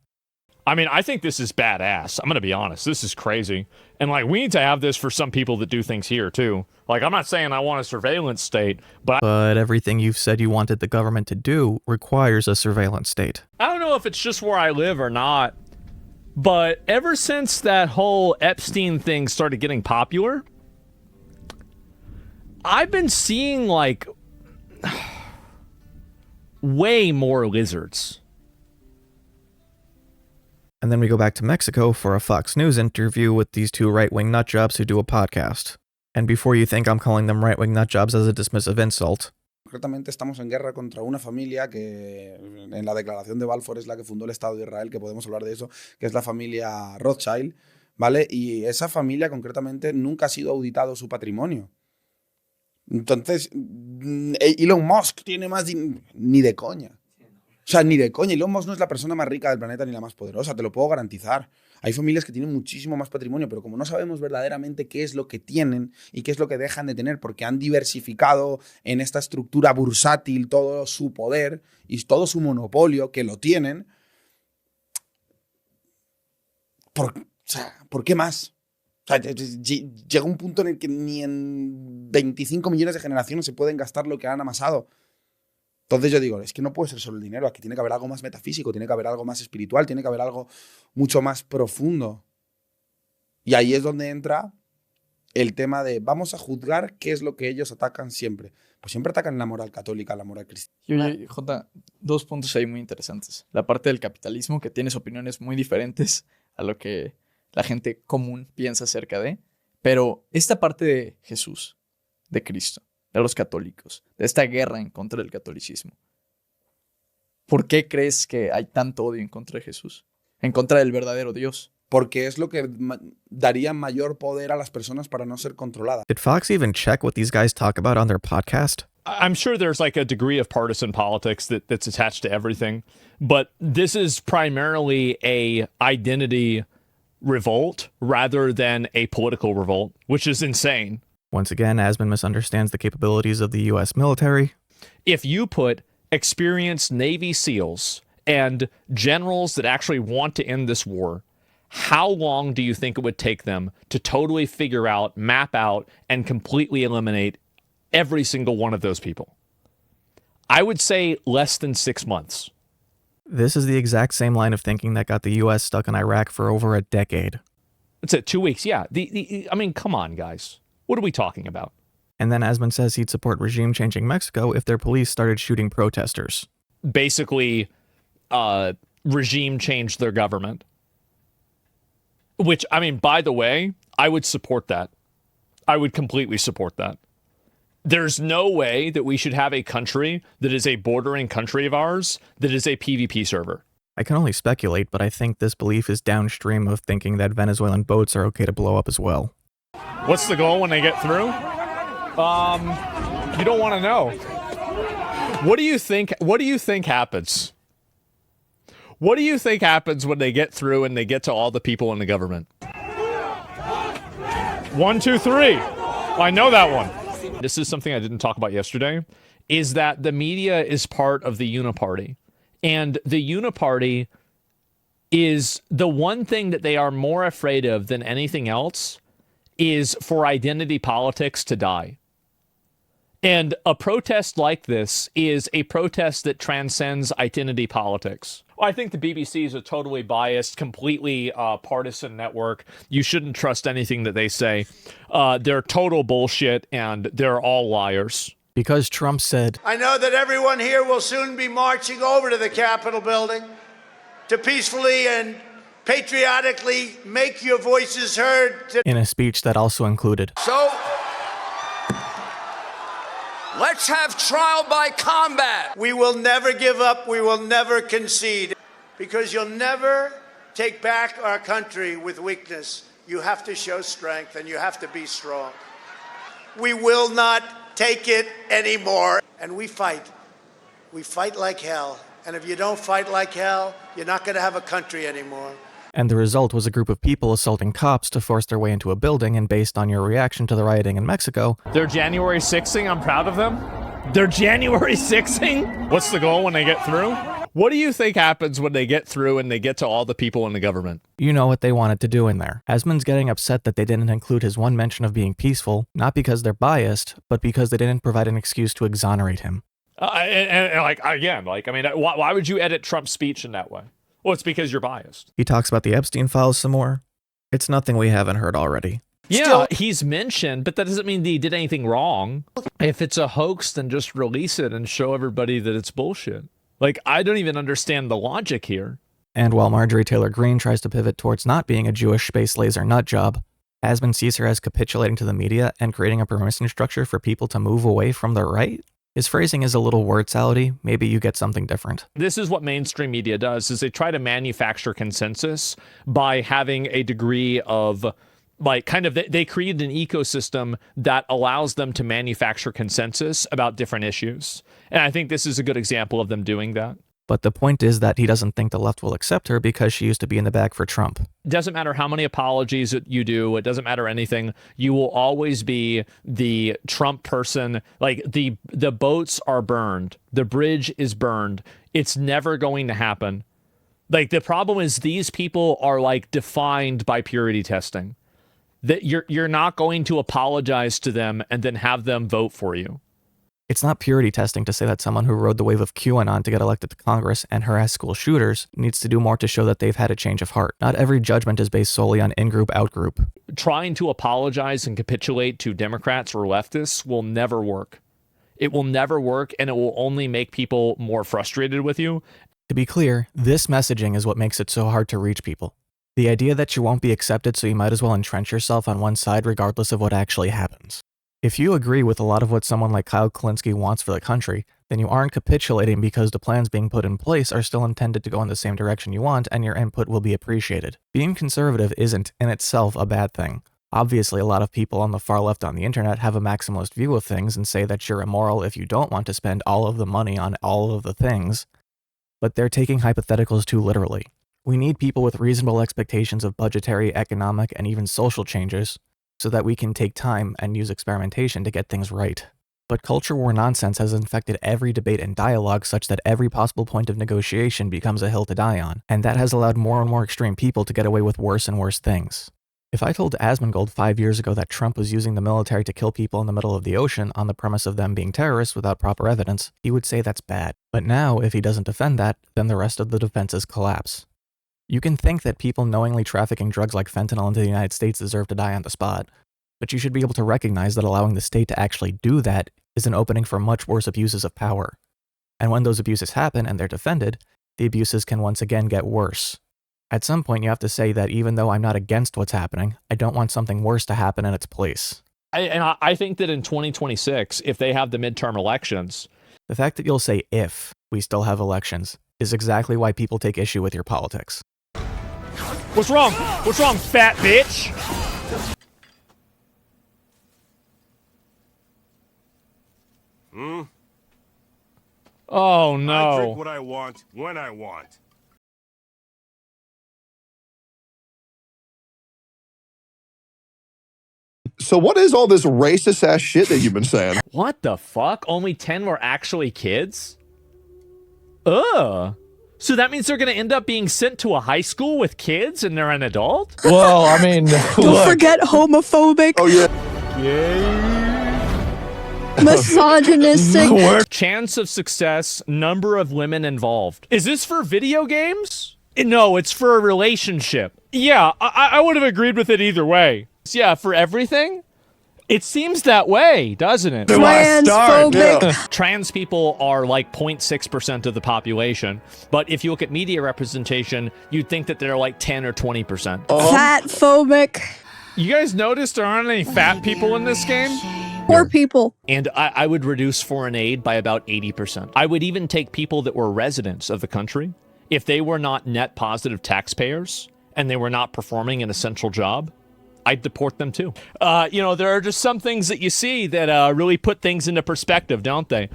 I mean, I think this is badass. I'm going to be honest. This is crazy. And, like, we need to have this for some people that do things here, too. Like, I'm not saying I want a surveillance state, but everything you've said you wanted the government to do requires a surveillance state. I don't know if it's just where I live or not, but ever since that whole Epstein thing started getting popular, I've been seeing, like, way more lizards. And then we go back to Mexico for a Fox News interview with these two right-wing nutjobs who do a podcast. And before you think I'm calling them right-wing nutjobs as a dismissive insult, Concretamente estamos en guerra contra una familia que en la declaración de Balfour es la que fundó el Estado de Israel, que podemos hablar de eso, que es la familia Rothschild, ¿vale? Y esa familia concretamente nunca ha sido auditado su patrimonio. Entonces, Elon Musk tiene más ni de coña. O sea, ni de coña. Elon Musk no es la persona más rica del planeta ni la más poderosa, te lo puedo garantizar. Hay familias que tienen muchísimo más patrimonio, pero como no sabemos verdaderamente qué es lo que tienen y qué es lo que dejan de tener, porque han diversificado en esta estructura bursátil todo su poder y todo su monopolio, que lo tienen, ¿por qué más? O sea, llega un punto en el que ni en 25 millones de generaciones se pueden gastar lo que han amasado. Entonces yo digo, es que no puede ser solo el dinero, aquí tiene que haber algo más metafísico, tiene que haber algo más espiritual, tiene que haber algo mucho más profundo. Y ahí es donde entra el tema de vamos a juzgar qué es lo que ellos atacan siempre. Pues siempre atacan la moral católica, la moral cristiana. Oye, Jota, dos puntos ahí muy interesantes. La parte del capitalismo, que tienes opiniones muy diferentes a lo que la gente común piensa acerca de. Pero esta parte de Jesús, de Cristo, de los católicos, de esta guerra en contra del catolicismo. ¿Por qué crees que hay tanto odio en contra de Jesús? En contra del verdadero Dios. Porque es lo que daría mayor poder a las personas para no ser controladas. Did Fox even check what these guys talk about on their podcast? I'm sure there's like a degree of partisan politics that's attached to everything, but this is primarily a identity revolt rather than a political revolt, which is insane. Once again, Asmon misunderstands the capabilities of the U.S. military. If you put experienced Navy SEALs and generals that actually want to end this war, how long do you think it would take them to totally figure out, map out, and completely eliminate every single one of those people? I would say less than 6 months. This is the exact same line of thinking that got the U.S. stuck in Iraq for over a decade. That's it, 2 weeks, yeah. I mean, come on, guys. What are we talking about? And then Asmon says he'd support regime-changing Mexico if their police started shooting protesters. Basically, regime changed their government. Which, I mean, by the way, I would support that. I would completely support that. There's no way that we should have a country that is a bordering country of ours that is a PvP server. I can only speculate, but I think this belief is downstream of thinking that Venezuelan boats are okay to blow up as well. What's the goal when they get through? You don't want to know. What do you think happens? What do you think happens when they get through and they get to all the people in the government? 1, 2, 3. I know that one. This is something I didn't talk about yesterday, is that the media is part of the Uniparty. And the Uniparty is the one thing that they are more afraid of than anything else is for identity politics to die. And a protest like this is a protest that transcends identity politics. I think the BBC is a totally biased, completely partisan network. You shouldn't trust anything that they say. They're total bullshit, and they're all liars. Because Trump said, I know that everyone here will soon be marching over to the Capitol building to peacefully and patriotically make your voices heard. In a speech that also included, So, let's have trial by combat. We will never give up. We will never concede. Because you'll never take back our country with weakness. You have to show strength and you have to be strong. We will not take it anymore. And we fight. We fight like hell. And if you don't fight like hell, you're not going to have a country anymore. And the result was a group of people assaulting cops to force their way into a building, and based on your reaction to the rioting in Mexico, They're January 6ing. I'm proud of them. They're January 6ing. What's the goal when they get through? What do you think happens when they get through and they get to all the people in the government? you know what they wanted to do in there. Asmon's getting upset that they didn't include his one mention of being peaceful, not because they're biased, but because they didn't provide an excuse to exonerate him. Why would you edit Trump's speech in that way? Well, it's because you're biased. He talks about the Epstein files some more. It's nothing we haven't heard already. Yeah, he's mentioned, but that doesn't mean that he did anything wrong. If it's a hoax, then just release it and show everybody that it's bullshit. Like, I don't even understand the logic here. And while Marjorie Taylor Greene tries to pivot towards not being a Jewish space laser nut job, Asmon sees her as capitulating to the media and creating a permission structure for people to move away from the right. His phrasing is a little word salady. Maybe you get something different. This is what mainstream media does, is they try to manufacture consensus by having a degree of, they create an ecosystem that allows them to manufacture consensus about different issues. And I think this is a good example of them doing that. But the point is that he doesn't think the left will accept her because she used to be in the bag for Trump. It doesn't matter how many apologies you do. It doesn't matter anything. You will always be the Trump person. Like, the boats are burned. The bridge is burned. It's never going to happen. Like, the problem is these people are like defined by purity testing. That you're not going to apologize to them and then have them vote for you. It's not purity testing to say that someone who rode the wave of QAnon to get elected to Congress and harass school shooters needs to do more to show that they've had a change of heart. Not every judgment is based solely on in-group, out-group. Trying to apologize and capitulate to Democrats or leftists will never work. It will never work, and it will only make people more frustrated with you. To be clear, this messaging is what makes it so hard to reach people. The idea that you won't be accepted, so you might as well entrench yourself on one side regardless of what actually happens. If you agree with a lot of what someone like Kyle Kulinski wants for the country, then you aren't capitulating because the plans being put in place are still intended to go in the same direction you want, and your input will be appreciated. Being conservative isn't, in itself, a bad thing. Obviously, a lot of people on the far left on the internet have a maximalist view of things and say that you're immoral if you don't want to spend all of the money on all of the things, but they're taking hypotheticals too literally. We need people with reasonable expectations of budgetary, economic, and even social changes, so that we can take time and use experimentation to get things right. But culture war nonsense has infected every debate and dialogue such that every possible point of negotiation becomes a hill to die on, and that has allowed more and more extreme people to get away with worse and worse things. If I told ASMONGOLD 5 years ago that Trump was using the military to kill people in the middle of the ocean on the premise of them being terrorists without proper evidence, he would say that's bad. But now, if he doesn't defend that, then the rest of the defenses collapse. You can think that people knowingly trafficking drugs like fentanyl into the United States deserve to die on the spot, but you should be able to recognize that allowing the state to actually do that is an opening for much worse abuses of power. And when those abuses happen and they're defended, the abuses can once again get worse. At some point, you have to say that even though I'm not against what's happening, I don't want something worse to happen in its place. I think that in 2026, if they have the midterm elections... The fact that you'll say if we still have elections is exactly why people take issue with your politics. What's wrong? What's wrong, fat bitch? Oh, no. I drink what I want, when I want. So what is all this racist ass shit that you've been saying? What the fuck? Only 10 were actually kids? Ugh. So that means they're going to end up being sent to a high school with kids and they're an adult? Well, I mean, Don't forget homophobic. Oh, yeah. Misogynistic. Chance of success, number of women involved. Is this for video games? No, it's for a relationship. Yeah, I would have agreed with it either way. Yeah, for everything? It seems that way, doesn't it? Transphobic. Trans people are like 0.6% of the population, but if you look at media representation, you'd think that they're like 10 or 20%. Fat phobic. You guys noticed there aren't any fat people in this game? Poor people. And I would reduce foreign aid by about 80%. I would even take people that were residents of the country. If they were not net positive taxpayers and they were not performing an essential job, I'd deport them too. You know, there are just some things that you see that really put things into perspective, don't they?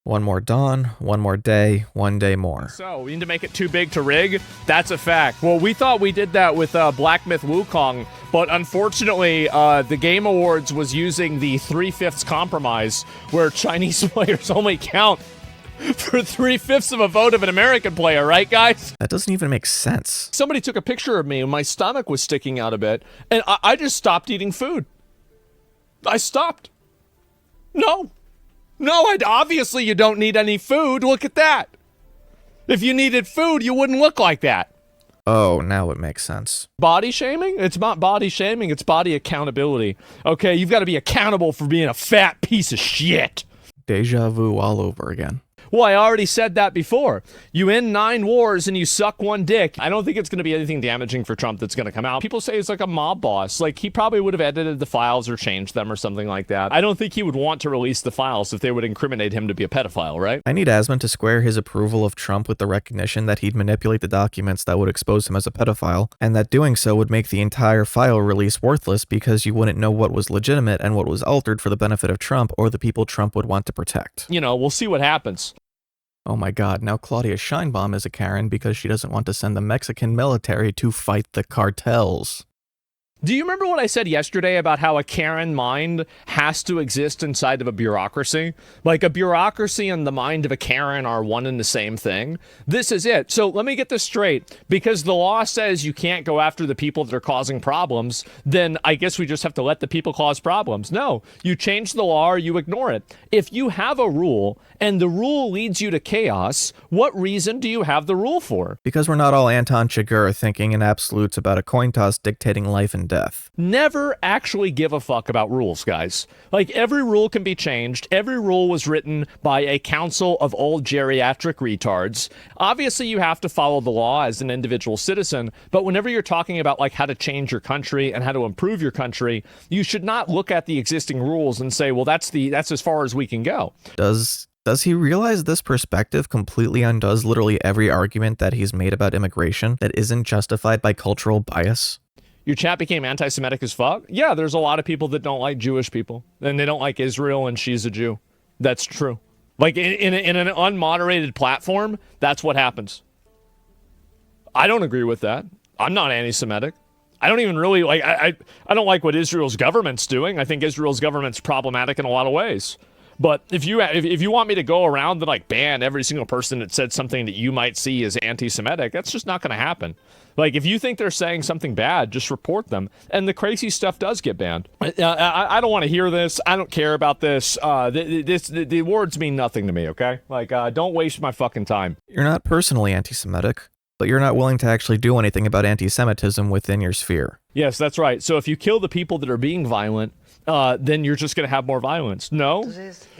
One more dawn, one more day, one day more. So, we need to make it too big to rig? That's a fact. Well, we thought we did that with Black Myth Wukong, but unfortunately, the Game Awards was using the 3/5 compromise, where Chinese players only count for 3/5 of a vote of an American player, right, guys? That doesn't even make sense. Somebody took a picture of me and my stomach was sticking out a bit, and I just stopped eating food. I stopped. No, obviously you don't need any food. Look at that. If you needed food, you wouldn't look like that. Oh, now it makes sense. Body shaming? It's not body shaming, it's body accountability. Okay, you've got to be accountable for being a fat piece of shit. Deja vu all over again. Well, I already said that before. You end 9 wars and you suck 1 dick. I don't think it's going to be anything damaging for Trump that's going to come out. People say he's like a mob boss. Like, he probably would have edited the files or changed them or something like that. I don't think he would want to release the files if they would incriminate him to be a pedophile, right? I need Asmon to square his approval of Trump with the recognition that he'd manipulate the documents that would expose him as a pedophile, and that doing so would make the entire file release worthless because you wouldn't know what was legitimate and what was altered for the benefit of Trump or the people Trump would want to protect. You know, we'll see what happens. Oh my god, now Claudia Scheinbaum is a Karen because she doesn't want to send the Mexican military to fight the cartels. Do you remember what I said yesterday about how a Karen mind has to exist inside of a bureaucracy? Like, a bureaucracy and the mind of a Karen are one and the same thing. This is it. So let me get this straight. Because the law says you can't go after the people that are causing problems, then I guess we just have to let the people cause problems. No, you change the law or you ignore it. If you have a rule and the rule leads you to chaos, what reason do you have the rule for? Because we're not all Anton Chigurh thinking in absolutes about a coin toss dictating life and death. Never actually give a fuck about rules, guys. Like, every rule can be changed. Every rule was written by a council of old geriatric retards. Obviously, you have to follow the law as an individual citizen, but whenever you're talking about like how to change your country and how to improve your country, you should not look at the existing rules and say, well, that's as far as we can go. Does he realize this perspective completely undoes literally every argument that he's made about immigration that isn't justified by cultural bias? Your chat became anti-Semitic as fuck? Yeah, there's a lot of people that don't like Jewish people. And they don't like Israel, and she's a Jew. That's true. Like, in an unmoderated platform, that's what happens. I don't agree with that. I'm not anti-Semitic. I don't even really like, I don't like what Israel's government's doing. I think Israel's government's problematic in a lot of ways. But if you want me to go around and like ban every single person that said something that you might see as anti-Semitic, that's just not going to happen. Like, if you think they're saying something bad, just report them. And the crazy stuff does get banned. I don't want to hear this. I don't care about this. The words mean nothing to me, okay? Like, don't waste my fucking time. You're not personally anti-Semitic, but you're not willing to actually do anything about anti-Semitism within your sphere. Yes, that's right. So if you kill the people that are being violent, then you're just going to have more violence. No.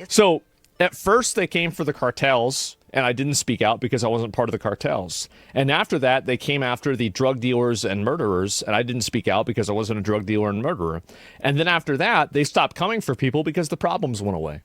So at first they came for the cartels, and I didn't speak out because I wasn't part of the cartels. And after that, they came after the drug dealers and murderers, and I didn't speak out because I wasn't a drug dealer and murderer. And then after that, they stopped coming for people because the problems went away.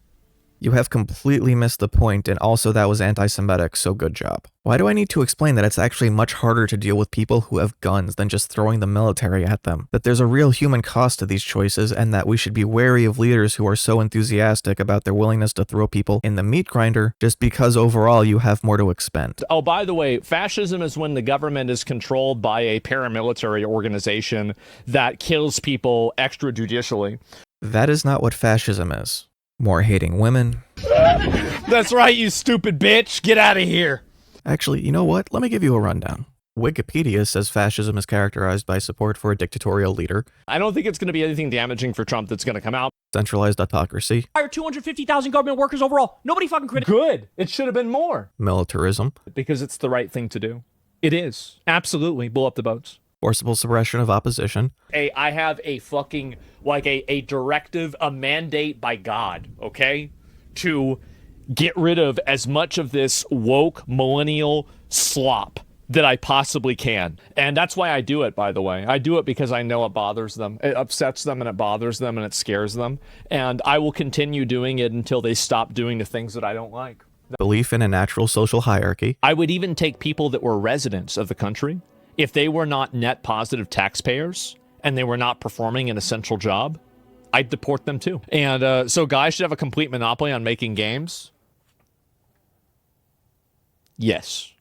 You have completely missed the point, and also that was anti-Semitic, so good job. Why do I need to explain that it's actually much harder to deal with people who have guns than just throwing the military at them? That there's a real human cost to these choices, and that we should be wary of leaders who are so enthusiastic about their willingness to throw people in the meat grinder just because overall you have more to expend. Oh, by the way, fascism is when the government is controlled by a paramilitary organization that kills people extrajudicially. That is not what fascism is. More hating women. That's right, you stupid bitch. Get out of here. Actually, you know what? Let me give you a rundown. Wikipedia says fascism is characterized by support for a dictatorial leader. I don't think it's going to be anything damaging for Trump that's going to come out. Centralized autocracy. Hire 250,000 government workers overall. Nobody fucking criticized. Good. It should have been more. Militarism. Because it's the right thing to do. It is. Absolutely. Blow up the boats. Forcible suppression of opposition. I have a fucking, like a directive, a mandate by God, okay? To get rid of as much of this woke millennial slop that I possibly can. And that's why I do it, by the way. I do it because I know it bothers them. It upsets them and it bothers them and it scares them. And I will continue doing it until they stop doing the things that I don't like. Belief in a natural social hierarchy. I would even take people that were residents of the country. If they were not net positive taxpayers and they were not performing an essential job, I'd deport them too. And so guys should have a complete monopoly on making games. Yes.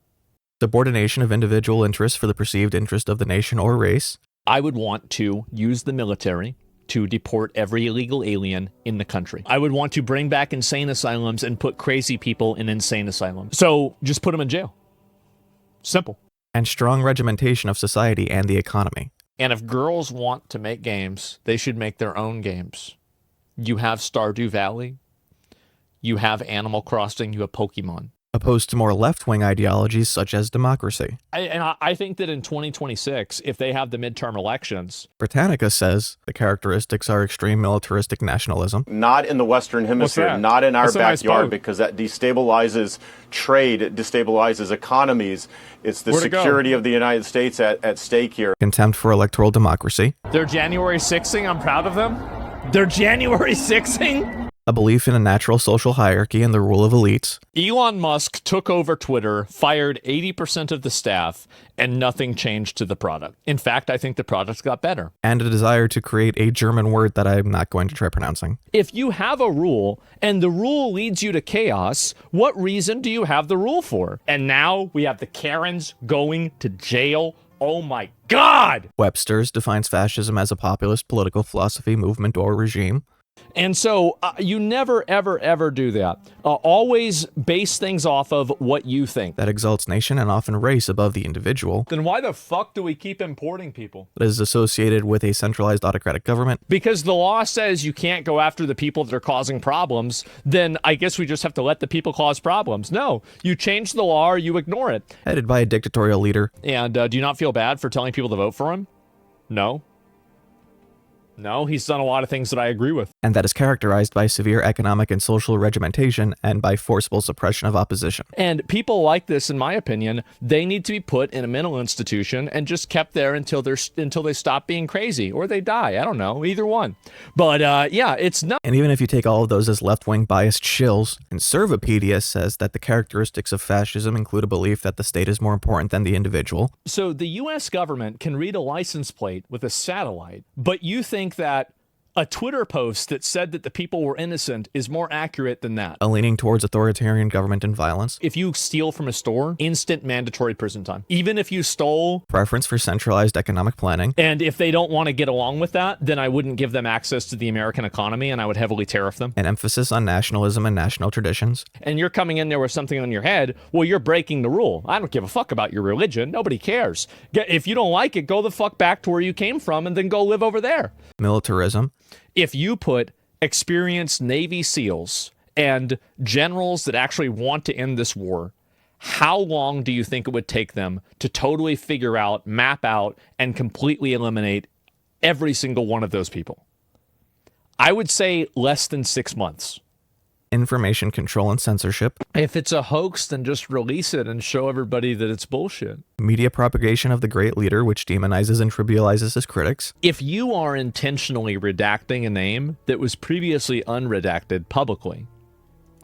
Subordination of individual interests for the perceived interest of the nation or race. I would want to use the military to deport every illegal alien in the country. I would want to bring back insane asylums and put crazy people in insane asylums. So just put them in jail. Simple. And strong regimentation of society and the economy. And if girls want to make games, they should make their own games. You have Stardew Valley. You have Animal Crossing. You have Pokemon. Opposed to more left-wing ideologies such as democracy. I think that in 2026, if they have the midterm elections... Britannica says the characteristics are extreme militaristic nationalism. Not in the Western Hemisphere, not in our backyard, because that destabilizes trade, it destabilizes economies. It's the security of the United States at stake here. Contempt for electoral democracy. They're January 6ing, I'm proud of them. They're January 6ing? A belief in a natural social hierarchy and the rule of elites. Elon Musk took over Twitter, fired 80% of the staff, and nothing changed to the product. In fact, I think the product got better. And a desire to create a German word that I'm not going to try pronouncing. If you have a rule, and the rule leads you to chaos, what reason do you have the rule for? And now we have the Karens going to jail. Oh my God! Webster's defines fascism as a populist political philosophy, movement, or regime. And so you never, ever, ever do that. Always base things off of what you think. That exalts nation and often race above the individual. Then why the fuck do we keep importing people? That is associated with a centralized autocratic government. Because the law says you can't go after the people that are causing problems, then I guess we just have to let the people cause problems. No, you change the law or you ignore it. Headed by a dictatorial leader. And do you not feel bad for telling people to vote for him? No. No, he's done a lot of things that I agree with. And that is characterized by severe economic and social regimentation and by forcible suppression of opposition. And people like this, in my opinion, they need to be put in a mental institution and just kept there until they stop being crazy or they die. I don't know, either one. But yeah, it's not. And even if you take all of those as left-wing biased shills, Conservapedia says that the characteristics of fascism include a belief that the state is more important than the individual. So the U.S. government can read a license plate with a satellite, but you think that a Twitter post that said that the people were innocent is more accurate than that. A leaning towards authoritarian government and violence. If you steal from a store, instant mandatory prison time. Even if you stole. Preference for centralized economic planning. And if they don't want to get along with that, then I wouldn't give them access to the American economy and I would heavily tariff them. An emphasis on nationalism and national traditions. And you're coming in there with something on your head, well, you're breaking the rule. I don't give a fuck about your religion. Nobody cares. If you don't like it, go the fuck back to where you came from and then go live over there. Militarism. If you put experienced Navy SEALs and generals that actually want to end this war, how long do you think it would take them to totally figure out, map out, and completely eliminate every single one of those people? I would say less than 6 months. Information control and censorship. If it's a hoax, then just release it and show everybody that it's bullshit. Media propagation of the great leader, which demonizes and trivializes his critics. If you are intentionally redacting a name that was previously unredacted publicly,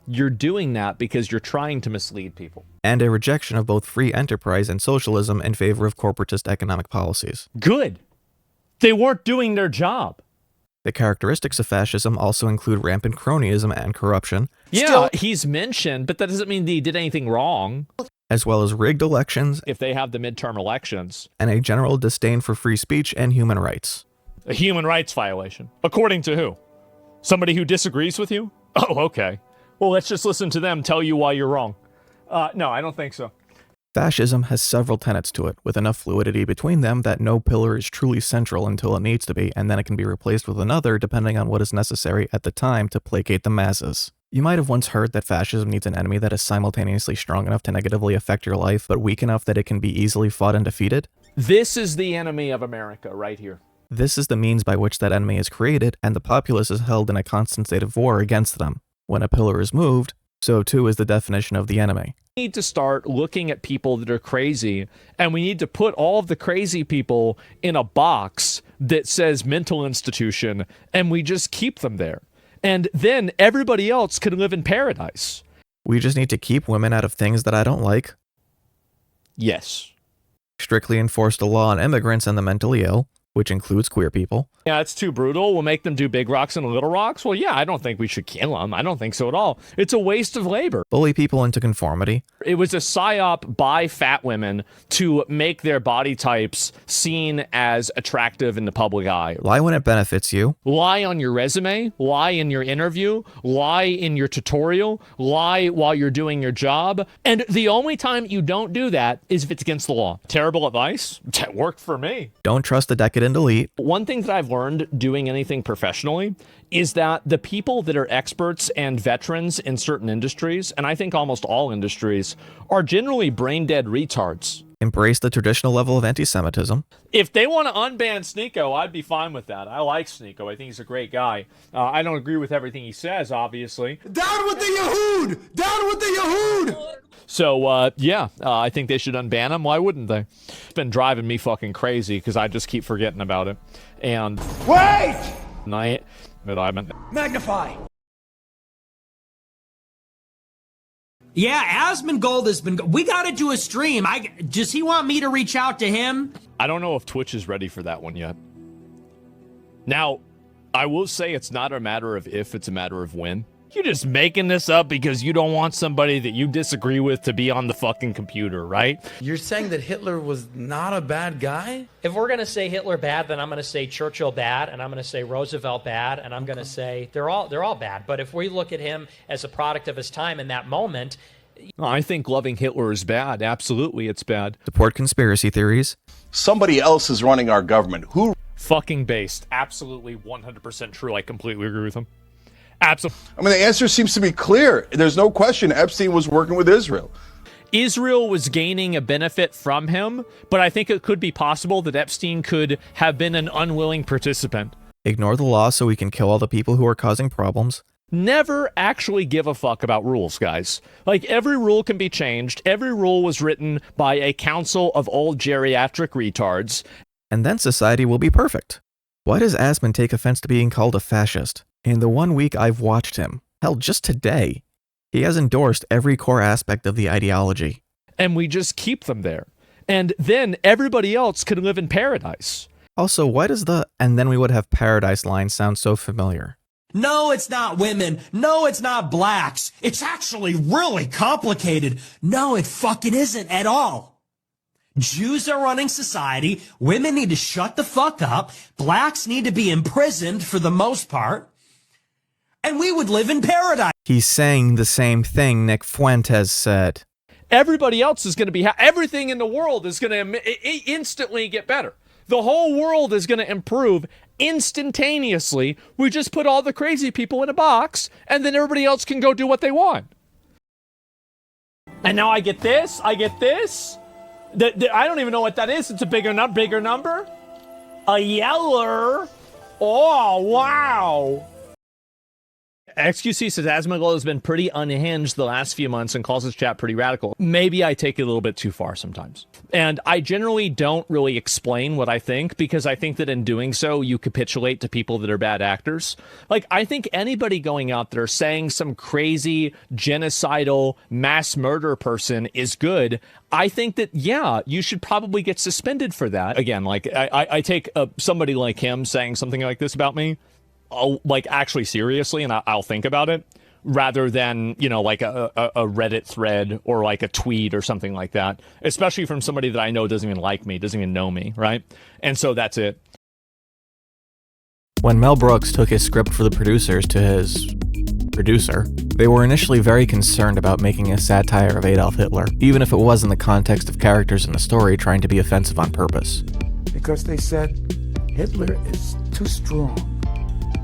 you're doing that because you're trying to mislead people. And a rejection of both free enterprise and socialism in favor of corporatist economic policies. Good. They weren't doing their job. The characteristics of fascism also include rampant cronyism and corruption. Yeah, he's mentioned, but that doesn't mean that he did anything wrong. As well as rigged elections. If they have the midterm elections. And a general disdain for free speech and human rights. A human rights violation. According to who? Somebody who disagrees with you? Oh, okay. Well, let's just listen to them tell you why you're wrong. No, I don't think so. Fascism has several tenets to it, with enough fluidity between them that no pillar is truly central until it needs to be, and then it can be replaced with another depending on what is necessary at the time to placate the masses. You might have once heard that fascism needs an enemy that is simultaneously strong enough to negatively affect your life, but weak enough that it can be easily fought and defeated. This is the enemy of America right here. This is the means by which that enemy is created, and the populace is held in a constant state of war against them. When a pillar is moved, so too is the definition of the enemy. We need to start looking at people that are crazy, and we need to put all of the crazy people in a box that says mental institution, and we just keep them there. And then everybody else can live in paradise. We just need to keep women out of things that I don't like. Yes. Strictly enforce the law on immigrants and the mentally ill. which includes queer people. Yeah, it's too brutal. We'll make them do big rocks and little rocks. Well, yeah, I don't think we should kill them. I don't think so at all. It's a waste of labor. Bully people into conformity. It was a psyop by fat women to make their body types seen as attractive in the public eye. Lie when it benefits you. Lie on your resume. Lie in your interview. Lie in your tutorial. Lie while you're doing your job. And the only time you don't do that is if it's against the law. Terrible advice? That worked for me. Don't trust the decadent elite. One thing that I've learned doing anything professionally is that the people that are experts and veterans in certain industries, and I think almost all industries, are generally brain-dead retards. Embrace the traditional level of anti-Semitism. If they want to unban Sneeko, I'd be fine with that. I like Sneeko. I think he's a great guy. I don't agree with everything he says, obviously. Down with the Yahood! Down with the Yahood! So, yeah, I think they should unban him. Why wouldn't they? It's been driving me fucking crazy because I just keep forgetting about it. And wait! Magnify. Yeah, ASMONGOLD has been. We got to do a stream. Does he want me to reach out to him? I don't know if Twitch is ready for that one yet. Now, I will say it's not a matter of if, it's a matter of when. You're just making this up because you don't want somebody that you disagree with to be on the fucking computer, right? You're saying that Hitler was not a bad guy? If we're going to say Hitler bad, then I'm going to say Churchill bad, and I'm going to say Roosevelt bad, and I'm going to say they're all bad. But if we look at him as a product of his time in that moment... I think loving Hitler is bad. Absolutely, it's bad. Support conspiracy theories. Somebody else is running our government. Who? Fucking based. Absolutely 100% true. I completely agree with him. Absolutely. I mean, the answer seems to be clear. There's no question Epstein was working with Israel. Israel was gaining a benefit from him, but I think it could be possible that Epstein could have been an unwilling participant. Ignore the law so we can kill all the people who are causing problems. Never actually give a fuck about rules, guys. Like, every rule can be changed. Every rule was written by a council of old geriatric retards. And then society will be perfect. Why does Asmon take offense to being called a fascist? In the 1 week I've watched him, hell, just today, he has endorsed every core aspect of the ideology. And we just keep them there. And then everybody else can live in paradise. Also, why does the "and then we would have paradise" line sound so familiar? No, it's not women. No, it's not blacks. It's actually really complicated. No, it fucking isn't at all. Jews are running society. Women need to shut the fuck up. Blacks need to be imprisoned for the most part. And we would live in paradise. He's saying the same thing Nick Fuentes said. Everybody else is going to be... everything in the world is going to instantly get better. The whole world is going to improve instantaneously. We just put all the crazy people in a box, and then everybody else can go do what they want. And now I get this. I get this. I don't even know what that is. It's a bigger number. A yeller. Oh, wow. XQC says Asmongold has been pretty unhinged the last few months and calls his chat pretty radical. Maybe I take it a little bit too far sometimes. And I generally don't really explain what I think because I think that in doing so, you capitulate to people that are bad actors. Like, I think anybody going out there saying some crazy genocidal mass murder person is good. I think that, yeah, you should probably get suspended for that. Again, like, I take somebody like him saying something like this about me, like, actually seriously, and I'll think about it, rather than, you know, like a Reddit thread or like a tweet or something like that, especially from somebody that I know doesn't even like me, doesn't even know me, right? And so that's it. When Mel Brooks took his script for the producers to his producer, they were initially very concerned about making a satire of Adolf Hitler, even if it was in the context of characters in the story trying to be offensive on purpose. Because they said, Hitler is too strong,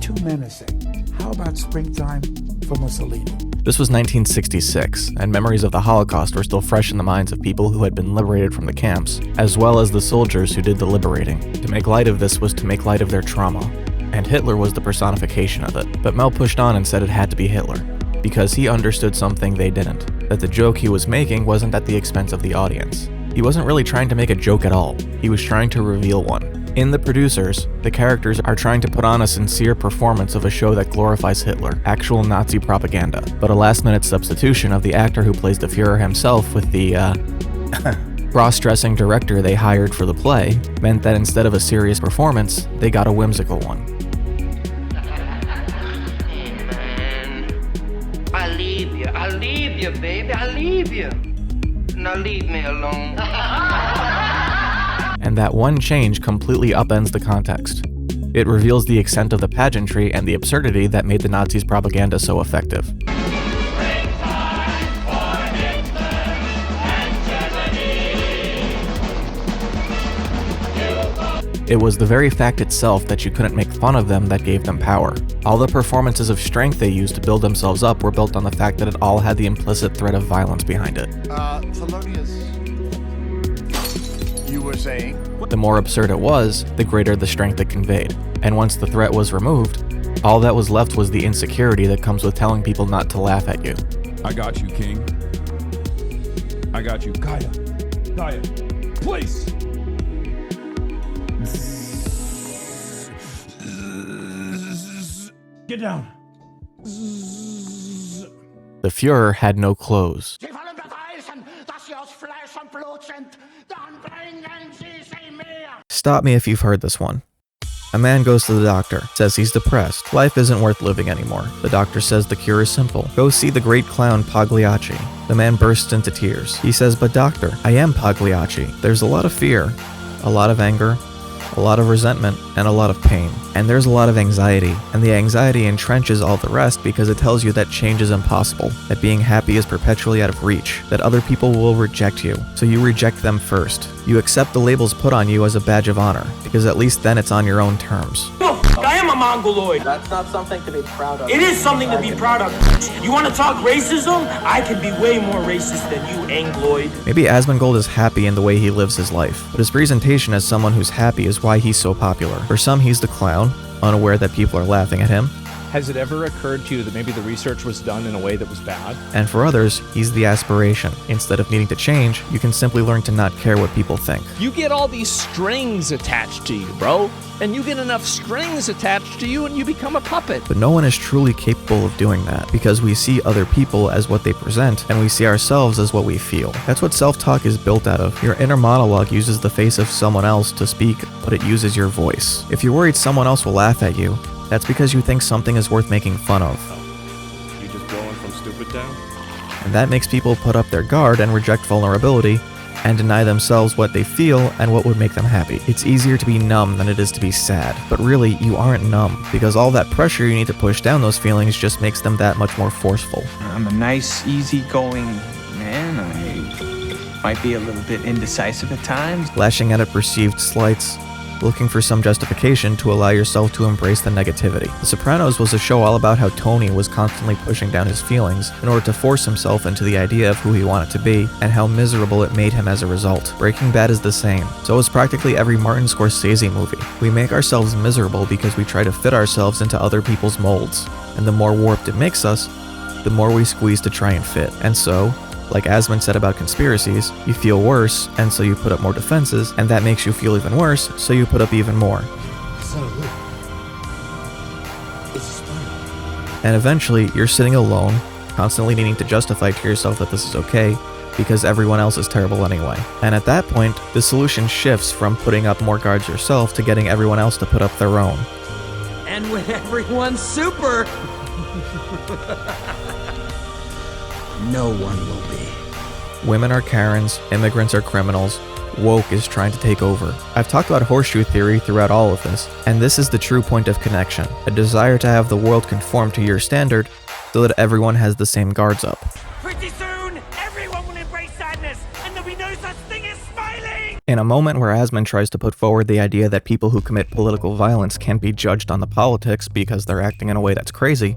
too menacing. How about springtime for Mussolini? This was 1966, and memories of the Holocaust were still fresh in the minds of people who had been liberated from the camps, as well as the soldiers who did the liberating. To make light of this was to make light of their trauma, and Hitler was the personification of it. But Mel pushed on and said it had to be Hitler, because he understood something they didn't, that the joke he was making wasn't at the expense of the audience. He wasn't really trying to make a joke at all, he was trying to reveal one. In The Producers, the characters are trying to put on a sincere performance of a show that glorifies Hitler, actual Nazi propaganda, but a last-minute substitution of the actor who plays the Führer himself with the, Cross-dressing director they hired for the play meant that instead of a serious performance, they got a whimsical one. I leave you, baby, I leave you. Now leave me alone. And that one change completely upends the context. It reveals the extent of the pageantry and the absurdity that made the Nazis' propaganda so effective. It was the very fact itself that you couldn't make fun of them that gave them power. All the performances of strength they used to build themselves up were built on the fact that it all had the implicit threat of violence behind it. Thelonious, you were saying? The more absurd it was, the greater the strength it conveyed. And once the threat was removed, all that was left was the insecurity that comes with telling people not to laugh at you. I got you, King. I got you. Kaya, please! Get down. The Führer had no clothes. Stop me if you've heard this one. A man goes to the doctor, says he's depressed. Life isn't worth living anymore. The doctor says the cure is simple. Go see the great clown Pagliacci. The man bursts into tears. He says, but doctor, I am Pagliacci. There's a lot of fear, a lot of anger, a lot of resentment, and a lot of pain. And there's a lot of anxiety, and the anxiety entrenches all the rest because it tells you that change is impossible, that being happy is perpetually out of reach, that other people will reject you, so you reject them first. You accept the labels put on you as a badge of honor, because at least then it's on your own terms. I am a Mongoloid. That's not something to be proud of. It is something to be proud of. You want to talk racism? I can be way more racist than you, Angloid. Maybe Asmongold is happy in the way he lives his life, but his presentation as someone who's happy is why he's so popular. For some, he's the clown, unaware that people are laughing at him. Has it ever occurred to you that maybe the research was done in a way that was bad? And for others, he's the aspiration. Instead of needing to change, you can simply learn to not care what people think. You get all these strings attached to you, bro. And you get enough strings attached to you and you become a puppet. But no one is truly capable of doing that because we see other people as what they present and we see ourselves as what we feel. That's what self-talk is built out of. Your inner monologue uses the face of someone else to speak, but it uses your voice. If you're worried someone else will laugh at you, that's because you think something is worth making fun of. You just going from stupid down? And that makes people put up their guard and reject vulnerability and deny themselves what they feel and what would make them happy. It's easier to be numb than it is to be sad. But really, you aren't numb, because all that pressure you need to push down those feelings just makes them that much more forceful. I'm a nice, easygoing man. I might be a little bit indecisive at times. Lashing out at perceived slights, looking for some justification to allow yourself to embrace the negativity. The Sopranos was a show all about how Tony was constantly pushing down his feelings in order to force himself into the idea of who he wanted to be, and how miserable it made him as a result. Breaking Bad is the same. So is practically every Martin Scorsese movie. We make ourselves miserable because we try to fit ourselves into other people's molds, and the more warped it makes us, the more we squeeze to try and fit. And so, like Asmon said about conspiracies, you feel worse, and so you put up more defenses, and that makes you feel even worse, so you put up even more. And eventually, you're sitting alone, constantly needing to justify to yourself that this is okay, because everyone else is terrible anyway. And at that point, the solution shifts from putting up more guards yourself to getting everyone else to put up their own. And when everyone's super, no one will be. Women are Karens, immigrants are criminals, woke is trying to take over. I've talked about horseshoe theory throughout all of this, and this is the true point of connection, a desire to have the world conform to your standard so that everyone has the same guards up. Pretty soon, everyone will embrace sadness, and there'll be no such thing as smiling! In a moment where Asmon tries to put forward the idea that people who commit political violence can't be judged on the politics because they're acting in a way that's crazy,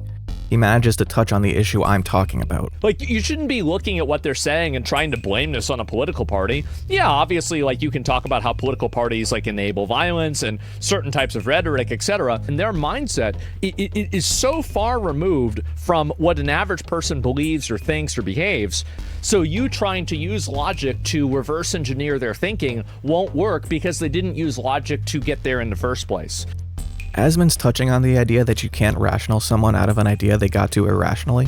he manages to touch on the issue I'm talking about. Like, you shouldn't be looking at what they're saying and trying to blame this on a political party. Yeah, obviously, like, you can talk about how political parties, like, enable violence and certain types of rhetoric, etc. And their mindset it is so far removed from what an average person believes or thinks or behaves. So you trying to use logic to reverse engineer their thinking won't work because they didn't use logic to get there in the first place. Asmon's touching on the idea that you can't rational someone out of an idea they got to irrationally.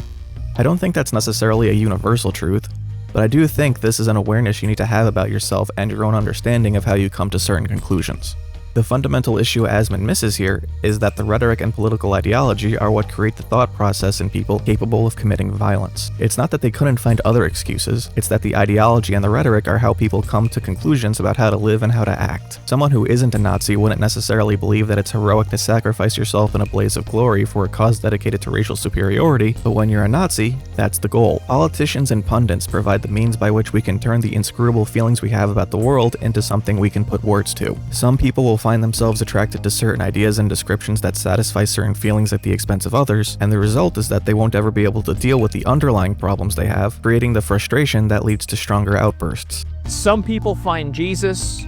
I don't think that's necessarily a universal truth, But I do think this is an awareness you need to have about yourself and your own understanding of how you come to certain conclusions. The fundamental issue Asmon misses here is that the rhetoric and political ideology are what create the thought process in people capable of committing violence. It's not that they couldn't find other excuses, it's that the ideology and the rhetoric are how people come to conclusions about how to live and how to act. Someone who isn't a Nazi wouldn't necessarily believe that it's heroic to sacrifice yourself in a blaze of glory for a cause dedicated to racial superiority, but when you're a Nazi, that's the goal. Politicians and pundits provide the means by which we can turn the inscrutable feelings we have about the world into something we can put words to. Some people will find themselves attracted to certain ideas and descriptions that satisfy certain feelings at the expense of others, and the result is that they won't ever be able to deal with the underlying problems they have, creating the frustration that leads to stronger outbursts. Some people find Jesus,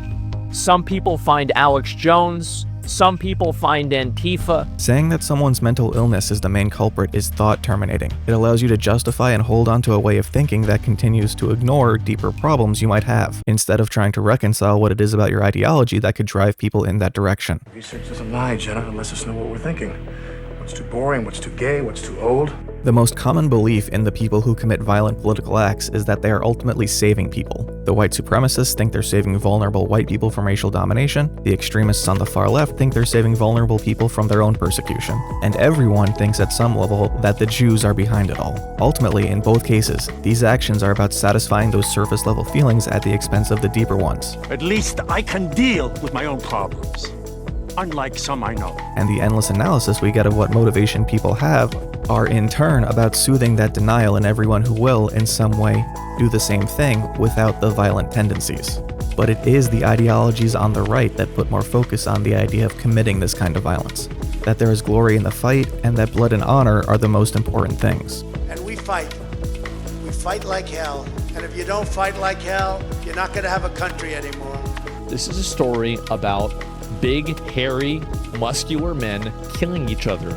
some people find Alex Jones, some people find Antifa. Saying that someone's mental illness is the main culprit is thought terminating. It allows you to justify and hold on to a way of thinking that continues to ignore deeper problems you might have, instead of trying to reconcile what it is about your ideology that could drive people in that direction. Research doesn't lie, Jenna, and lets us know what we're thinking. What's too boring, what's too gay, what's too old. The most common belief in the people who commit violent political acts is that they are ultimately saving people. The white supremacists think they're saving vulnerable white people from racial domination, the extremists on the far left think they're saving vulnerable people from their own persecution, and everyone thinks at some level that the Jews are behind it all. Ultimately, in both cases, these actions are about satisfying those surface level feelings at the expense of the deeper ones. At least I can deal with my own problems, unlike some I know. And the endless analysis we get of what motivation people have are in turn about soothing that denial in everyone who will, in some way, do the same thing without the violent tendencies. But it is the ideologies on the right that put more focus on the idea of committing this kind of violence, that there is glory in the fight and that blood and honor are the most important things. And we fight. We fight like hell. And if you don't fight like hell, you're not going to have a country anymore. This is a story about big, hairy, muscular men killing each other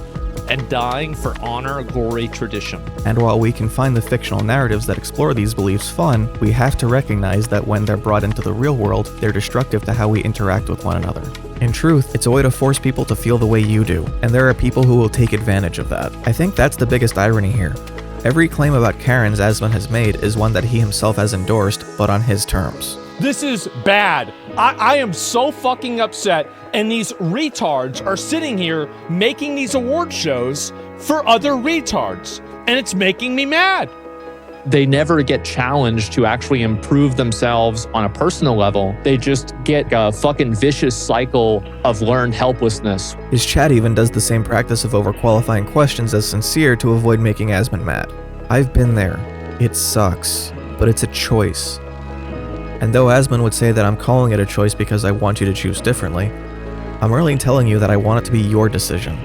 and dying for honor, glory, tradition. And while we can find the fictional narratives that explore these beliefs fun, we have to recognize that when they're brought into the real world, they're destructive to how we interact with one another. In truth, it's a way to force people to feel the way you do, and there are people who will take advantage of that. I think that's the biggest irony here. Every claim about Karens Asmon has made is one that he himself has endorsed, but on his terms. This is bad. I am so fucking upset, and these retards are sitting here making these award shows for other retards, and it's making me mad. They never get challenged to actually improve themselves on a personal level. They just get a fucking vicious cycle of learned helplessness. His chat even does the same practice of overqualifying questions as sincere to avoid making Asmon mad. I've been there. It sucks, but it's a choice. And though Asmon would say that I'm calling it a choice because I want you to choose differently, I'm really telling you that I want it to be your decision.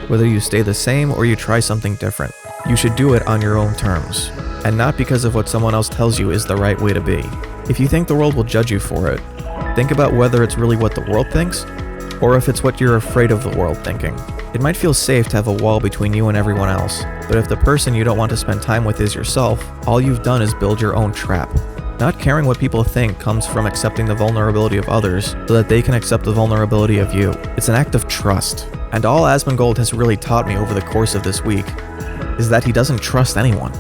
Whether you stay the same or you try something different, you should do it on your own terms, and not because of what someone else tells you is the right way to be. If you think the world will judge you for it, think about whether it's really what the world thinks, or if it's what you're afraid of the world thinking. It might feel safe to have a wall between you and everyone else, but if the person you don't want to spend time with is yourself, all you've done is build your own trap. Not caring what people think comes from accepting the vulnerability of others so that they can accept the vulnerability of you. It's an act of trust. And all ASMONGOLD has really taught me over the course of this week is that he doesn't trust anyone.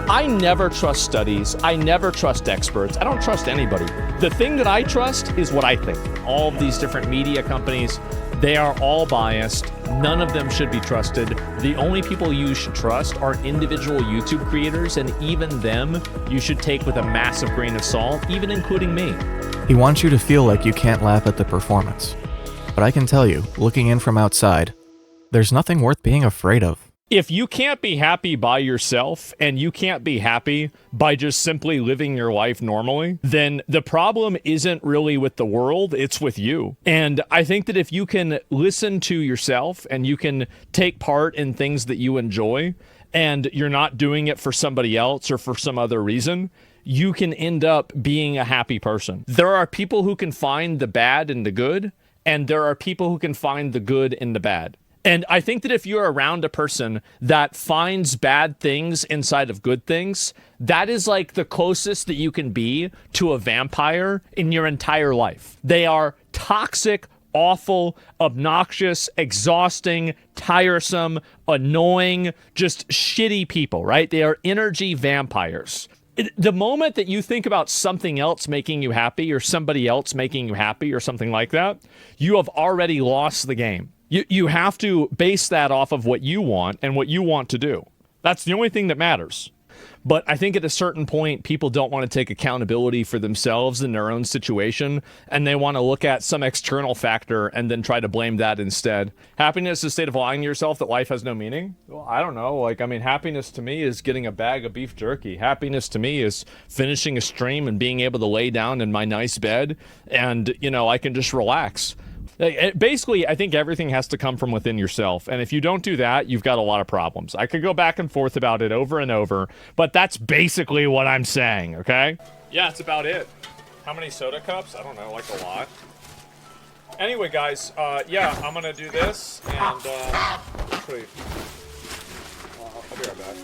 I never trust studies. I never trust experts. I don't trust anybody. The thing that I trust is what I think. All of these different media companies, they are all biased. None of them should be trusted. The only people you should trust are individual YouTube creators, and even them you should take with a massive grain of salt, even including me. He wants you to feel like you can't laugh at the performance. But I can tell you, looking in from outside, there's nothing worth being afraid of. If you can't be happy by yourself and you can't be happy by just simply living your life normally, then the problem isn't really with the world, it's with you. And I think that if you can listen to yourself and you can take part in things that you enjoy and you're not doing it for somebody else or for some other reason, you can end up being a happy person. There are people who can find the bad in the good, and there are people who can find the good in the bad. And I think that if you're around a person that finds bad things inside of good things, that is like the closest that you can be to a vampire in your entire life. They are toxic, awful, obnoxious, exhausting, tiresome, annoying, just shitty people, right? They are energy vampires. The moment that you think about something else making you happy or somebody else making you happy or something like that, you have already lost the game. You have to base that off of what you want and what you want to do. That's the only thing that matters. But I think at a certain point, people don't want to take accountability for themselves in their own situation, and they want to look at some external factor and then try to blame that instead. Happiness is a state of lying to yourself that life has no meaning? Well, I don't know. Like, I mean, happiness to me is getting a bag of beef jerky. Happiness to me is finishing a stream and being able to lay down in my nice bed and, you know, I can just relax. Basically, I think everything has to come from within yourself. And if you don't do that, you've got a lot of problems. I could go back and forth about it over and over, but that's basically what I'm saying, okay? Yeah, it's about it. How many soda cups? I don't know, like a lot. Anyway, guys, yeah, I'm gonna do this, and, I'll be right back.